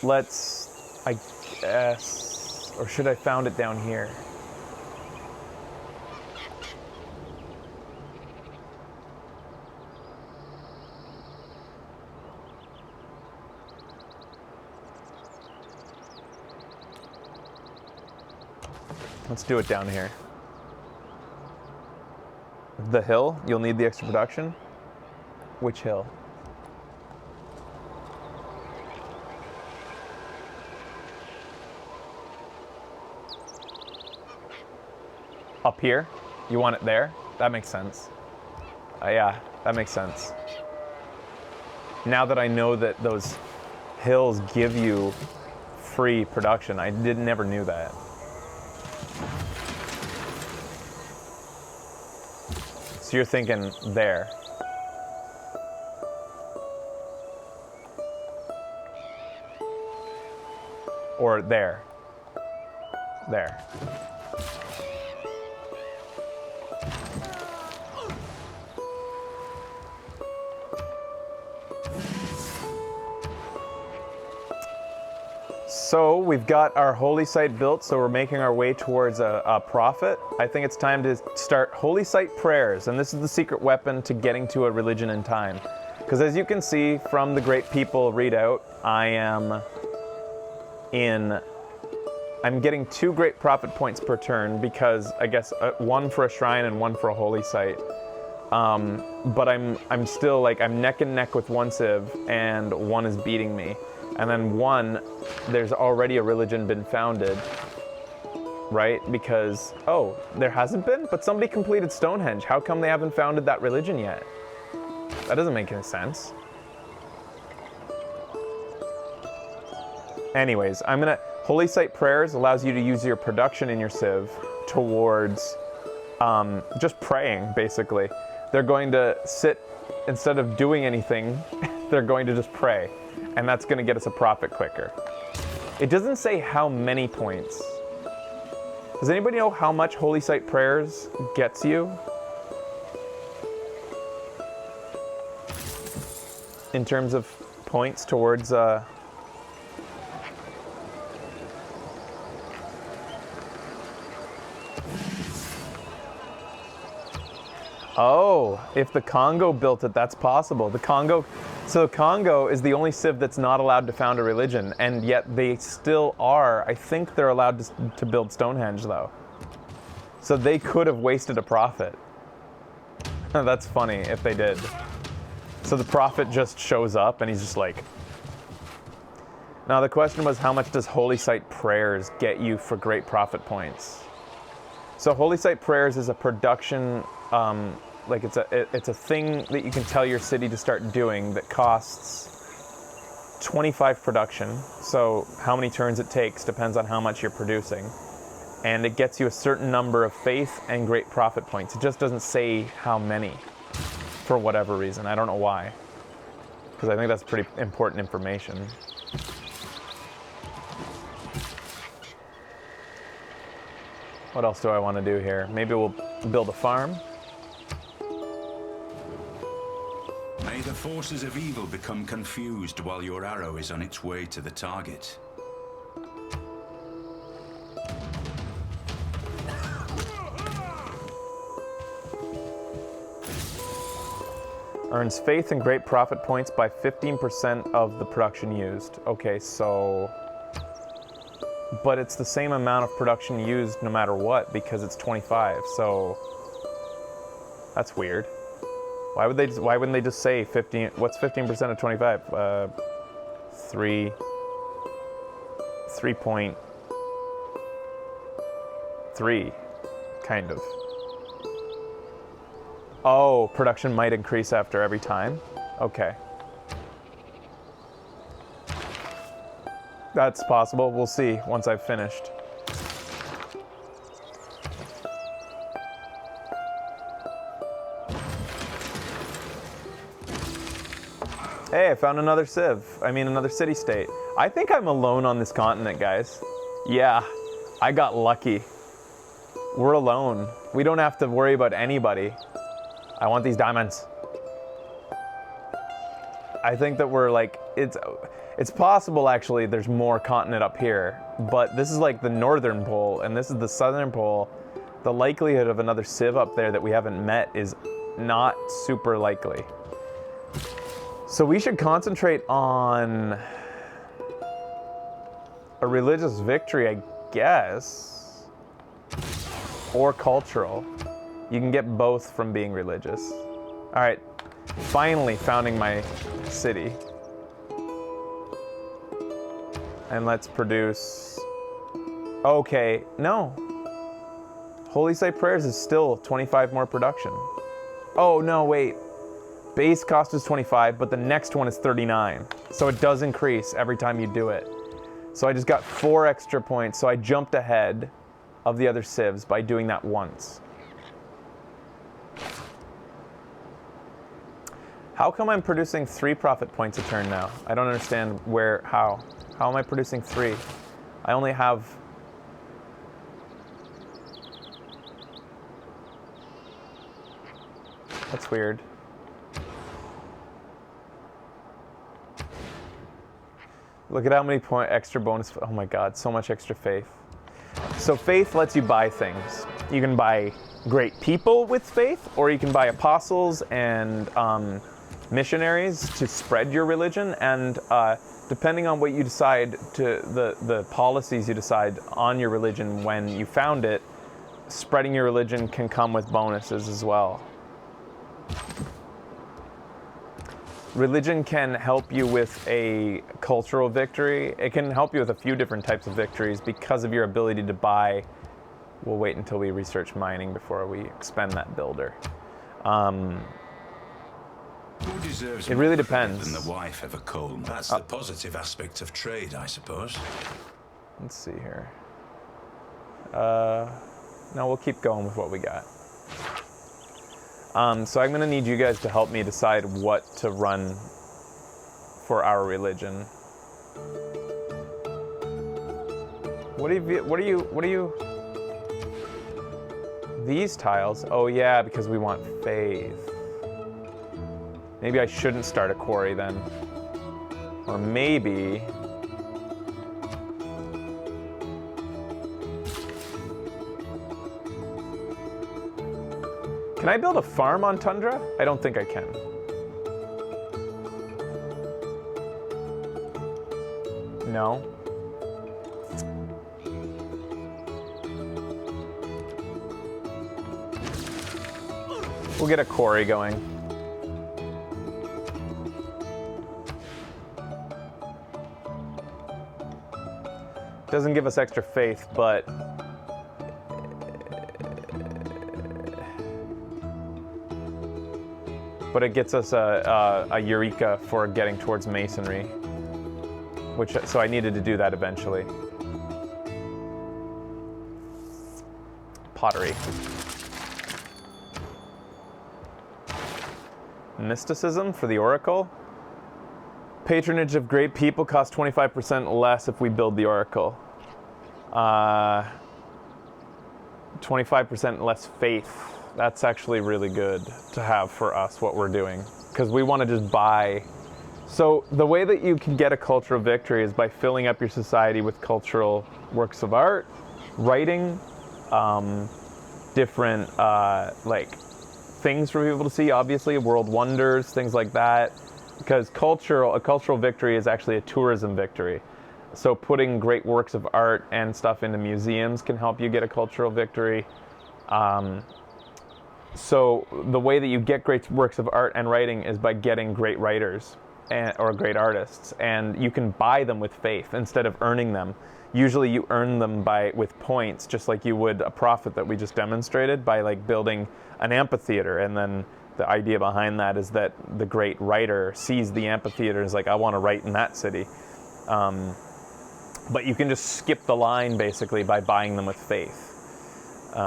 let's, I guess, or should I found it down here? Let's do it down here. The hill, you'll need the extra production. Which hill? Up here? You want it there? That makes sense. Yeah, that makes sense. Now that I know that those hills give you free production, I never knew that. So you're thinking there. Or there. There. So we've got our holy site built, so we're making our way towards a prophet. I think it's time to start holy site prayers, and this is the secret weapon to getting to a religion in time. Because as you can see from the Great People readout, I'm getting 2 great profit points per turn because I guess 1 for a shrine and 1 for a holy site. But I'm still like, I'm neck and neck with 1 civ and 1 is beating me. And then 1, there's already a religion been founded, right? Because, oh, there hasn't been? But somebody completed Stonehenge. How come they haven't founded that religion yet? That doesn't make any sense. Anyways, Holy Site Prayers allows you to use your production in your civ towards just praying, basically. They're going to sit, instead of doing anything, they're going to just pray. And that's going to get us a profit quicker. It doesn't say how many points. Does anybody know how much Holy Site Prayers gets you? In terms of points towards... Oh, if the Congo built it, that's possible. So Congo is the only civ that's not allowed to found a religion, and yet they still are. I think they're allowed to build Stonehenge, though. So they could have wasted a prophet. That's funny if they did. So the prophet just shows up, and he's just like... Now the question was, how much does Holy Site Prayers get you for great profit points? So Holy Site Prayers is a production... like it's a thing that you can tell your city to start doing that costs 25 production. So how many turns it takes depends on how much you're producing. and it gets you a certain number of faith and great profit points. It just doesn't say how many, for whatever reason. I don't know why, because I think that's pretty important information. What else do I want to do here? Maybe we'll build a farm. May the forces of evil become confused while your arrow is on its way to the target. Earns faith and great profit points by 15% of the production used. Okay, so... But it's the same amount of production used no matter what, because it's 25, so... That's weird. Why wouldn't they just say 15, what's 15% of 25? 3.3, kind of. Oh, production might increase after every time? Okay. That's possible. We'll see once I've finished. Hey, I found another civ. I mean, another city-state. I think I'm alone on this continent, guys. Yeah, I got lucky. We're alone. We don't have to worry about anybody. I want these diamonds. I think that we're like, it's possible actually there's more continent up here, but this is like the northern pole and this is the southern pole. The likelihood of another civ up there that we haven't met is not super likely. So we should concentrate on a religious victory, I guess, or cultural. You can get both from being religious. All right, finally founding my city. And let's produce, okay, no. Holy Site Prayers is still 25 more production. Oh no, wait. Base cost is 25, but the next one is 39. So it does increase every time you do it. So I just got 4 extra points, so I jumped ahead of the other civs by doing that once. How come I'm producing 3 profit points a turn now? I don't understand how. How am I producing 3? I only have... That's weird. Look at how many extra bonus, oh my god, so much extra faith. So faith lets you buy things. You can buy great people with faith, or you can buy apostles and missionaries to spread your religion, and depending on what you decide the policies you decide on your religion when you found it, spreading your religion can come with bonuses as well. Religion can help you with a cultural victory. It can help you with a few different types of victories because of your ability to buy. We'll wait until we research mining before we expend that builder. Who deserves it really more depends. Than the wife of a coal? That's the positive aspect of trade, I suppose. Let's see here. No, we'll keep going with what we got. So I'm gonna need you guys to help me decide what to run for our religion. What are you? These tiles? Oh yeah, because we want faith. Maybe I shouldn't start a quarry then. Or maybe... Can I build a farm on Tundra? I don't think I can. No. We'll get a quarry going. Doesn't give us extra faith, but it gets us a Eureka for getting towards masonry, so I needed to do that eventually. pottery. Mysticism for the Oracle. Patronage of great people costs 25% less if we build the Oracle. 25% less faith. That's actually really good to have for us, what we're doing. Because we want to just buy. So the way that you can get a cultural victory is by filling up your society with cultural works of art, writing, different like things for people to see, obviously, world wonders, things like that. Because a cultural victory is actually a tourism victory. So putting great works of art and stuff into museums can help you get a cultural victory. So the way that you get great works of art and writing is by getting great writers or great artists, and you can buy them with faith instead of earning them. Usually you earn them with points, just like you would a prophet that we just demonstrated, by like building an amphitheater. And then the idea behind that is that the great writer sees the amphitheater and is like, I want to write in that city. But you can just skip the line basically by buying them with faith.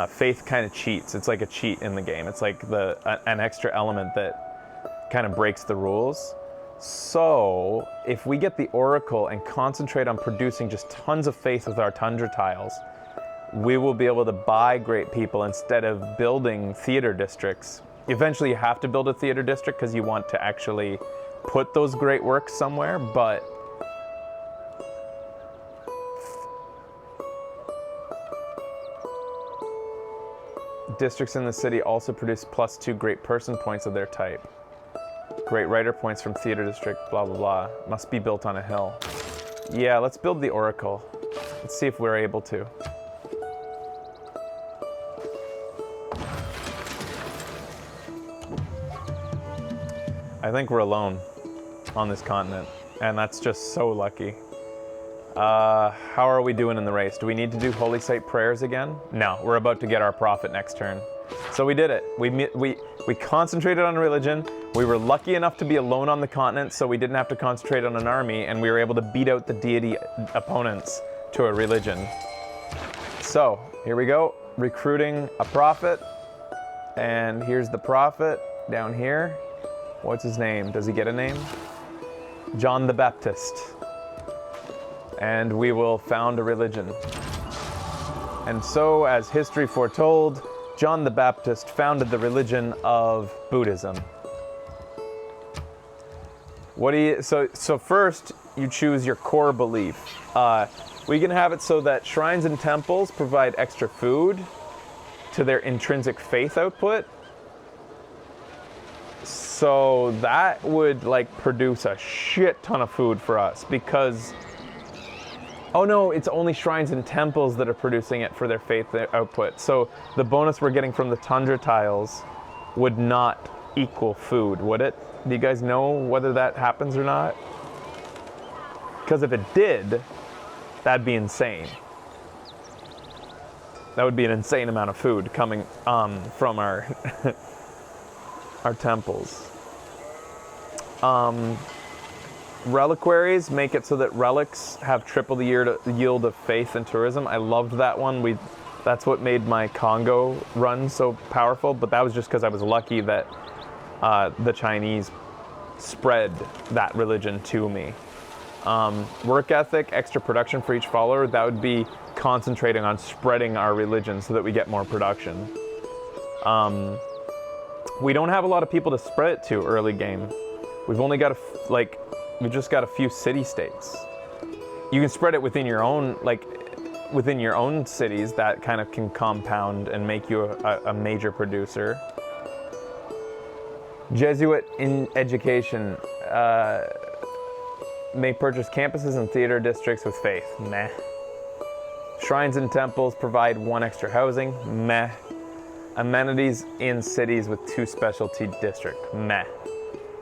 Faith kind of cheats. It's like a cheat in the game. It's like an extra element that kind of breaks the rules. So if we get the Oracle and concentrate on producing just tons of faith with our Tundra tiles, we will be able to buy great people instead of building theater districts. Eventually you have to build a theater district because you want to actually put those great works somewhere, but districts in the city also produce +2 great person points of their type. Great writer points from theater district, blah, blah, blah. Must be built on a hill. Yeah, let's build the Oracle. Let's see if we're able to. I think we're alone on this continent, and that's just so lucky. How are we doing in the race? Do we need to do Holy Site prayers again? No, we're about to get our prophet next turn. So we did it. We concentrated on religion. We were lucky enough to be alone on the continent, so we didn't have to concentrate on an army, and we were able to beat out the deity opponents to a religion. So here we go, recruiting a prophet, and here's the prophet down here. What's his name? Does he get a name? John the Baptist. And we will found a religion. And so, as history foretold, John the Baptist founded the religion of Buddhism. So first, you choose your core belief. We can have it so that shrines and temples provide extra food to their intrinsic faith output. So that would like produce a shit ton of food for us because, oh no, it's only shrines and temples that are producing it for their faith output. So the bonus we're getting from the Tundra tiles would not equal food, would it? Do you guys know whether that happens or not? Because if it did, that'd be insane. That would be an insane amount of food coming from our our temples. Reliquaries make it so that relics have triple the yield of faith and tourism. I loved that one. That's what made my Congo run so powerful, but that was just because I was lucky that the Chinese spread that religion to me. Work ethic, extra production for each follower, that would be concentrating on spreading our religion so that we get more production. We don't have a lot of people to spread it to early game. We've only got we've just got a few city-states. You can spread it within your own, within your own cities. That kind of can compound and make you a major producer. Jesuit in education may purchase campuses and theater districts with faith. Meh. Shrines and temples provide 1 extra housing. Meh. Amenities in cities with 2 specialty districts. Meh.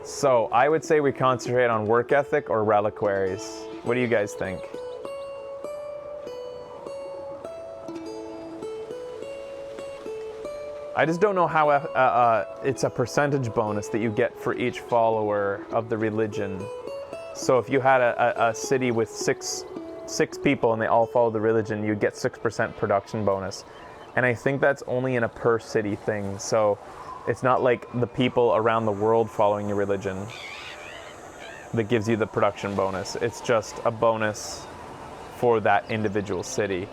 So I would say we concentrate on work ethic or reliquaries. What do you guys think? I just don't know how it's a percentage bonus that you get for each follower of the religion. So if you had a city with six people and they all follow the religion, you'd get 6% production bonus. And I think that's only in a per city thing. So it's not like the people around the world following your religion that gives you the production bonus. It's just a bonus for that individual city.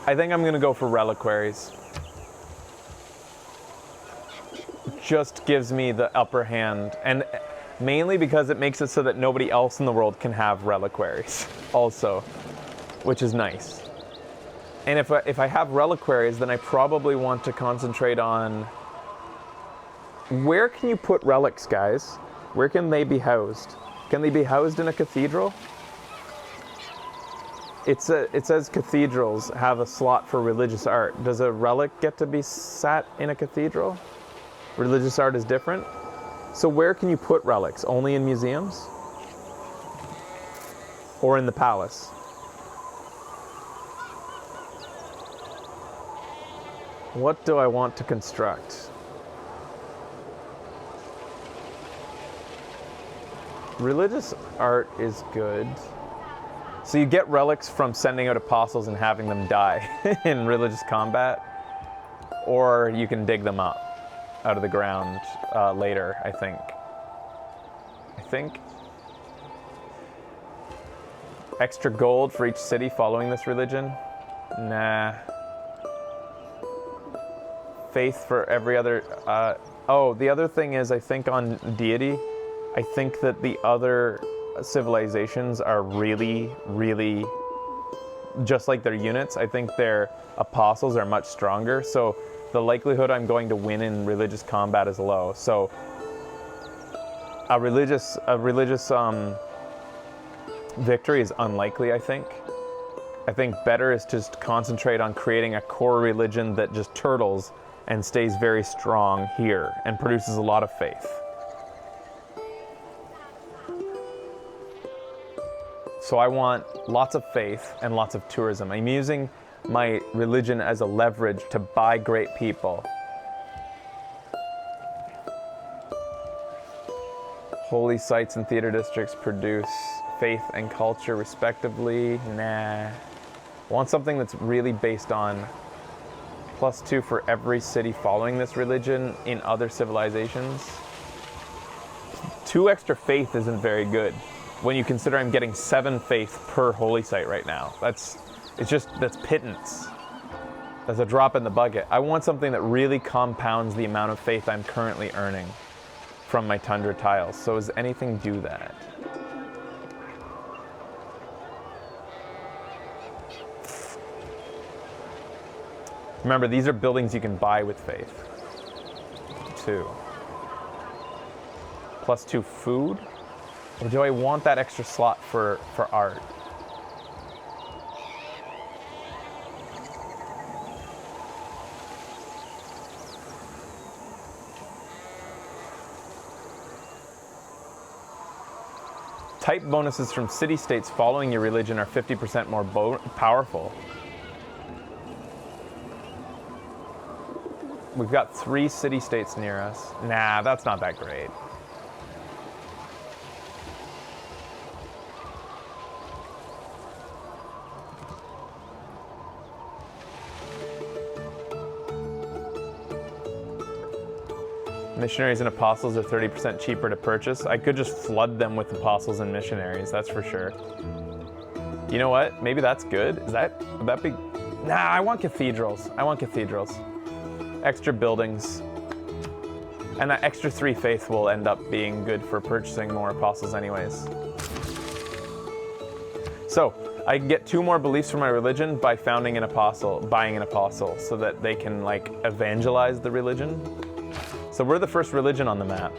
I think I'm gonna go for reliquaries. Just gives me the upper hand, and mainly because it makes it so that nobody else in the world can have reliquaries also, which is nice. And if I have reliquaries, then I probably want to concentrate on where can you put relics, guys? Where can they be housed? Can they be housed in a cathedral? It says cathedrals have a slot for religious art. Does a relic get to be sat in a cathedral? Religious art is different. So where can you put relics? Only in museums? Or in the palace? What do I want to construct? Religious art is good. So you get relics from sending out apostles and having them die in religious combat, or you can dig them up out of the ground later, I think. Extra gold for each city following this religion? Nah. Faith for every other... oh, the other thing is, I think on deity, I think that the other civilizations are really, really just like their units. I think their apostles are much stronger, so the likelihood I'm going to win in religious combat is low. So a religious victory is unlikely, I think. I think better is just concentrate on creating a core religion that just turtles and stays very strong here and produces a lot of faith. So I want lots of faith and lots of tourism. I'm using my religion as a leverage to buy great people. Holy sites and theater districts produce faith and culture respectively. Nah. I want something that's really based on +2 for every city following this religion in other civilizations. 2 extra faith isn't very good when you consider I'm getting 7 faith per holy site right now. That's pittance. That's a drop in the bucket. I want something that really compounds the amount of faith I'm currently earning from my Tundra tiles. So does anything do that? Remember, these are buildings you can buy with faith. 2. +2 food? Or do I want that extra slot for art? Type bonuses from city-states following your religion are 50% more powerful. We've got 3 city-states near us. Nah, that's not that great. Missionaries and apostles are 30% cheaper to purchase. I could just flood them with apostles and missionaries, that's for sure. You know what? Maybe that's good. Would that be? Nah, I want cathedrals. Extra buildings. And that extra 3 faith will end up being good for purchasing more apostles anyways. So, I can get 2 more beliefs for my religion by buying an apostle, so that they can like evangelize the religion. So we're the first religion on the map.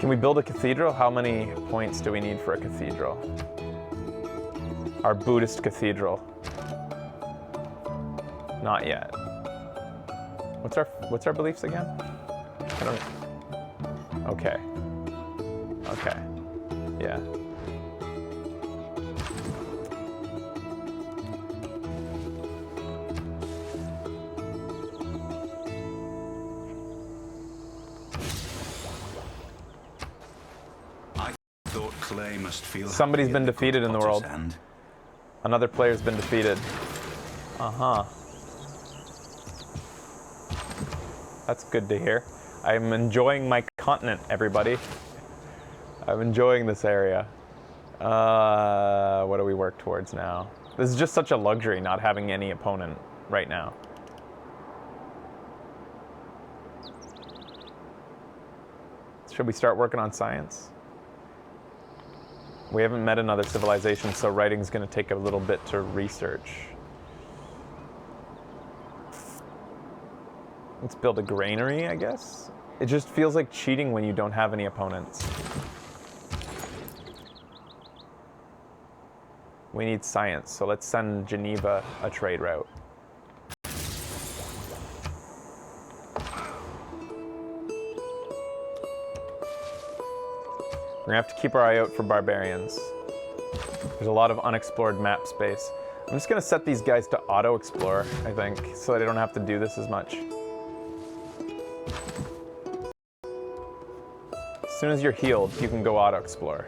Can we build a cathedral? How many points do we need for a cathedral? Our Buddhist cathedral. Not yet. What's our beliefs again? I don't. Okay. Yeah. clay must feel Somebody's happy been at the defeated good in the potter's world. hand. Another player's been defeated. Uh-huh. That's good to hear. I'm enjoying my continent, everybody. I'm enjoying this area. What do we work towards now? This is just such a luxury, not having any opponent right now. Should we start working on science? We haven't met another civilization, so writing's going to take a little bit to research. Let's build a granary, I guess? It just feels like cheating when you don't have any opponents. We need science, so let's send Geneva a trade route. We're gonna have to keep our eye out for barbarians. There's a lot of unexplored map space. I'm just gonna set these guys to auto-explore, I think, so that I don't have to do this as much. As soon as you're healed, you can go auto-explore.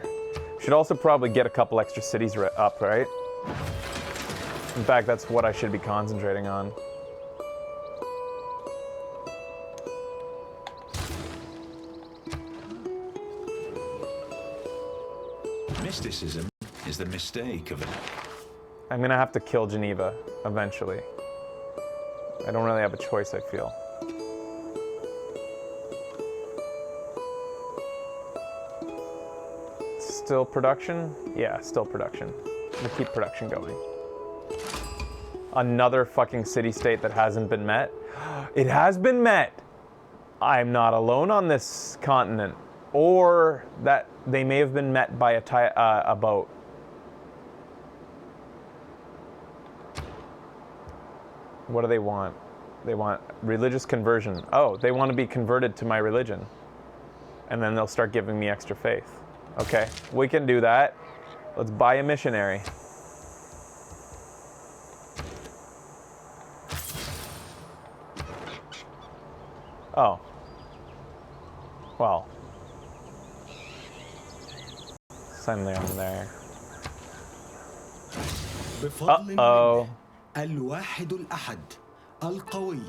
Should also probably get a couple extra cities up, right? In fact, that's what I should be concentrating on. Mysticism is the mistake of it. I'm gonna have to kill Geneva eventually. I don't really have a choice, I feel. Still production? Yeah, still production. We'll keep production going. Another fucking city-state that hasn't been met? It has been met! I'm not alone on this continent. Or that they may have been met by a boat. What do they want? They want religious conversion. Oh, they want to be converted to my religion. And then they'll start giving me extra faith. Okay, we can do that. Let's buy a missionary. Oh. Well. Send them there. بفضل Uh-oh. الله الواحد الأحد القوي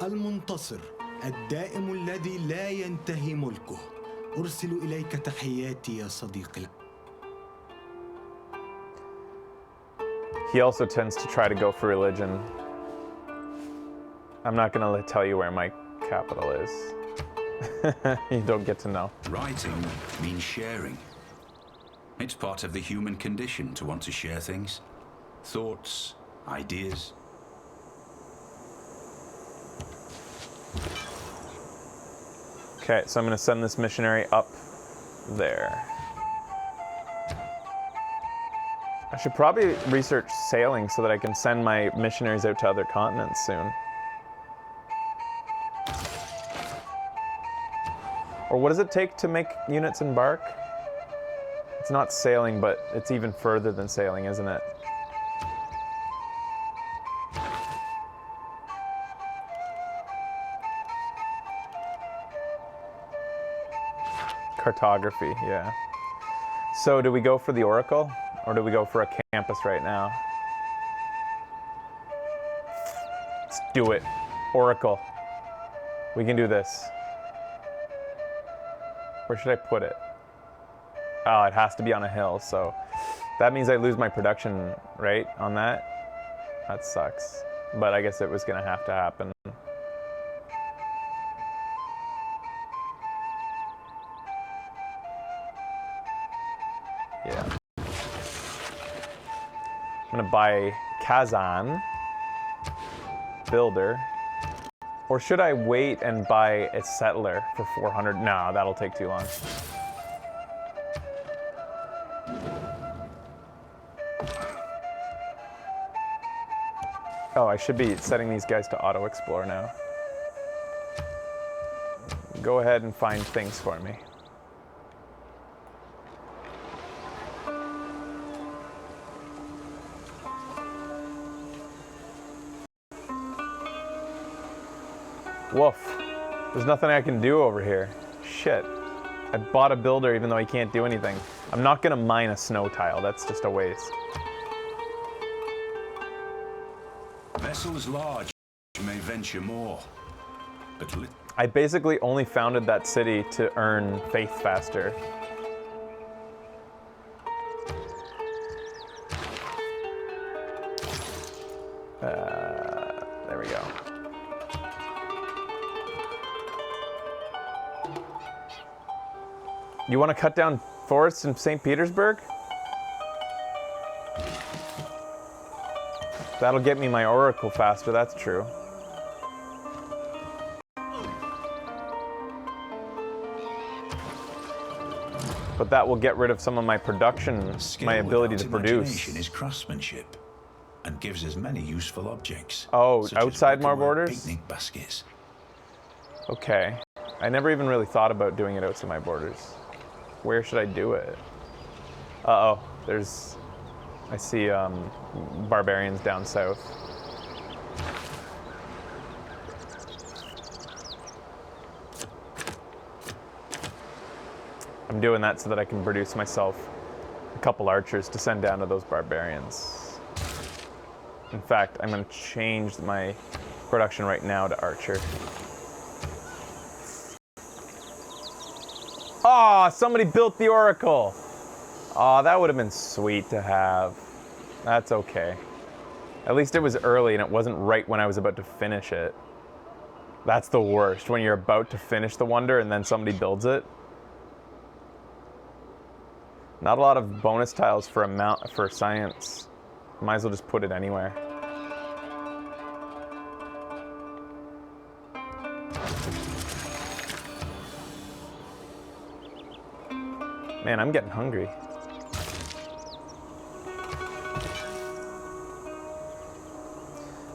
المنتصر الدائم الذي لا ينتهي ملكه أرسل إليك تحياتي يا صديقي. He also tends to try to go for religion. I'm not gonna tell you where my capital is. You don't get to know. Writing means sharing. It's part of the human condition to want to share things. Thoughts, ideas. Okay, so I'm gonna send this missionary up there. I should probably research sailing so that I can send my missionaries out to other continents soon. Or what does it take to make units embark? It's not sailing, but it's even further than sailing, isn't it? Cartography, yeah. So do we go for the Oracle, or do we go for a campus right now? Let's do it. Oracle. We can do this. Where should I put it? Oh, it has to be on a hill, so that means I lose my production, right, on that? That sucks. But I guess it was gonna have to happen. Yeah. I'm gonna buy Kazan, builder. Or should I wait and buy a settler for 400? No, that'll take too long. Oh, I should be setting these guys to auto-explore now. Go ahead and find things for me. Woof. There's nothing I can do over here. Shit. I bought a builder even though he can't do anything. I'm not gonna mine a snow tile, that's just a waste. Vessels large may venture more, but I basically only founded that city to earn faith faster. There we go. You want to cut down forests in St. Petersburg? That'll get me my oracle faster, that's true. But that will get rid of some of my production, my ability to produce. Imagination is craftsmanship, and gives us many useful objects. Oh, such as outside more wickerwork borders? Picnic baskets. Okay. I never even really thought about doing it outside my borders. Where should I do it? Uh-oh, there's... I see barbarians down south. I'm doing that so that I can produce myself a couple archers to send down to those barbarians. In fact, I'm going to change my production right now to archer. Oh, somebody built the oracle. Oh, that would have been sweet to have. That's okay. At least it was early and it wasn't right when I was about to finish it. That's the worst, when you're about to finish the wonder and then somebody builds it. Not a lot of bonus tiles for science. Might as well just put it anywhere. Man, I'm getting hungry.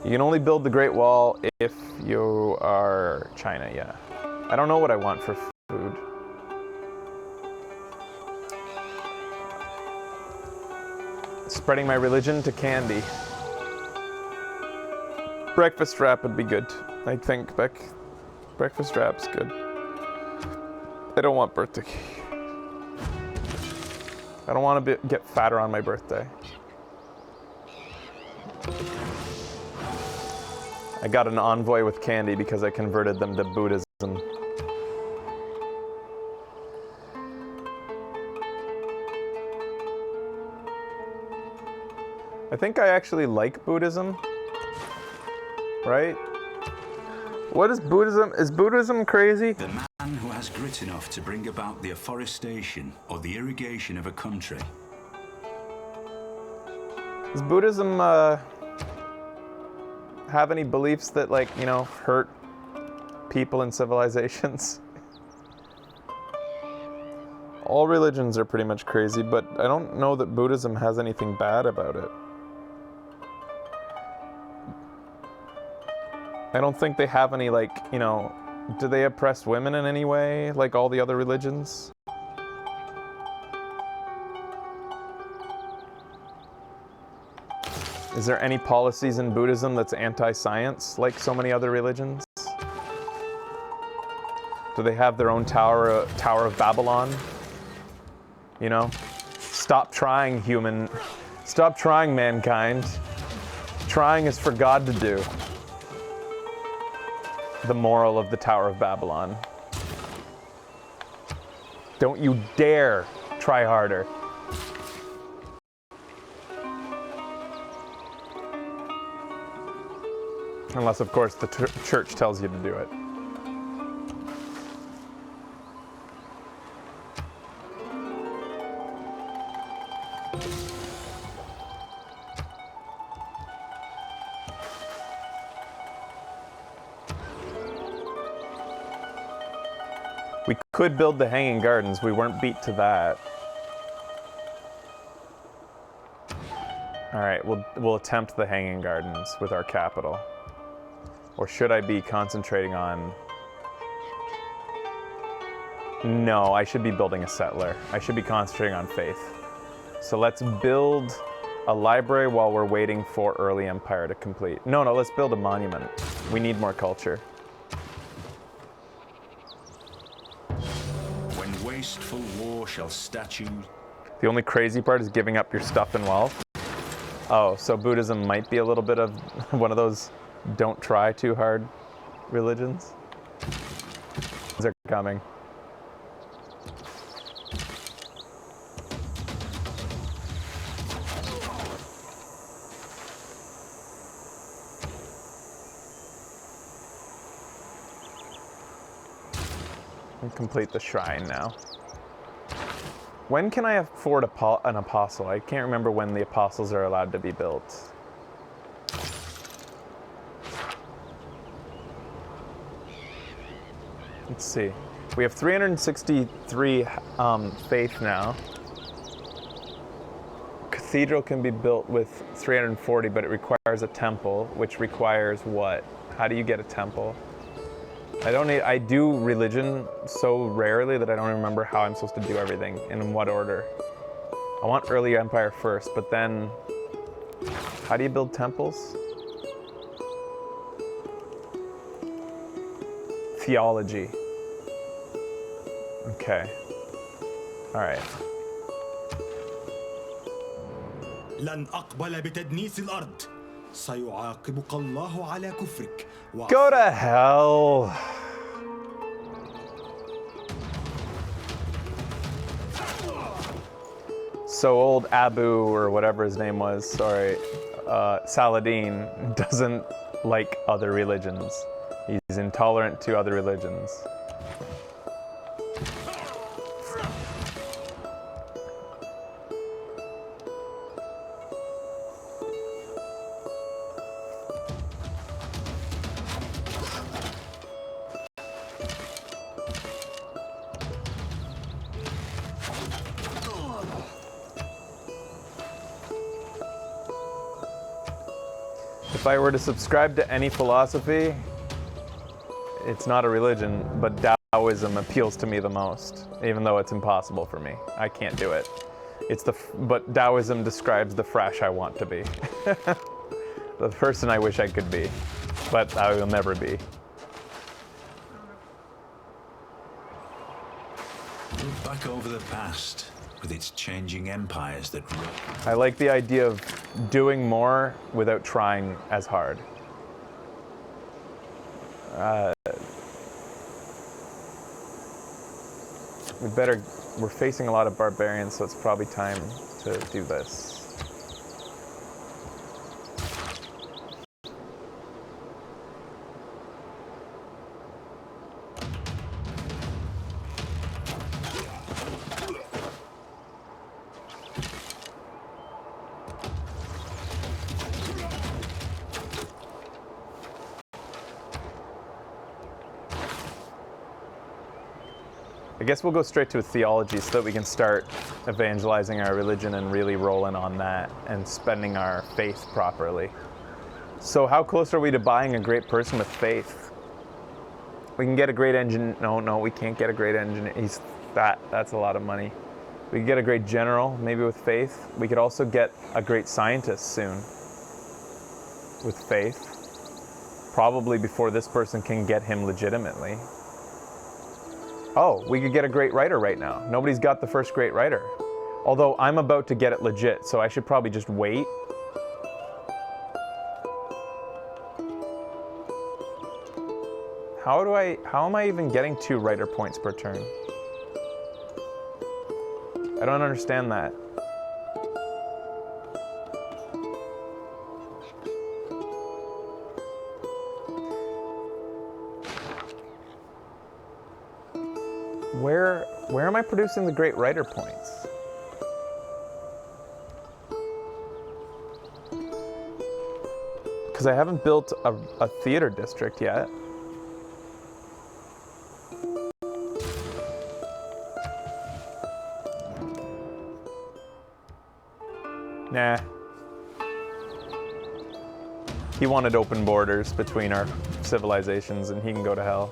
You can only build the Great Wall if you are China, yeah. I don't know what I want for food. Spreading my religion to candy. Breakfast wrap would be good, I think. Breakfast wrap's good. I don't want birthday cake. I don't want to get fatter on my birthday. I got an envoy with candy because I converted them to Buddhism. I think I actually like Buddhism, right? What is Buddhism? Is Buddhism crazy? The man who has grit enough to bring about the afforestation or the irrigation of a country. Does Buddhism have any beliefs that, like, you know, hurt people and civilizations? All religions are pretty much crazy, but I don't know that Buddhism has anything bad about it. I don't think they have any, like, you know, do they oppress women in any way, like all the other religions? Is there any policies in Buddhism that's anti-science, like so many other religions? Do they have their own Tower of Babylon? You know? Stop trying, human. Stop trying, mankind. Trying is for God to do. The moral of the Tower of Babylon. Don't you dare try harder. Unless, of course, the church tells you to do it. We could build the Hanging Gardens. We weren't beat to that. All right, we'll attempt the Hanging Gardens with our capital. Or should I be concentrating on... No, I should be building a settler. I should be concentrating on faith. So let's build a library while we're waiting for Early Empire to complete. No, let's build a monument. We need more culture. When wasteful war shall statue The only crazy part is giving up your stuff and wealth. Oh, so Buddhism might be a little bit of one of those don't try too hard religions. They're coming. And complete the shrine now. When can I afford an apostle? I can't remember when the apostles are allowed to be built. Let's see. We have 363 faith now. Cathedral can be built with 340, but it requires a temple, which requires what? How do you get a temple? I do religion so rarely that I don't remember how I'm supposed to do everything and in what order. I want early empire first, but then how do you build temples? Theology. Okay. All right. لن أقبل بتدنيس الأرض. سيعاقبك الله على كفرك. Go to hell. So old Abu, or whatever his name was, sorry, Saladin, doesn't like other religions. He's intolerant to other religions. If I were to subscribe to any philosophy, it's not a religion, but Taoism appeals to me the most, even though it's impossible for me. I can't do it. But Taoism describes the Frash I want to be. The person I wish I could be, but I will never be. Look back over the past with its changing empires that I like the idea of doing more without trying as hard. We're facing a lot of barbarians, so it's probably time to do this. I guess we'll go straight to theology so that we can start evangelizing our religion and really rolling on that and spending our faith properly. So how close are we to buying a great person with faith? We can get a great engine. No, we can't get a great engineer. That's a lot of money. We can get a great general, maybe with faith. We could also get a great scientist soon with faith. Probably before this person can get him legitimately. Oh, we could get a great writer right now. Nobody's got the first great writer. Although I'm about to get it legit, so I should probably just wait. How am I even getting 2 writer points per turn? I don't understand that. Where am I producing the great writer points? Because I haven't built a theater district yet. Nah. He wanted open borders between our civilizations, and he can go to hell.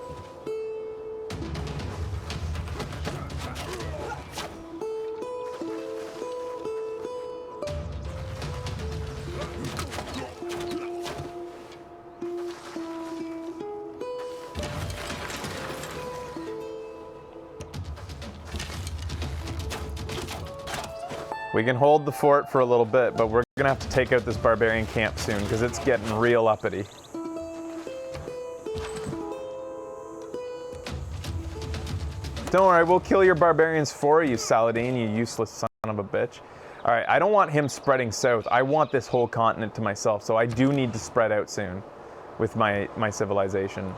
We can hold the fort for a little bit, but we're gonna have to take out this barbarian camp soon because it's getting real uppity. Don't worry, we'll kill your barbarians for you, Saladin, you useless son of a bitch. All right, I don't want him spreading south. I want this whole continent to myself, so I do need to spread out soon with my civilization.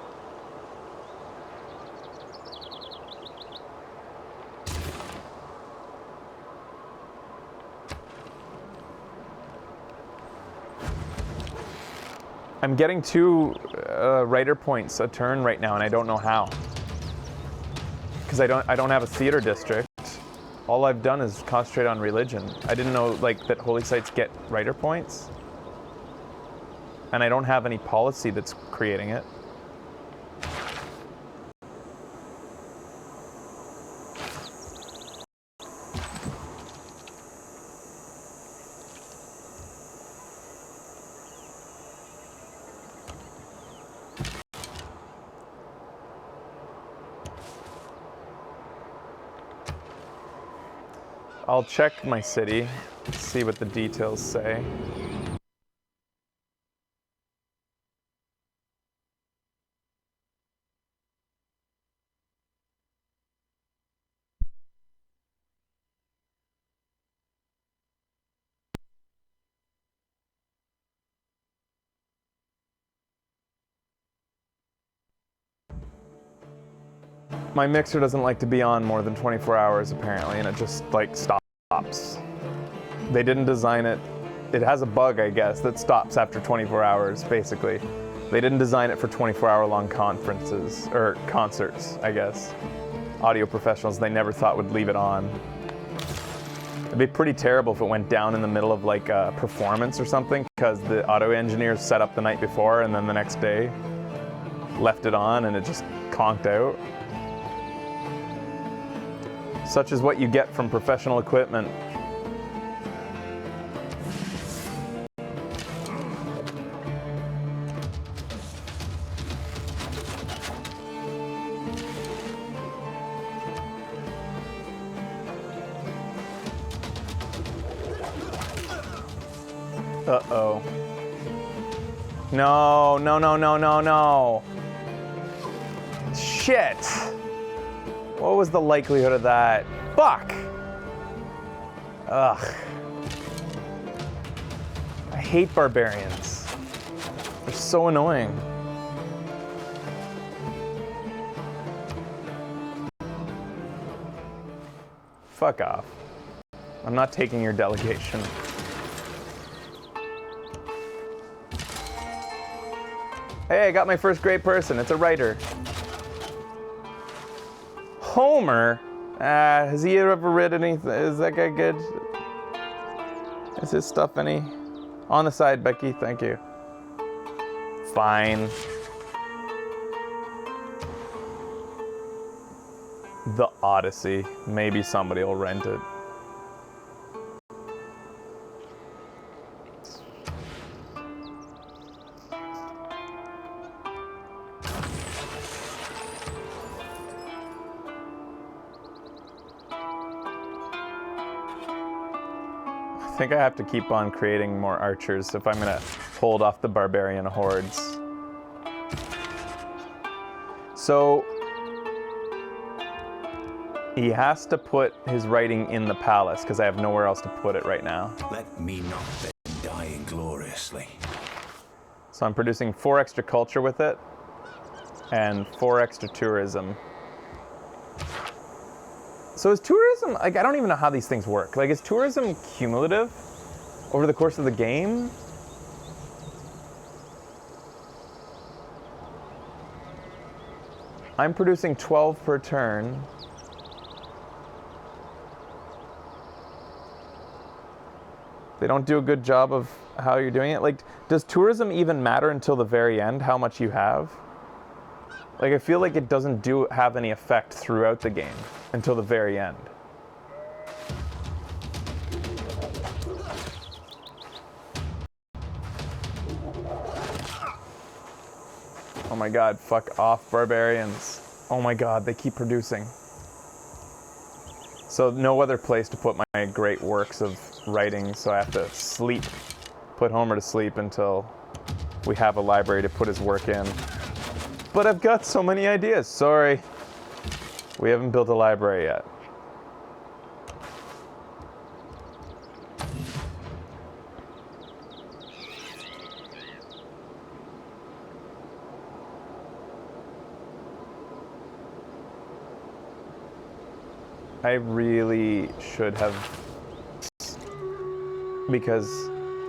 I'm getting 2 writer points a turn right now, and I don't know how. Because I don't have a theater district. All I've done is concentrate on religion. I didn't know like that holy sites get writer points. And I don't have any policy that's creating it. I'll check my city, see what the details say. My mixer doesn't like to be on more than 24 hours apparently, and it just like stops. They didn't design it. It has a bug, I guess, that stops after 24 hours, basically. They didn't design it for 24-hour long conferences, or concerts, I guess. Audio professionals, they never thought would leave it on. It'd be pretty terrible if it went down in the middle of like a performance or something, because the audio engineers set up the night before and then the next day left it on and it just conked out. Such is what you get from professional equipment. Uh-oh. No, no, no, no, no, no. Shit. What was the likelihood of that? Fuck! Ugh. I hate barbarians. They're so annoying. Fuck off. I'm not taking your delegation. Hey, I got my first great person. It's a writer. Homer? Has he ever read anything? Is that guy good? Is his stuff any? On the side, Becky, thank you. Fine. The Odyssey. Maybe somebody will rent it. I think I have to keep on creating more archers if I'm gonna hold off the barbarian hordes. So he has to put his writing in the palace because I have nowhere else to put it right now. Let me not then die ingloriously. So I'm producing 4 extra culture with it and 4 extra tourism. So is tourism, like, I don't even know how these things work. Like, is tourism cumulative over the course of the game? I'm producing 12 per turn. They don't do a good job of how you're doing it. Like, does tourism even matter until the very end, how much you have? Like, I feel like it doesn't have any effect throughout the game until the very end. Oh my god, fuck off, barbarians. Oh my god, they keep producing. So no other place to put my great works of writing, so I have to sleep, put Homer to sleep until we have a library to put his work in. But I've got so many ideas. Sorry, we haven't built a library yet. I really should have, because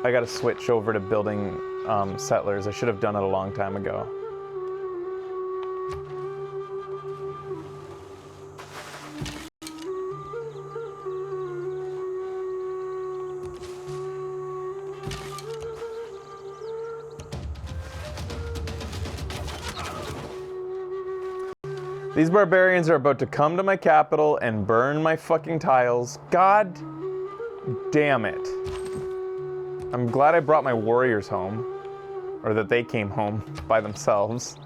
I got to switch over to building settlers. I should have done it a long time ago. These barbarians are about to come to my capital and burn my fucking tiles. God damn it. I'm glad I brought my warriors home. Or that they came home by themselves.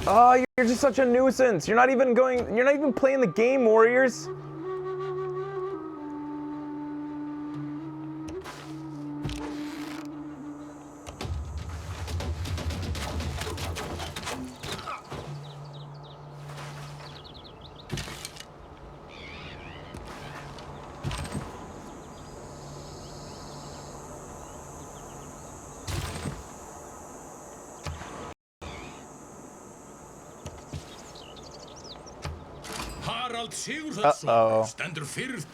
Oh, you're just such a nuisance. You're not even playing the game, warriors. Harald Sigurðarson stendur fyrir.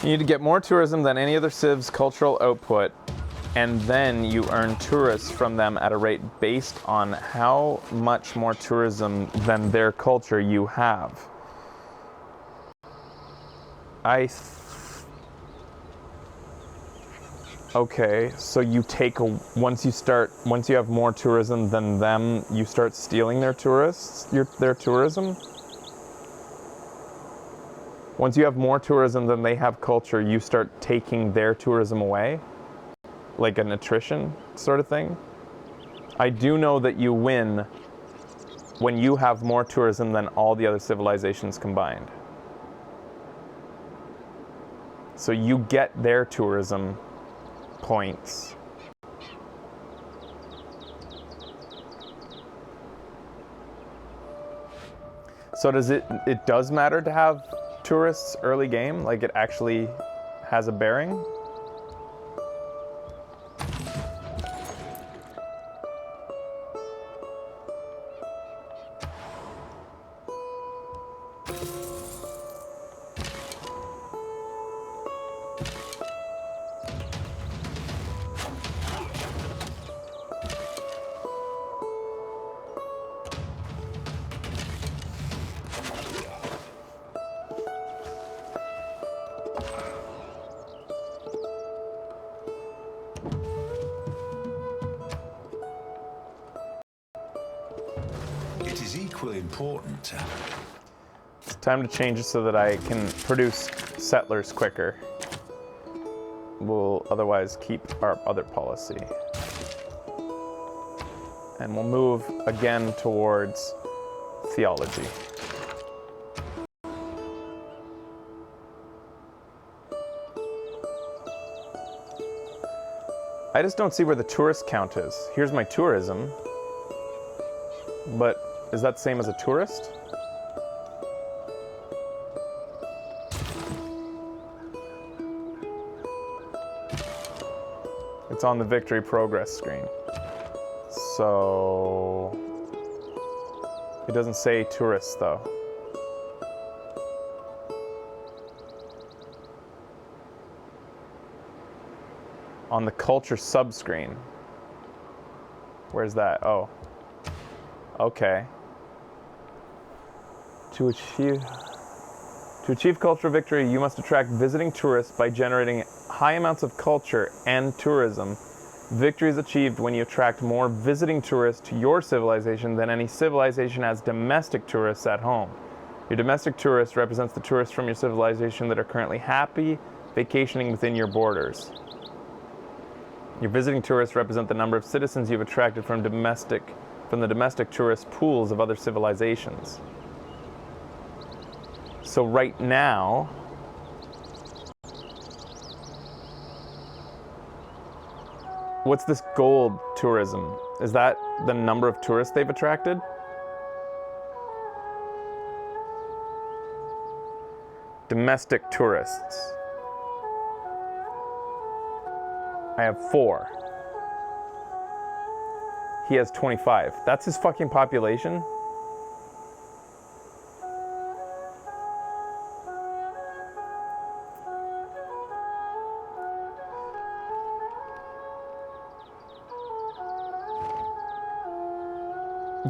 You need to get more tourism than any other civ's cultural output, and then you earn tourists from them at a rate based on how much more tourism than their culture you have. Okay, so you take once you have more tourism than them, you start stealing their their tourism? Once you have more tourism than they have culture, you start taking their tourism away? Like an attrition sort of thing? I do know that you win when you have more tourism than all the other civilizations combined. So you get their tourism points. So it does matter to have tourists early game? Like it actually has a bearing? It is equally important to... It's time to change it so that I can produce settlers quicker. We'll otherwise keep our other policy. And we'll move again towards theology. I just don't see where the tourist count is. Here's my tourism. But is that the same as a tourist? It's on the victory progress screen. So it doesn't say tourists though. On the culture subscreen. Where's that? Oh. Okay. To achieve cultural victory, you must attract visiting tourists by generating high amounts of culture and tourism. Victory is achieved when you attract more visiting tourists to your civilization than any civilization has domestic tourists at home. Your domestic tourist represents the tourists from your civilization that are currently happy vacationing within your borders. Your visiting tourists represent the number of citizens you've attracted from the domestic tourist pools of other civilizations. So right now, what's this gold tourism? Is that the number of tourists they've attracted? Domestic tourists. I have 4. He has 25. That's his fucking population?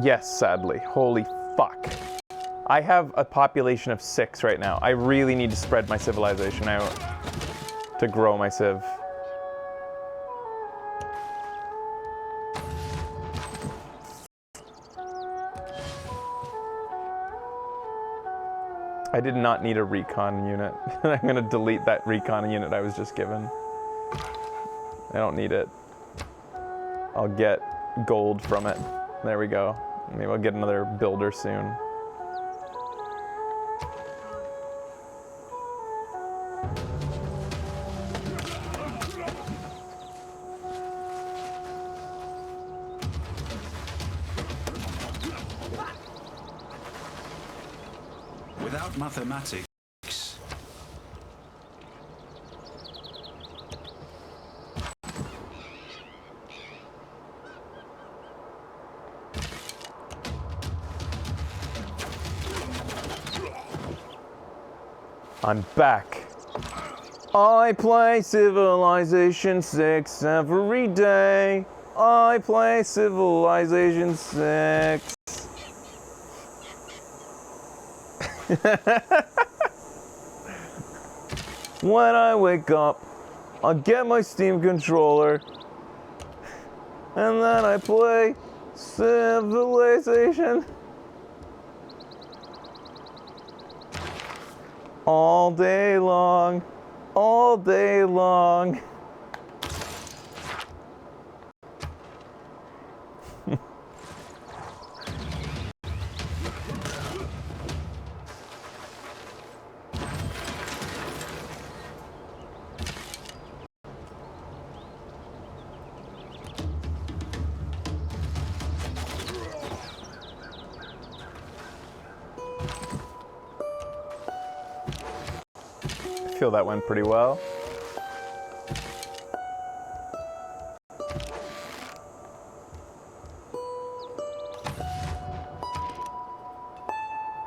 Yes, sadly. Holy fuck. I have a population of 6 right now. I really need to spread my civilization out to grow my civ. I did not need a recon unit. I'm gonna delete that recon unit I was just given. I don't need it. I'll get gold from it. There we go. Maybe I'll get another builder soon. Without mathematics, I'm back. I play Civilization 6 every day. I play Civilization 6. When I wake up, I get my Steam controller, and then I play Civilization all day long, all day long. I feel that went pretty well.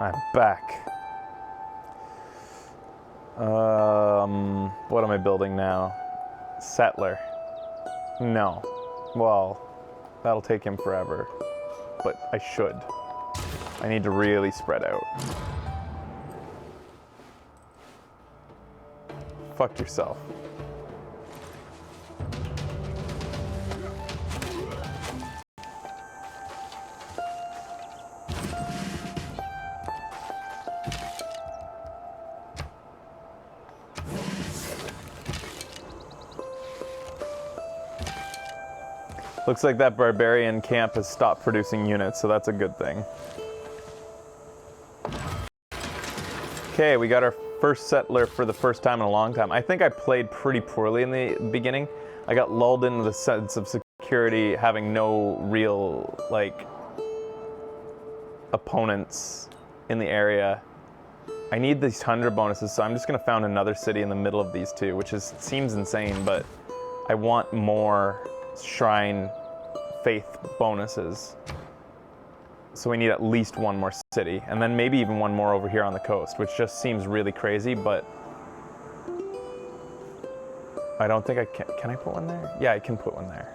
I'm back. What am I building now? Settler. No. Well, that'll take him forever. But I should. I need to really spread out. Fuck yourself. Looks like that barbarian camp has stopped producing units, so that's a good thing. Okay, we got our first settler for the first time in a long time. I think I played pretty poorly in the beginning. I got lulled into the sense of security, having no real, like, opponents in the area. I need these 100 bonuses, so I'm just gonna found another city in the middle of these two, which seems insane, but I want more shrine faith bonuses. So we need at least one more city, and then maybe even one more over here on the coast, which just seems really crazy, but I don't think I can. Can I put one there? Yeah, I can put one there.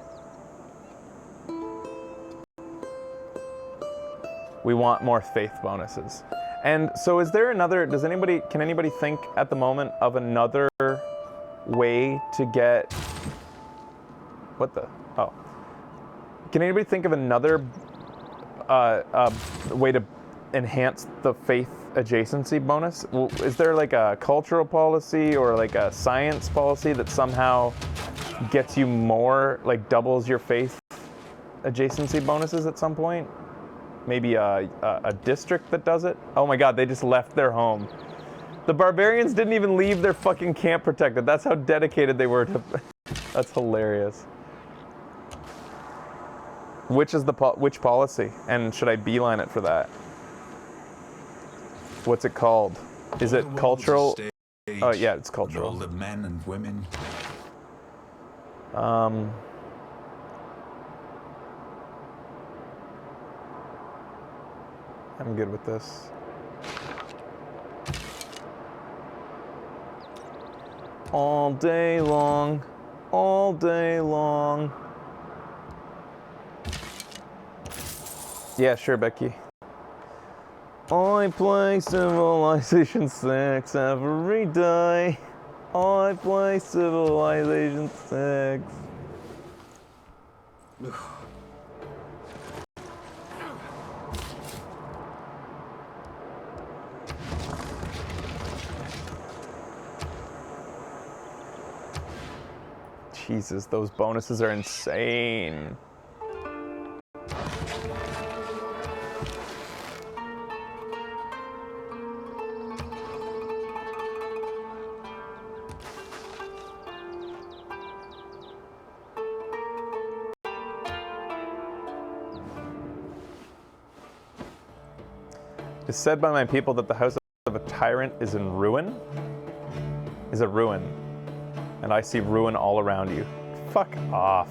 We want more faith bonuses. And so is there another, can anybody think at the moment of another way to get, what the, can anybody think of another way to enhance the faith adjacency bonus? Well, is there like a cultural policy or like a science policy that somehow gets you more, like doubles your faith adjacency bonuses at some point? Maybe a district that does it? Oh my god, they just left their home. The barbarians didn't even leave their fucking camp protected. That's how dedicated they were to... That's hilarious. Which is which policy? And should I beeline it for that? What's it called? Is it cultural? Oh yeah, it's cultural. All the men and women. I'm good with this. All day long, all day long. Yeah, sure, Becky. I play Civilization 6 every day. I play Civilization 6. Jesus, those bonuses are insane. It's said by my people that the house of a tyrant is in ruin. Is a ruin. And I see ruin all around you. Fuck off.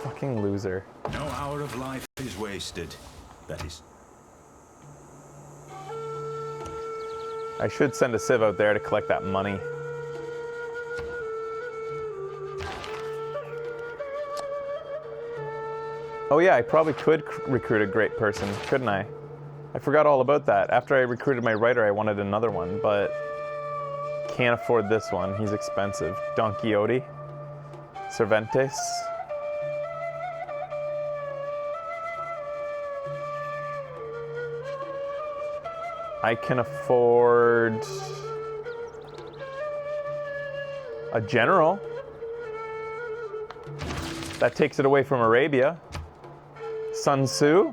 Fucking loser. No hour of life is wasted. That is. I should send a civ out there to collect that money. Oh yeah, I probably could recruit a great person, couldn't I? I forgot all about that. After I recruited my writer, I wanted another one, but can't afford this one. He's expensive. Don Quixote. Cervantes. I can afford a general. That takes it away from Arabia. Sun Tzu.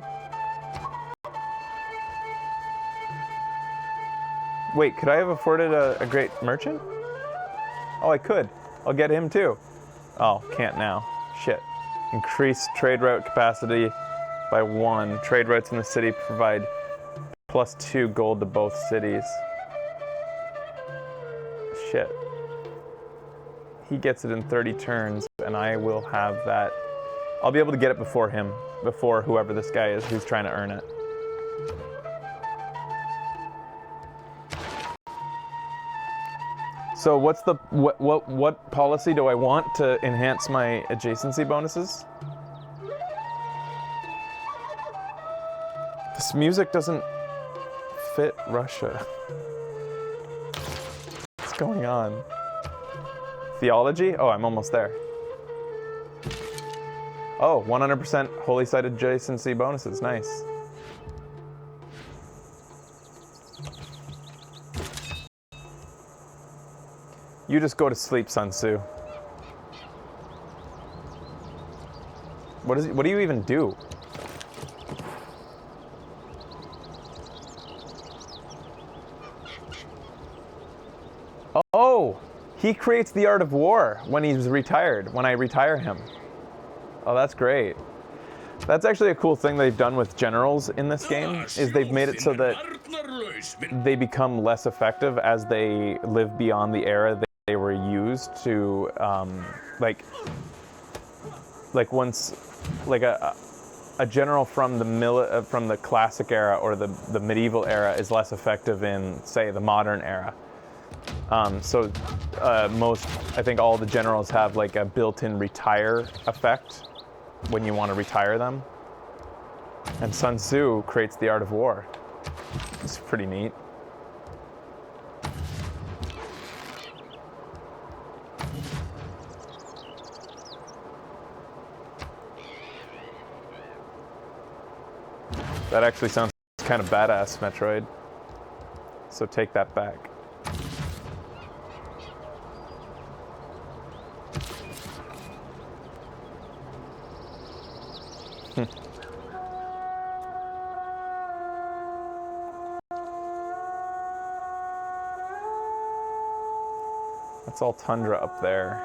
Wait, could I have afforded a great merchant? Oh, I could. I'll get him too. Oh, can't now. Shit. Increase trade route capacity by 1. Trade routes in the city provide +2 gold to both cities. Shit. He gets it in 30 turns, and I will have that. I'll be able to get it before him, before whoever this guy is who's trying to earn it. So what's the what policy do I want to enhance my adjacency bonuses? This music doesn't fit Russia. What's going on? Theology? Oh, I'm almost there. Oh, 100% holy site adjacency bonuses. Nice. You just go to sleep, Sun Tzu. What do you even do? Oh, he creates the art of war when he's retired, when I retire him. Oh, that's great. That's actually a cool thing they've done with generals in this game, is they've made it so that they become less effective as they live beyond the era they were used to, like once, like a general from the classic era or the medieval era is less effective in, say, the modern era. So I think all the generals have like a built-in retire effect when you want to retire them. And Sun Tzu creates the art of war. It's pretty neat. That actually sounds kind of badass, Metroid. So take that back. That's all tundra up there.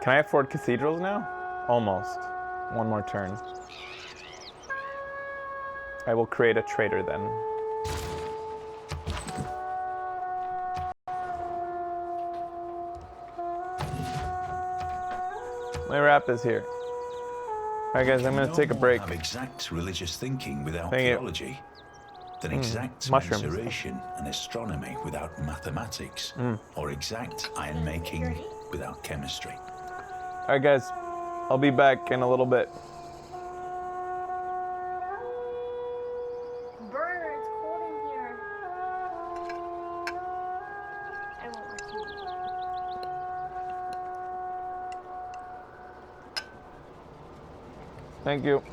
Can I afford cathedrals now? Almost. One more turn. I will create a trader then. My wrap is here. Alright guys, I'm gonna take a break. Have exact religious thinking without Thank you. theology, than exact mushrooms. mensuration and astronomy without mathematics, or exact iron making without chemistry. Alright guys, I'll be back in a little bit. Burr, it's cold in here. I won't let you. Thank you.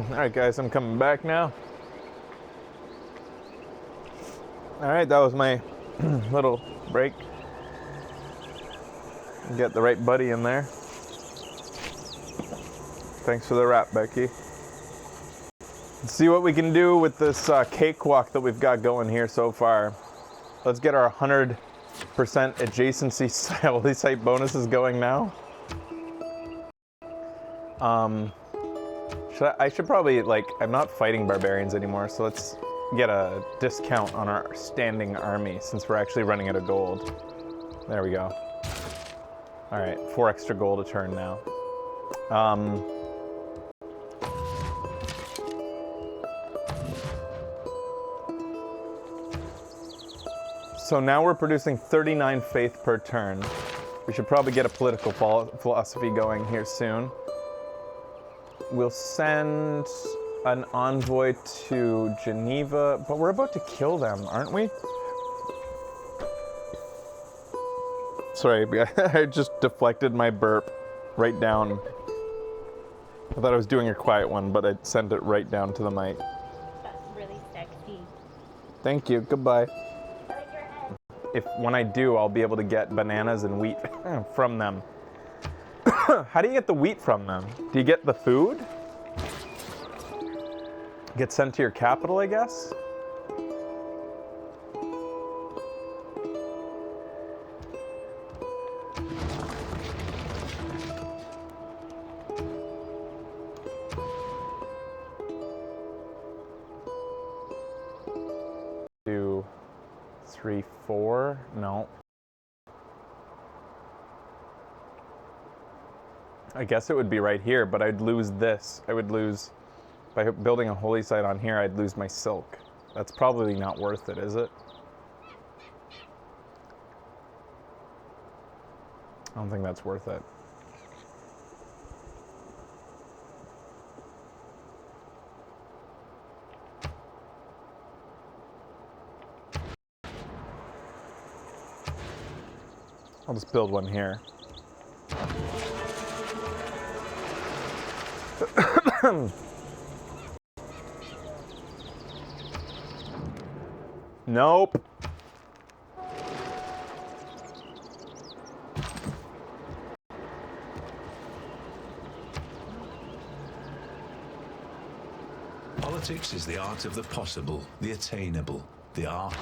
Alright guys, I'm coming back now. Alright, that was my Little break. Get the right buddy in there. Thanks for the wrap, Becky. Let's see what we can do with this cakewalk that we've got going here so far. Let's get our 100% adjacency holy site bonuses going now. I should probably, like, I'm not fighting barbarians anymore, so let's get a discount on our standing army since we're actually running out of gold. There we go. All right, 4 extra gold a turn now. So now we're producing 39 faith per turn. We should probably get a political philosophy going here soon. We'll send an envoy to Geneva, but we're about to kill them, aren't we? Sorry, I just deflected my burp right down. I thought I was doing a quiet one, but I sent it right down to the mic. That's really sexy. Thank you, goodbye. When I do, I'll be able to get bananas and wheat from them. How do you get the wheat from them? Do you get the food? Get sent to your capital, I guess? Two, 3, 4, no. I guess it would be right here, but I'd lose this. I would lose, by building a holy site on here, I'd lose my silk. That's probably not worth it, is it? I don't think that's worth it. I'll just build one here. Nope. Politics is the art of the possible, the attainable, the art.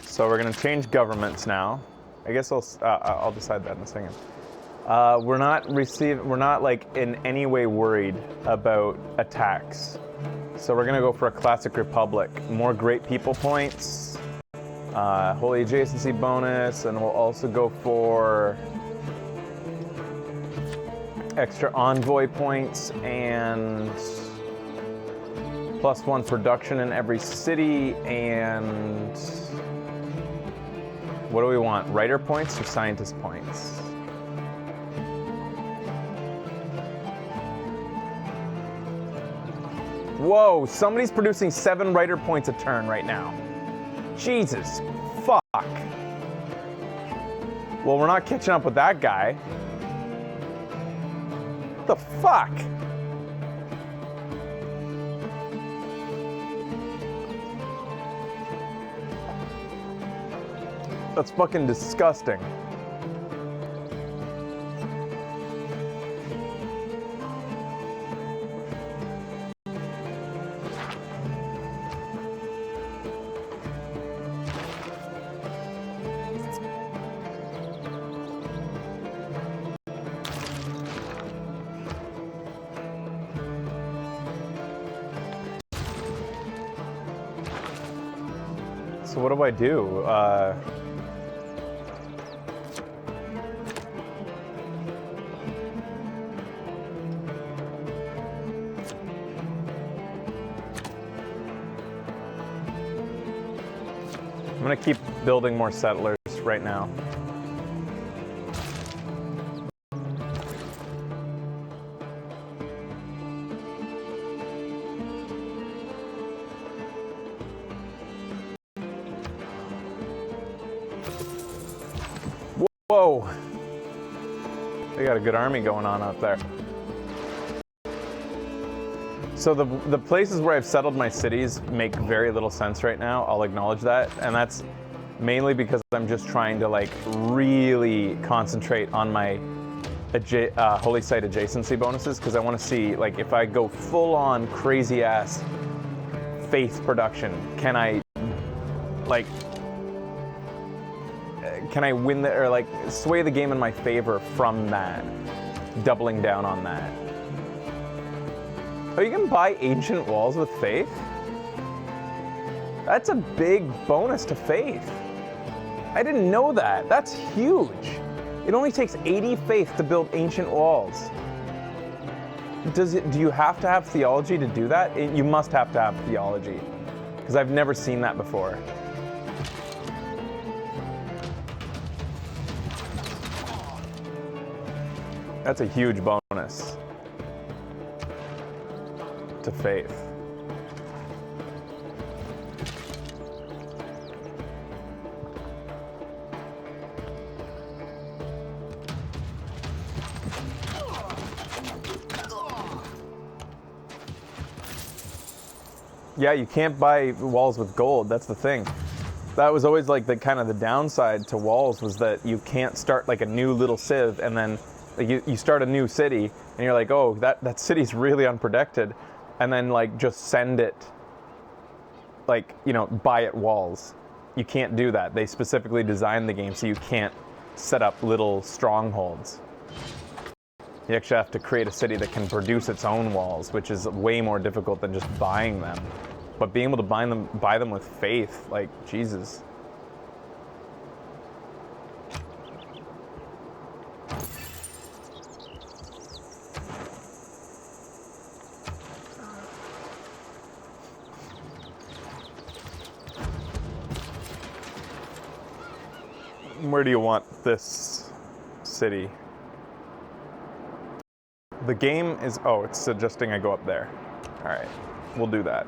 So we're gonna change governments now. I guess I'll decide that in a second. We're not like in any way worried about attacks. So we're gonna go for a classic republic. More great people points, holy adjacency bonus, and we'll also go for extra envoy points and +1 production in every city, and what do we want? Writer points or scientist points? Whoa, somebody's producing 7 writer points a turn right now. Jesus, fuck. Well, we're not catching up with that guy. What the fuck? That's fucking disgusting. So what do I do? I'm gonna keep building more settlers right now. Whoa! They got a good army going on out there. So the places where I've settled my cities make very little sense right now. I'll acknowledge that, and that's mainly because I'm just trying to like really concentrate on my holy site adjacency bonuses, because I want to see like if I go full on crazy ass faith production, can I win or like sway the game in my favor from that, doubling down on that. Oh, you can buy ancient walls with faith? That's a big bonus to faith. I didn't know that. That's huge. It only takes 80 faith to build ancient walls. Do you have to have theology to do that? You must have to have theology, because I've never seen that before. That's a huge bonus to faith. Yeah, you can't buy walls with gold. That's the thing. That was always like the kind of the downside to walls, was that you can't start like a new little civ and then like you start a new city and you're like, oh, that city's really unprotected, and then like just send it, like, you know, buy it walls. You can't do that. They specifically designed the game so you can't set up little strongholds. You actually have to create a city that can produce its own walls, which is way more difficult than just buying them. But being able to buy them with faith, like, Jesus. Where do you want this city? The game is, oh, it's suggesting I go up there. All right, we'll do that.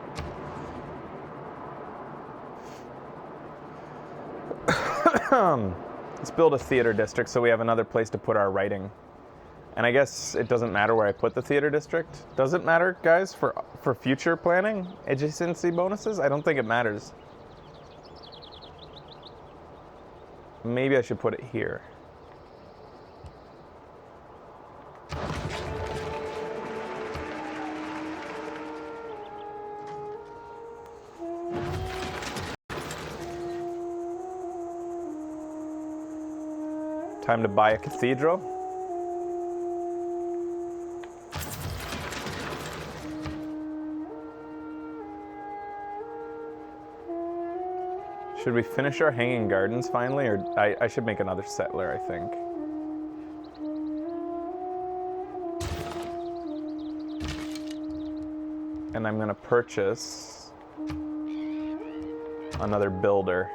Let's build a theater district so we have another place to put our writing. And I guess it doesn't matter where I put the theater district. Does it matter, guys, for future planning? Adjacency bonuses? I don't think it matters. Maybe I should put it here. Time to buy a cathedral. Should we finish our hanging gardens finally, or I should make another settler, I think. And I'm gonna purchase another builder.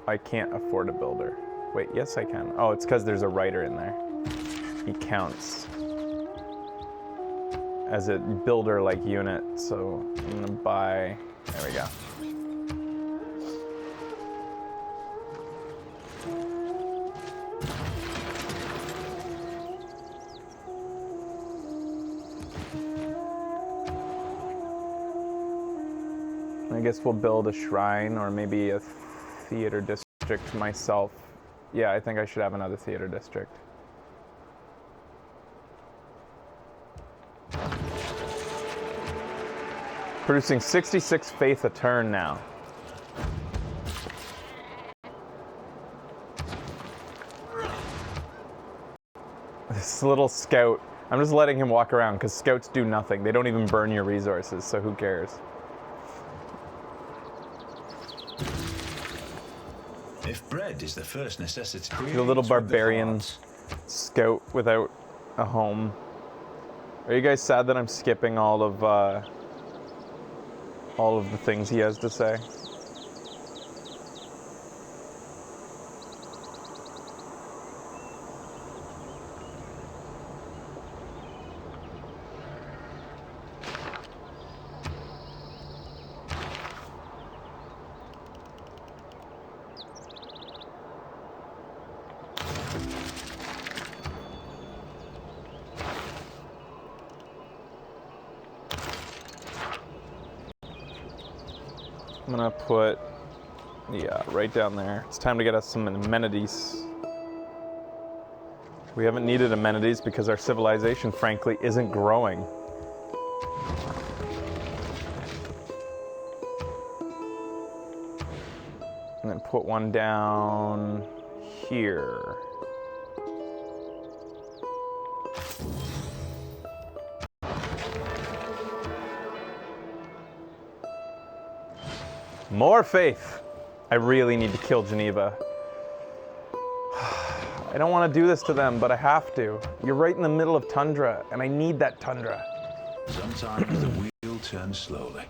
I can't afford a builder. Wait, yes I can. Oh, it's because there's a writer in there. He counts as a builder-like unit, so I'm gonna buy, there we go. I guess we'll build a shrine or maybe a theater district myself. Yeah, I think I should have another theater district. Producing 66 faith a turn now. This little scout, I'm just letting him walk around because scouts do nothing. They don't even burn your resources, so who cares? If bread is the first necessity, He's a little barbarian scout without a home. Are you guys sad that I'm skipping all of the things he has to say? I'm gonna put Yeah, right down there. It's time to get us some amenities. We haven't needed amenities because our civilization, frankly, isn't growing. And then put one down here. More faith. I really need to kill Geneva. I don't want to do this to them, but I have to. You're right in the middle of tundra, and I need that tundra. Sometimes the wheel turns slowly.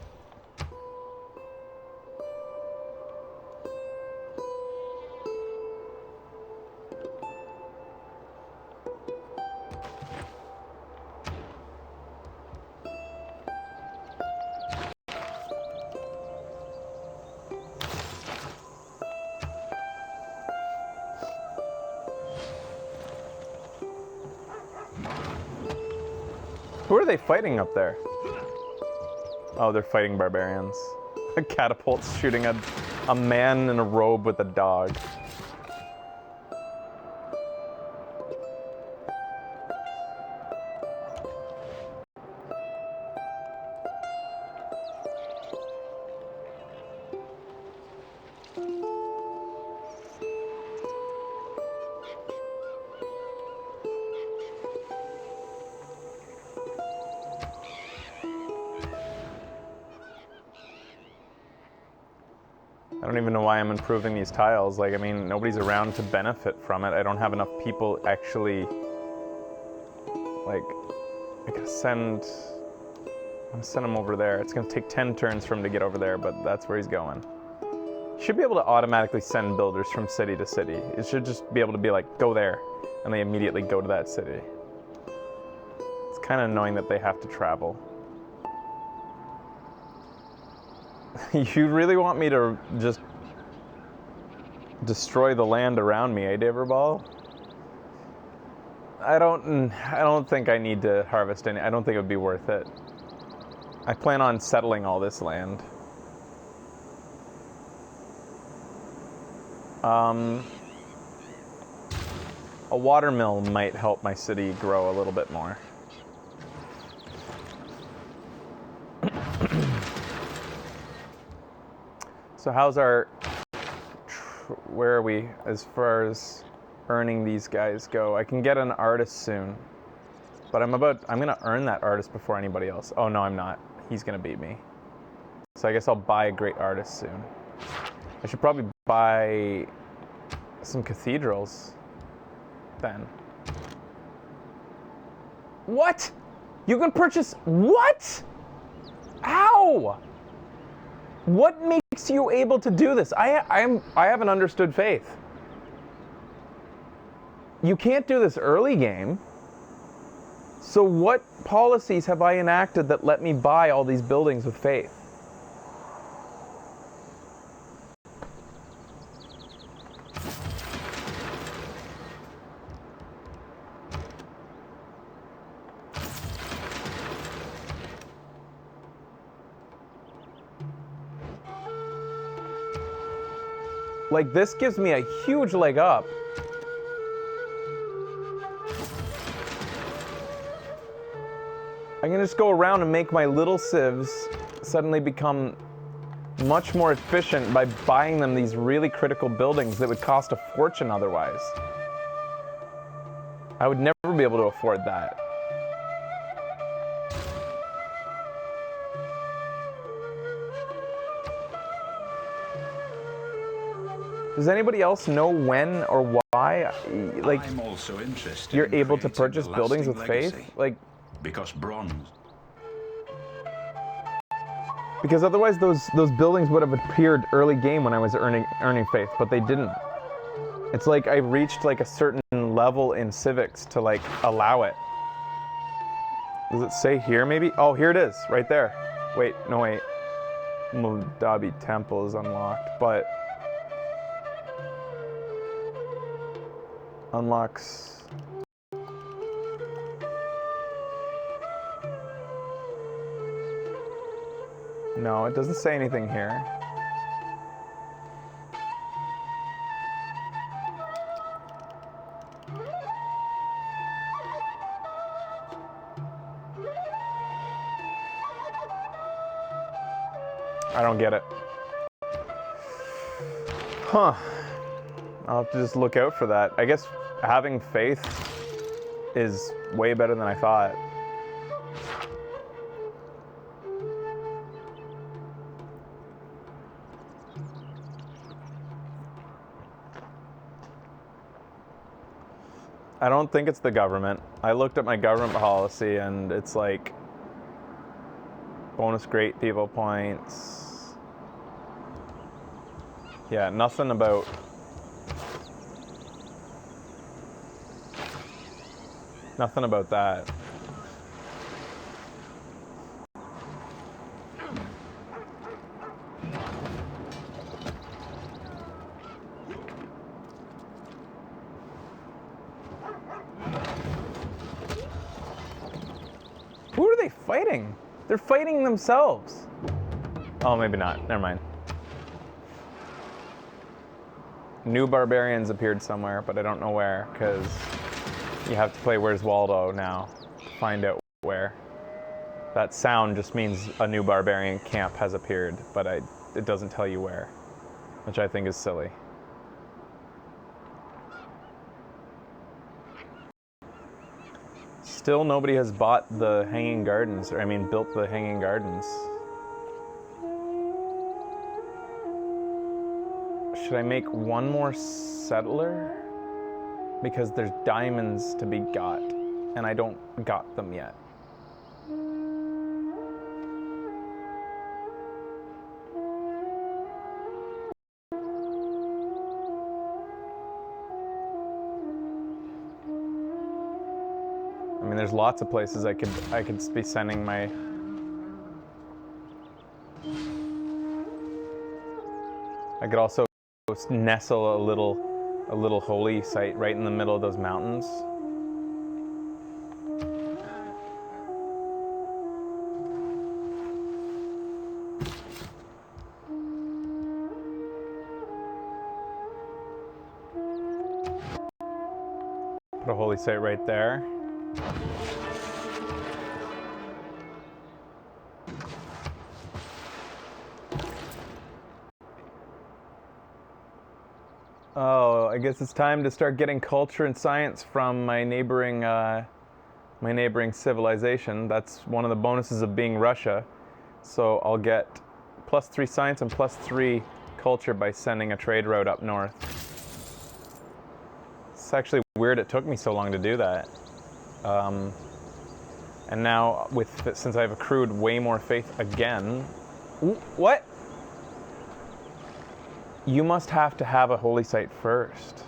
Who are they fighting up there? Oh, they're fighting barbarians. A catapult's shooting a man in a robe with a dog. I don't even know why I'm improving these tiles. Like, I mean, nobody's around to benefit from it. I don't have enough people actually, like, I could send, I'm gonna send him over there. It's gonna take 10 turns for him to get over there, but that's where he's going. You should be able to automatically send builders from city to city. It should just be able to be like, go there, and they immediately go to that city. It's kind of annoying that they have to travel. You really want me to just destroy the land around me, eh, Daverball? I don't think I need to harvest any. I don't think it would be worth it. I plan on settling all this land. A watermill might help my city grow a little bit more. So how's our, where are we as far as earning these guys go? I can get an artist soon, but I'm gonna earn that artist before anybody else. Oh no, I'm not. He's gonna beat me. So I guess I'll buy a great artist soon. I should probably buy some cathedrals then. What? You can purchase, what? How? What makes you able to do this? I haven't understood faith. You can't do this early game. So what policies have I enacted that let me buy all these buildings with faith? Like, this gives me a huge leg up. I can just go around and make my little civs suddenly become much more efficient by buying them these really critical buildings that would cost a fortune otherwise. I would never be able to afford that. Does anybody else know when or why, like, I'm also interested you're in able to creating a purchase buildings with lasting faith? legacy, Like, because bronze. because otherwise those buildings would have appeared early game when I was earning faith, but they didn't. It's like I reached like a certain level in civics to like allow it. Does it say here maybe? Oh, here it is, right there. Wait, no wait. Moldabi Temple is unlocked, but unlocks. No, it doesn't say anything here. I don't get it. Huh. I'll have to just look out for that. I guess having faith is way better than I thought. I don't think it's the government. I looked at my government policy and it's like bonus great people points. Yeah, nothing about that. Who are they fighting? They're fighting themselves. Oh, maybe not. Never mind. New barbarians appeared somewhere, but I don't know where, because you have to play Where's Waldo now to find out where. That sound just means a new barbarian camp has appeared, but it doesn't tell you where, which I think is silly. Still nobody has bought the Hanging Gardens, or I mean built the Hanging Gardens. Should I make one more settler? Because there's diamonds to be got, and I don't got them yet. I mean, there's lots of places I could be sending my. I could also nestle a little holy site right in the middle of those mountains. Put a holy site right there. Oh, I guess it's time to start getting culture and science from my neighboring civilization. That's one of the bonuses of being Russia. So I'll get +3 science and +3 culture by sending a trade route up north. It's actually weird it took me so long to do that. And now, since I've accrued way more faith again. What? You must have to have a holy site first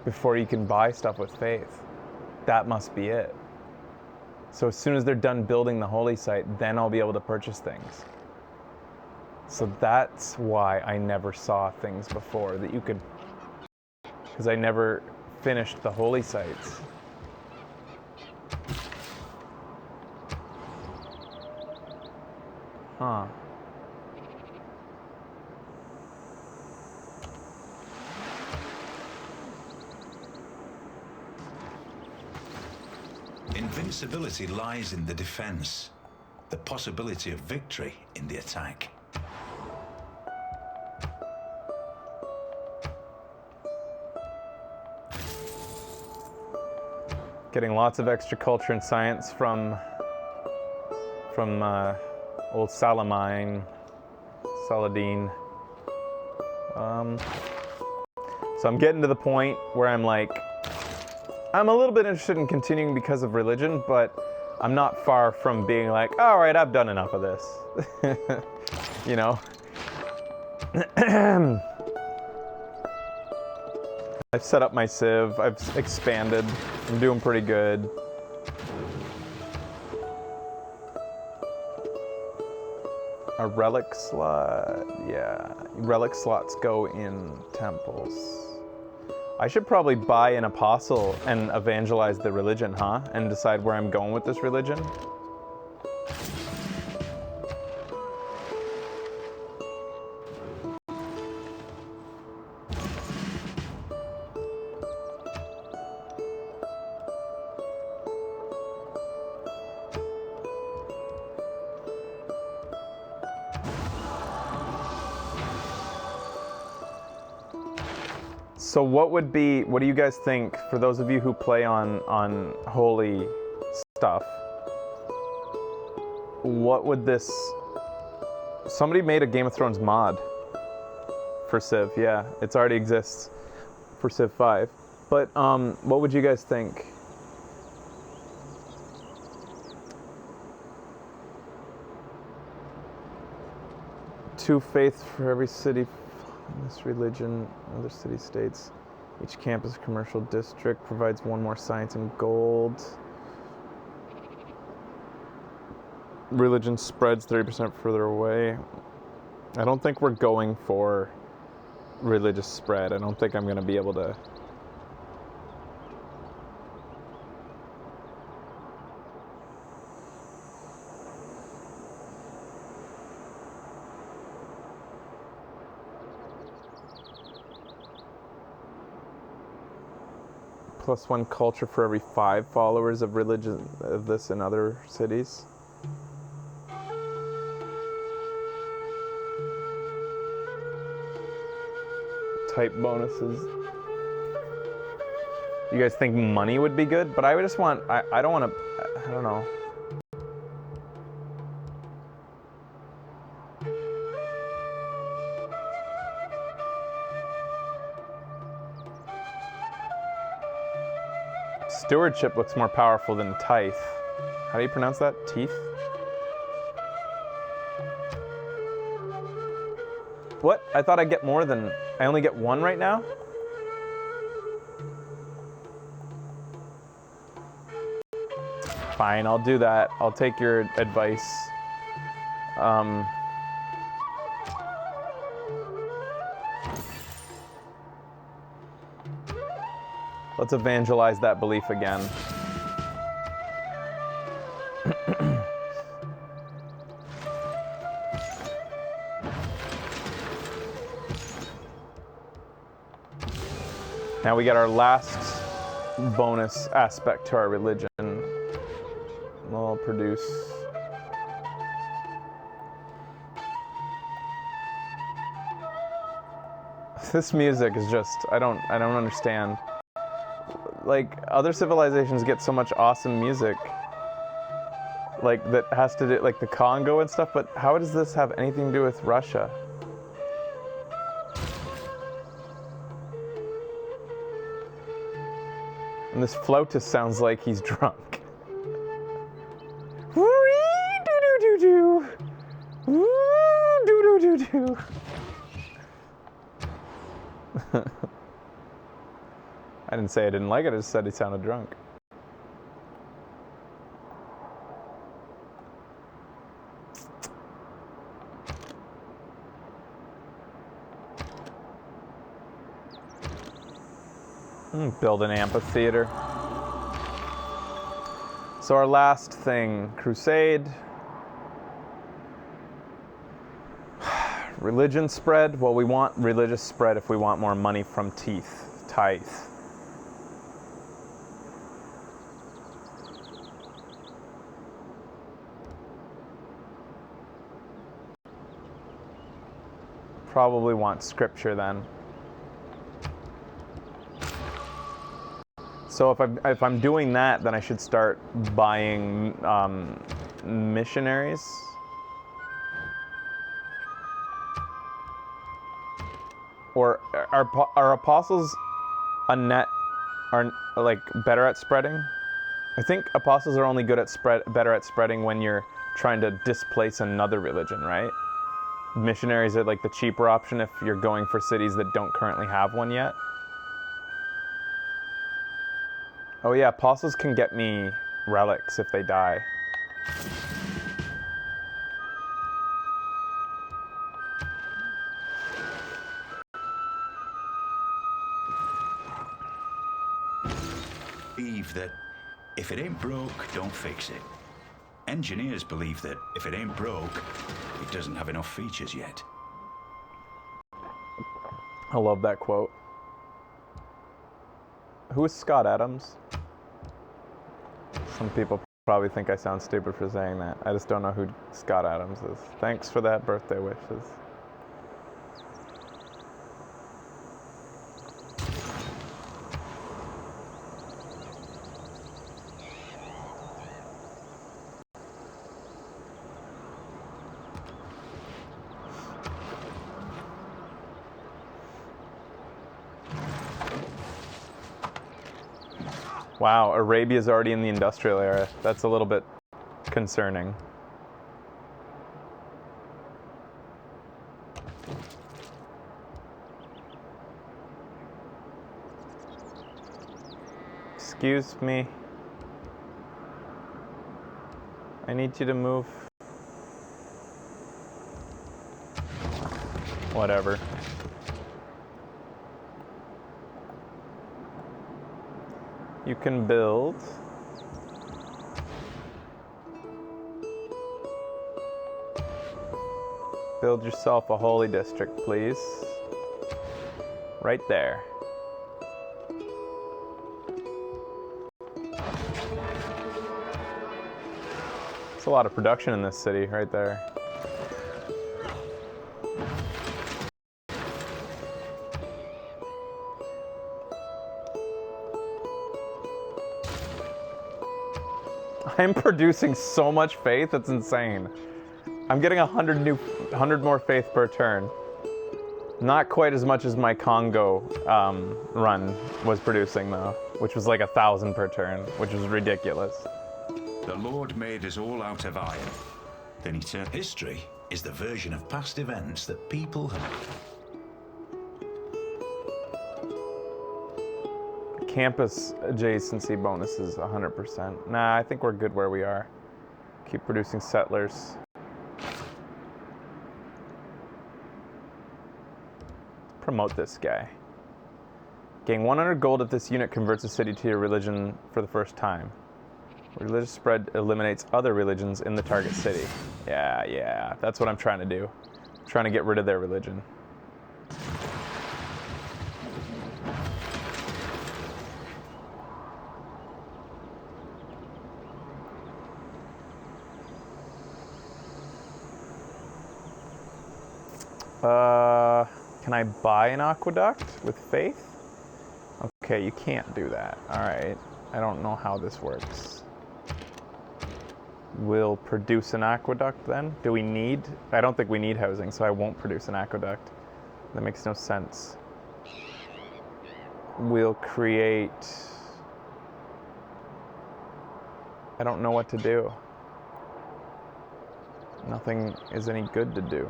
before you can buy stuff with faith. That must be it. So as soon as they're done building the holy site, then I'll be able to purchase things. So that's why I never saw things before that you could, because I never finished the holy sites. Huh. Invincibility lies in the defense, the possibility of victory in the attack. Getting lots of extra culture and science from old Saladin. So I'm getting to the point where I'm like, I'm a little bit interested in continuing because of religion, but I'm not far from being like, all right, I've done enough of this. You know? I've set up my civ, I've expanded, I'm doing pretty good. A relic slot, yeah. Relic slots go in temples. I should probably buy an apostle and evangelize the religion, huh? And decide where I'm going with this religion. So what do you guys think, for those of you who play on holy stuff, what would this, somebody made a Game of Thrones mod for Civ, yeah, it already exists for Civ 5. But what would you guys think? Two faiths for every city in this religion, other city-states. Each campus commercial district provides one more science and gold. Religion spreads 30% further away. I don't think we're going for religious spread. I don't think I'm going to be able to. +1 culture for every 5 followers of religion of this in other cities. Type bonuses. You guys think money would be good? But I would just want, I don't want to, I don't know. Stewardship looks more powerful than tithe. How do you pronounce that? Teeth? What? I thought I'd get more than... I only get 1 right now? Fine, I'll do that. I'll take your advice. Let's evangelize that belief again. Now we get our last bonus aspect to our religion. We'll produce. This music is just, I don't understand. Like, other civilizations get so much awesome music, like, that has to do, like, the Congo and stuff, but how does this have anything to do with Russia? And this flautist sounds like he's drunk. I didn't say I didn't like it, I just said he sounded drunk. Build an amphitheater. So our last thing, crusade. Religion spread. Well, we want religious spread if we want more money from tithe. Probably want scripture then. So if I'm doing that, then I should start buying missionaries. Or are apostles are like better at spreading? I think apostles are only good at better at spreading when you're trying to displace another religion, right? Missionaries are like the cheaper option if you're going for cities that don't currently have one yet. Oh yeah, apostles can get me relics if they die. Believe that if it ain't broke, don't fix it. Engineers believe that if it ain't broke, it doesn't have enough features yet. I love that quote. Who is Scott Adams? Some people probably think I sound stupid for saying that. I just don't know who Scott Adams is. Thanks for that birthday wishes. Wow, Arabia's already in the industrial era. That's a little bit concerning. Excuse me. I need you to move. Whatever. You can build. Build yourself a holy district, please. Right there. There's a lot of production in this city right there. I'm producing so much faith, it's insane. I'm getting 100 more faith per turn. Not quite as much as my Congo run was producing though, which was like 1,000 per turn, which was ridiculous. The Lord made us all out of iron. Then he turned. History is the version of past events that people have. Campus adjacency bonuses 100%. Nah, I think we're good where we are. Keep producing settlers. Promote this guy. Gain 100 gold if this unit converts a city to your religion for the first time. Religious spread eliminates other religions in the target city. Yeah, that's what I'm trying to do. I'm trying to get rid of their religion. Can I buy an aqueduct with faith? Okay, you can't do that. All right. I don't know how this works. We'll produce an aqueduct then. Do we need? I don't think we need housing, so I won't produce an aqueduct. That makes no sense. We'll create... I don't know what to do. Nothing is any good to do.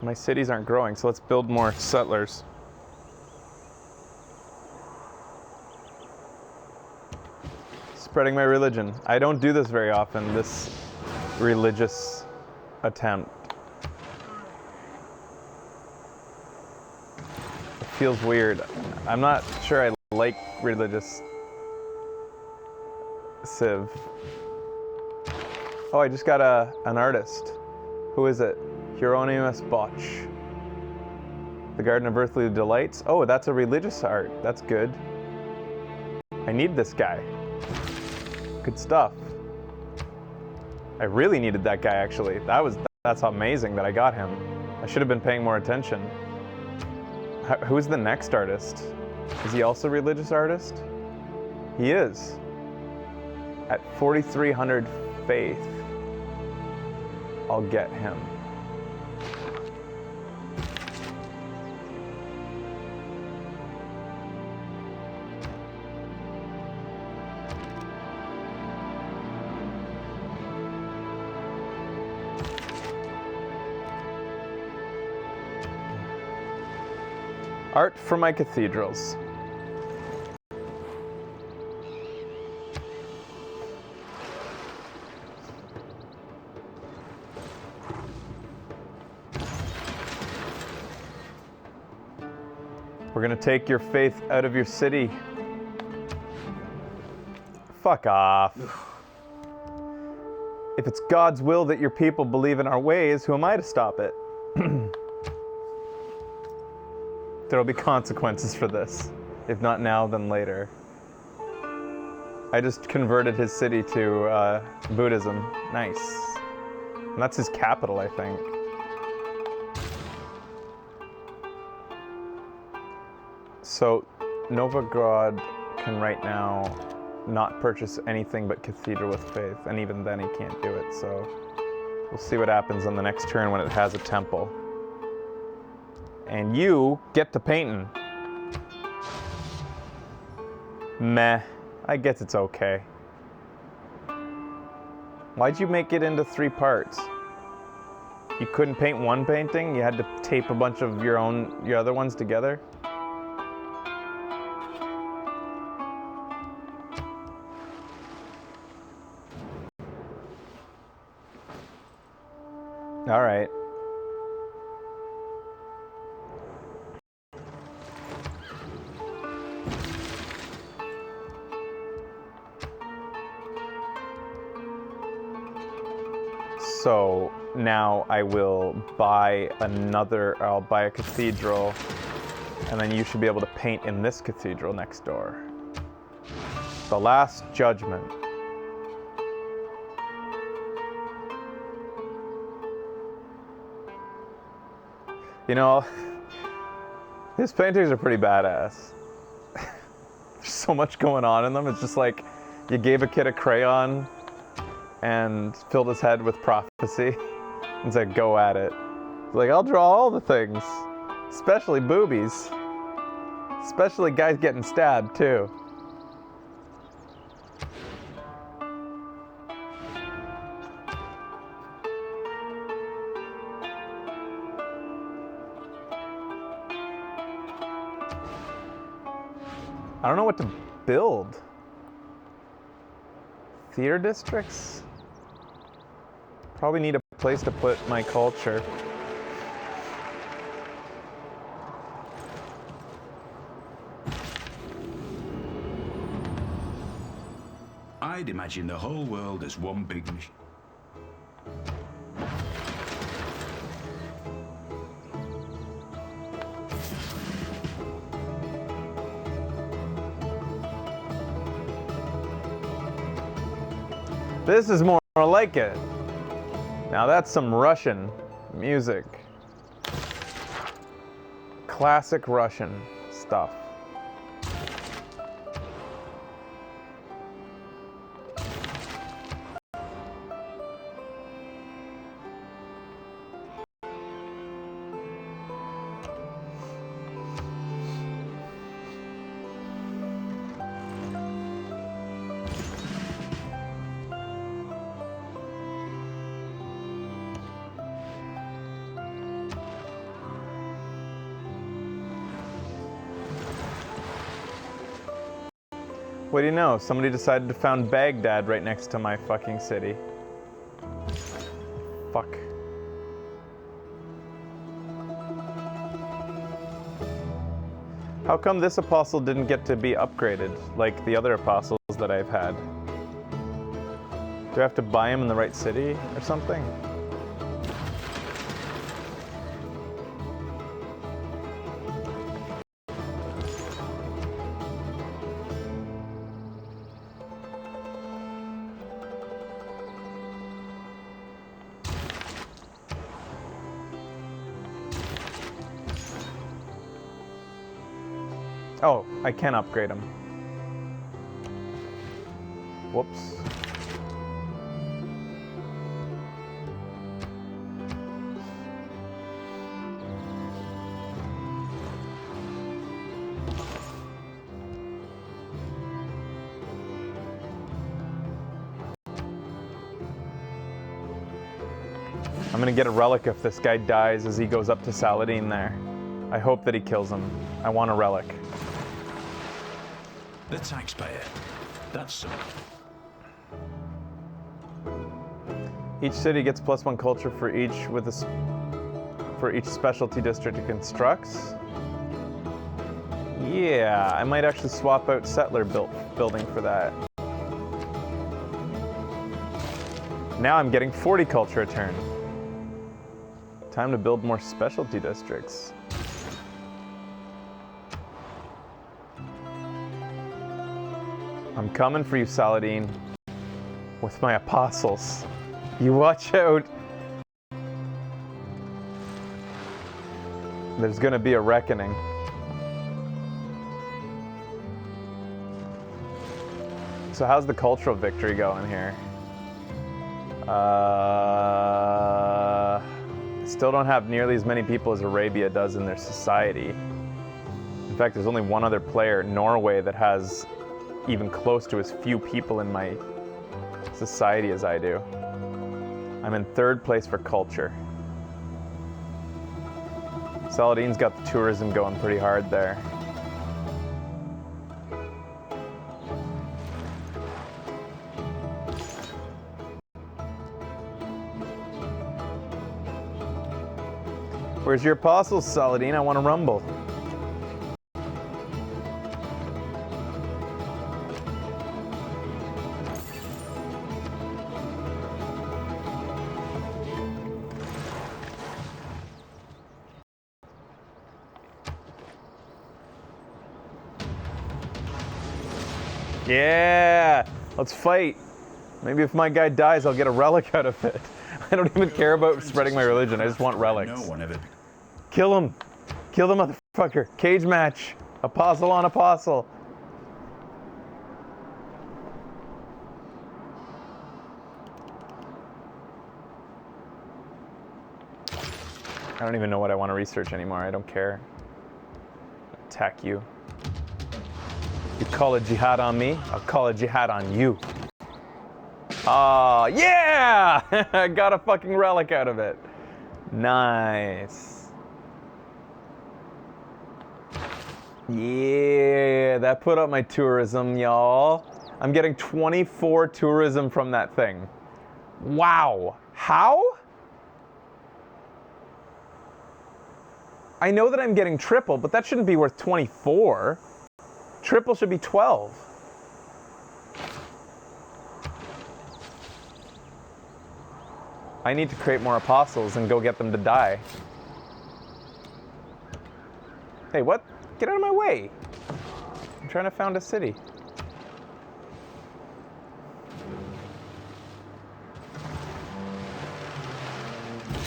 My cities aren't growing, so let's build more settlers. Spreading my religion. I don't do this very often, this religious attempt. It feels weird. I'm not sure I like religious civ. Oh, I just got an artist. Who is it? Hieronymus Bosch. The Garden of Earthly Delights. Oh, that's a religious art. That's good. I need this guy. Good stuff. I really needed that guy, actually. That's amazing that I got him. I should have been paying more attention. Who's the next artist? Is he also a religious artist? He is. At 4,300 faith, I'll get him. Art for my cathedrals. We're gonna take your faith out of your city. Fuck off. If it's God's will that your people believe in our ways, who am I to stop it? There'll be consequences for this. If not now, then later. I just converted his city to Buddhism. Nice. And that's his capital, I think. So, Novograd can right now not purchase anything but Cathedral with Faith, and even then he can't do it, so we'll see what happens on the next turn when it has a temple. And you get to painting. Meh. I guess it's okay. Why'd you make it into 3 parts? You couldn't paint one painting? You had to tape a bunch of your other ones together? All right. So now I will buy I'll buy a cathedral, and then you should be able to paint in this cathedral next door. The Last Judgment. You know, these paintings are pretty badass. There's so much going on in them. It's just like you gave a kid a crayon and filled his head with prophecy and said, go at it. It's like, I'll draw all the things, especially boobies, especially guys getting stabbed too. I don't know what to build. Theater districts? Probably need a place to put my culture. I'd imagine the whole world as one big machine. This is more like it. Now that's some Russian music. Classic Russian stuff. What do you know? Somebody decided to found Baghdad right next to my fucking city. Fuck. How come this apostle didn't get to be upgraded like the other apostles that I've had? Do I have to buy him in the right city or something? Oh, I can upgrade him. Whoops. I'm gonna get a relic if this guy dies as he goes up to Saladin there. I hope that he kills him. I want a relic. The taxpayer. That's so. Each city gets +1 culture for each for each specialty district it constructs. Yeah, I might actually swap out settler building for that. Now I'm getting 40 culture a turn. Time to build more specialty districts. I'm coming for you, Saladin, with my apostles. You watch out. There's gonna be a reckoning. So how's the cultural victory going here? Still don't have nearly as many people as Arabia does in their society. In fact, there's only one other player, Norway, that has even close to as few people in my society as I do. I'm in 3rd place for culture. Saladin's got the tourism going pretty hard there. Where's your apostles, Saladin? I want to rumble. Yeah, let's fight. Maybe if my guy dies, I'll get a relic out of it. I don't even care about spreading my religion. I just want relics. No one ever. Kill him. Kill the motherfucker. Cage match. Apostle on apostle. I don't even know what I want to research anymore. I don't care. Attack you. You call a jihad on me, I'll call a jihad on you. Yeah! I got a fucking relic out of it. Nice. Yeah, that put up my tourism, y'all. I'm getting 24 tourism from that thing. Wow. How? I know that I'm getting triple, but that shouldn't be worth 24. Triple should be 12. I need to create more apostles and go get them to die. Hey, what? Get out of my way. I'm trying to found a city.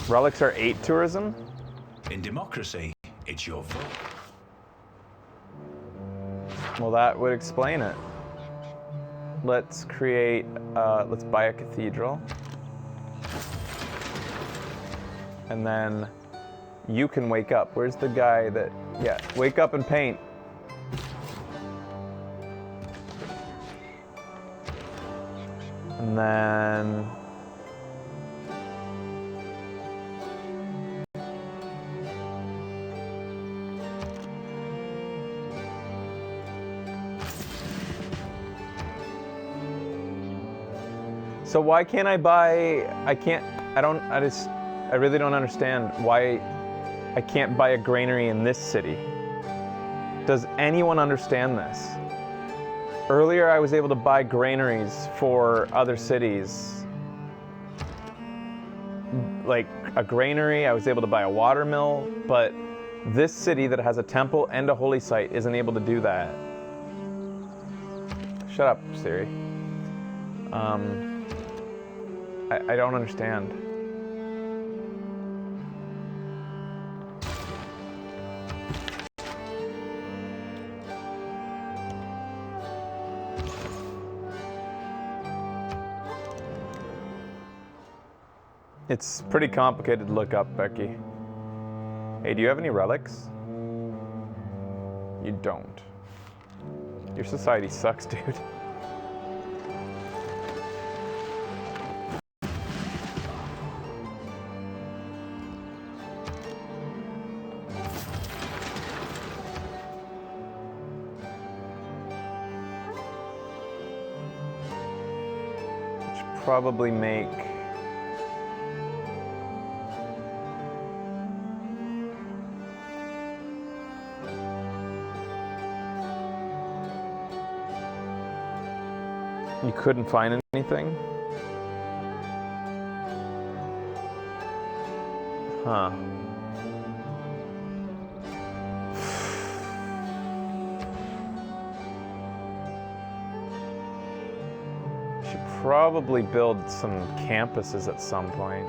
Relics are 8 tourism? In democracy, it's your vote. Well, that would explain it. Let's create, let's buy a cathedral. And then you can wake up. Where's the guy that, yeah, wake up and paint. And then so why can't I buy, I really don't understand why I can't buy a granary in this city. Does anyone understand this? Earlier I was able to buy granaries for other cities. Like a granary, I was able to buy a watermill, but this city that has a temple and a holy site isn't able to do that. Shut up, Siri. I don't understand. It's pretty complicated to look up, Becky. Hey, do you have any relics? You don't. Your society sucks, dude. Should probably make You couldn't find anything? Huh. Should probably build some campuses at some point.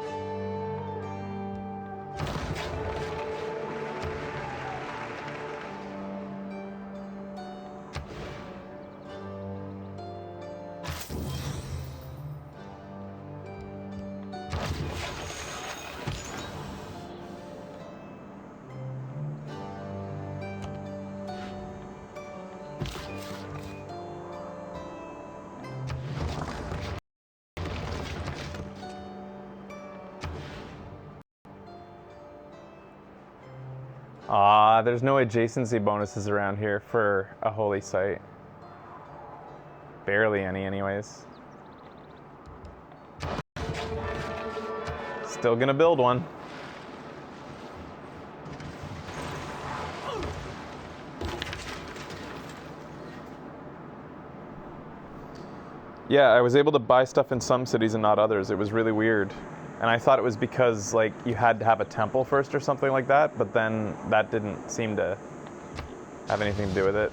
There's no adjacency bonuses around here for a holy site. Barely any, anyways. Still gonna build one. Yeah, I was able to buy stuff in some cities and not others. It was really weird. And I thought it was because like you had to have a temple first or something like that, but then that didn't seem to have anything to do with it.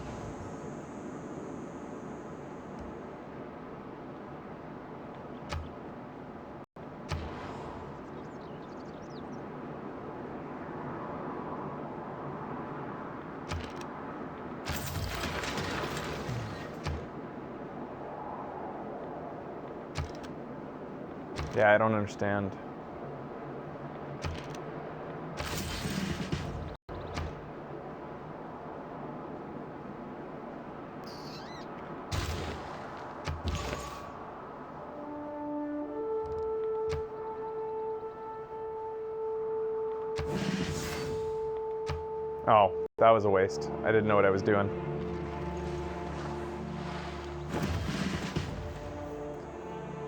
Yeah, I don't understand. Oh, that was a waste. I didn't know what I was doing.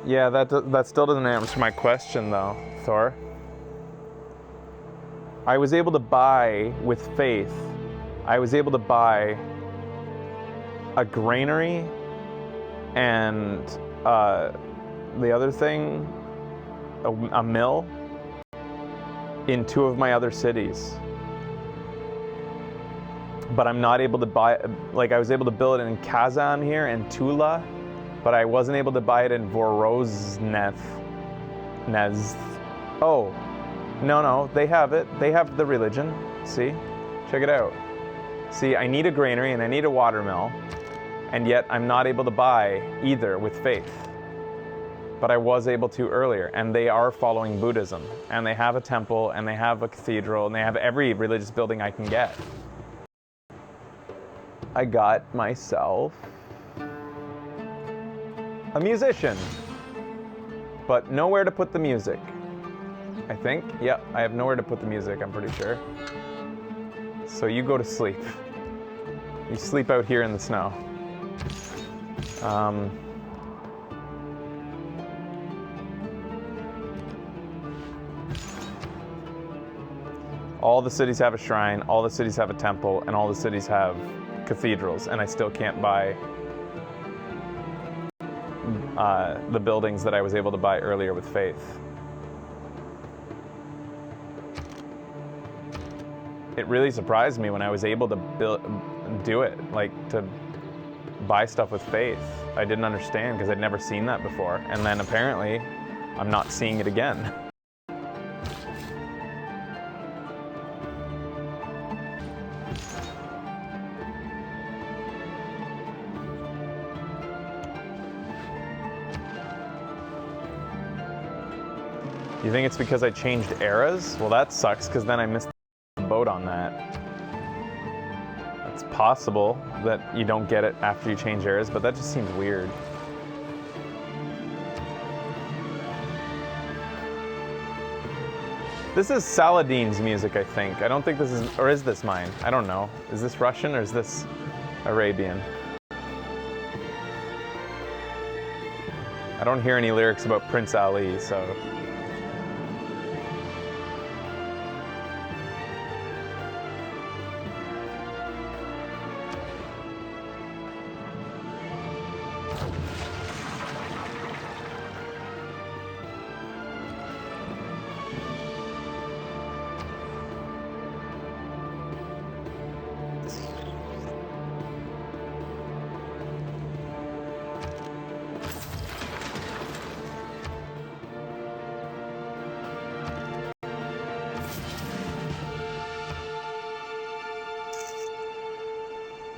Yeah, that still doesn't answer my question though, Thor. I was able to buy, with faith, I was able to buy a granary and the other thing, a mill, in 2 of my other cities. But I'm not able to buy, like I was able to build it in Kazan here and Tula, but I wasn't able to buy it in Vorosneth. Oh, no, they have it. They have the religion. See? Check it out. See, I need a granary and I need a watermill, and yet I'm not able to buy either with faith. But I was able to earlier, and they are following Buddhism, and they have a temple, and they have a cathedral, and they have every religious building I can get. I got myself a musician, but nowhere to put the music. I think, yeah, I have nowhere to put the music, I'm pretty sure. So you go to sleep. You sleep out here in the snow. All the cities have a shrine, all the cities have a temple, and all the cities have cathedrals, and I still can't buy the buildings that I was able to buy earlier with faith. It really surprised me when I was able to do it, like to buy stuff with faith. I didn't understand because I'd never seen that before, and then apparently I'm not seeing it again. You think it's because I changed eras? Well, that sucks, because then I missed the boat on that. It's possible that you don't get it after you change eras, but that just seems weird. This is Saladin's music, I think. I don't think this is, or is this mine? I don't know. Is this Russian or is this Arabian? I don't hear any lyrics about Prince Ali, so.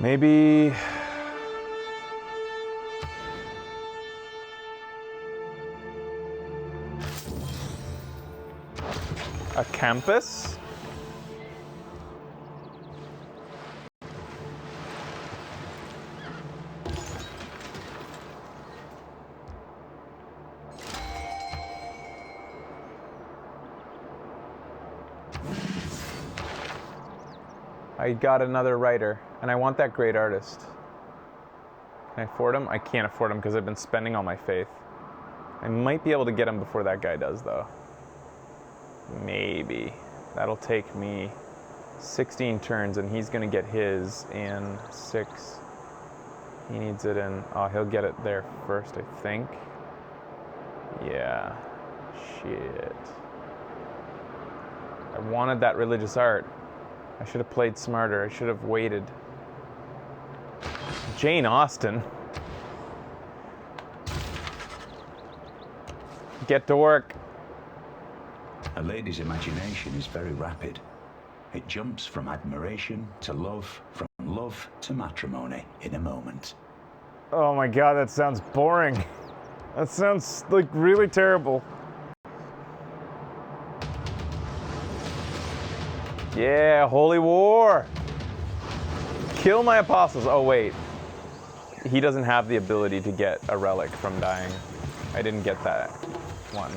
Maybe a campus? I got another writer, and I want that great artist. Can I afford him? I can't afford him because I've been spending all my faith. I might be able to get him before that guy does, though. Maybe. That'll take me 16 turns, and he's going to get his in 6. He needs it in... Oh, he'll get it there first, I think. Yeah. Shit. I wanted that religious art. I should have played smarter. I should have waited. Jane Austen. Get to work. A lady's imagination is very rapid. It jumps from admiration to love, from love to matrimony in a moment. Oh my god, that sounds boring. That sounds like really terrible. Yeah, holy war. Kill my apostles. Oh wait. He doesn't have the ability to get a relic from dying. I didn't get that one.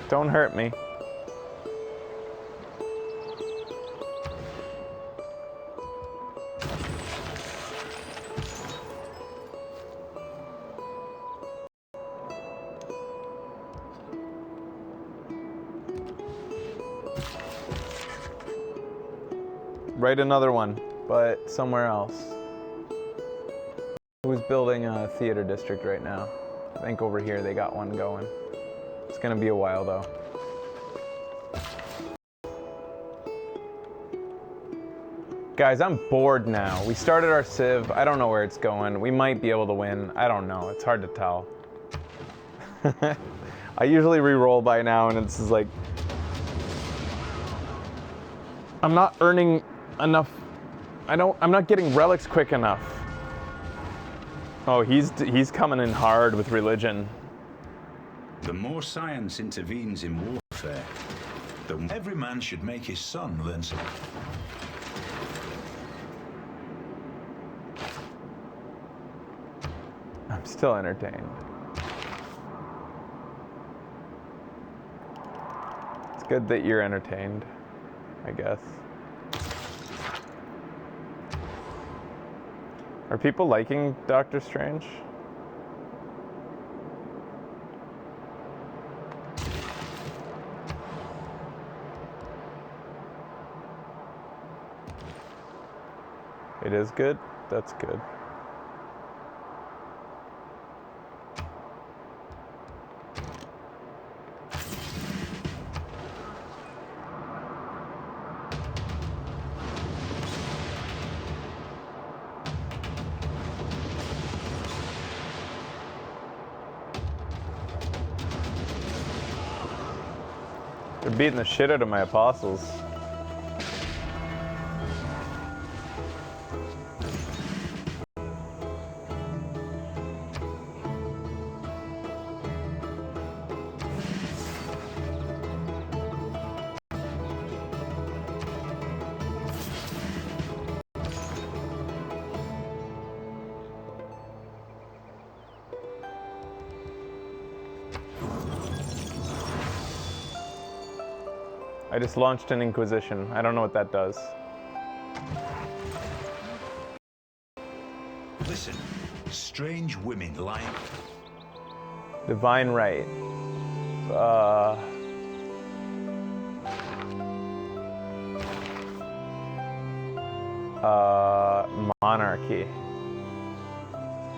Don't hurt me. Write another one, but somewhere else. Who's building a theater district right now? I think over here they got one going. It's gonna be a while though. Guys, I'm bored now. We started our Civ. I don't know where it's going. We might be able to win. I don't know. It's hard to tell. I usually re-roll by now and it's just like... I'm not earning enough. I'm not getting relics quick enough. Oh, he's coming in hard with religion. The more science intervenes in warfare, the more every man should make his son learn something. I'm still entertained. It's good that you're entertained, I guess. Are people liking Doctor Strange? It is good? That's good. They're beating the shit out of my apostles. I just launched an Inquisition. I don't know what that does. Listen, strange women lying. Divine Right. Monarchy.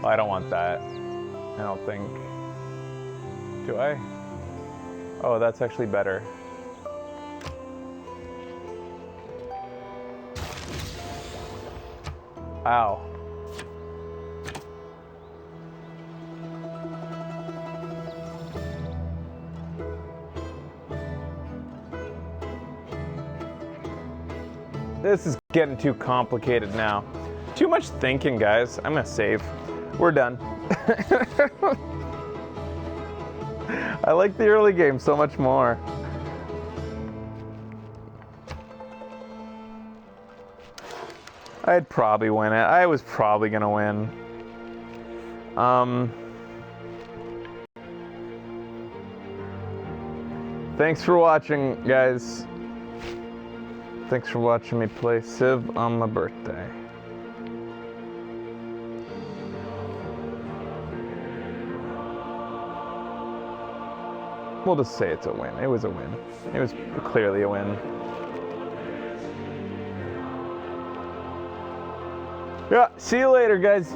Oh, I don't want that. I don't think. Do I? Oh, that's actually better. Ow. This is getting too complicated now. Too much thinking, guys. I'm gonna save. We're done. I like the early game so much more. I'd probably win it. I was probably gonna win. Thanks for watching, guys. Thanks for watching me play Civ on my birthday. We'll just say it's a win. It was a win. It was clearly a win. Yeah, see you later, guys.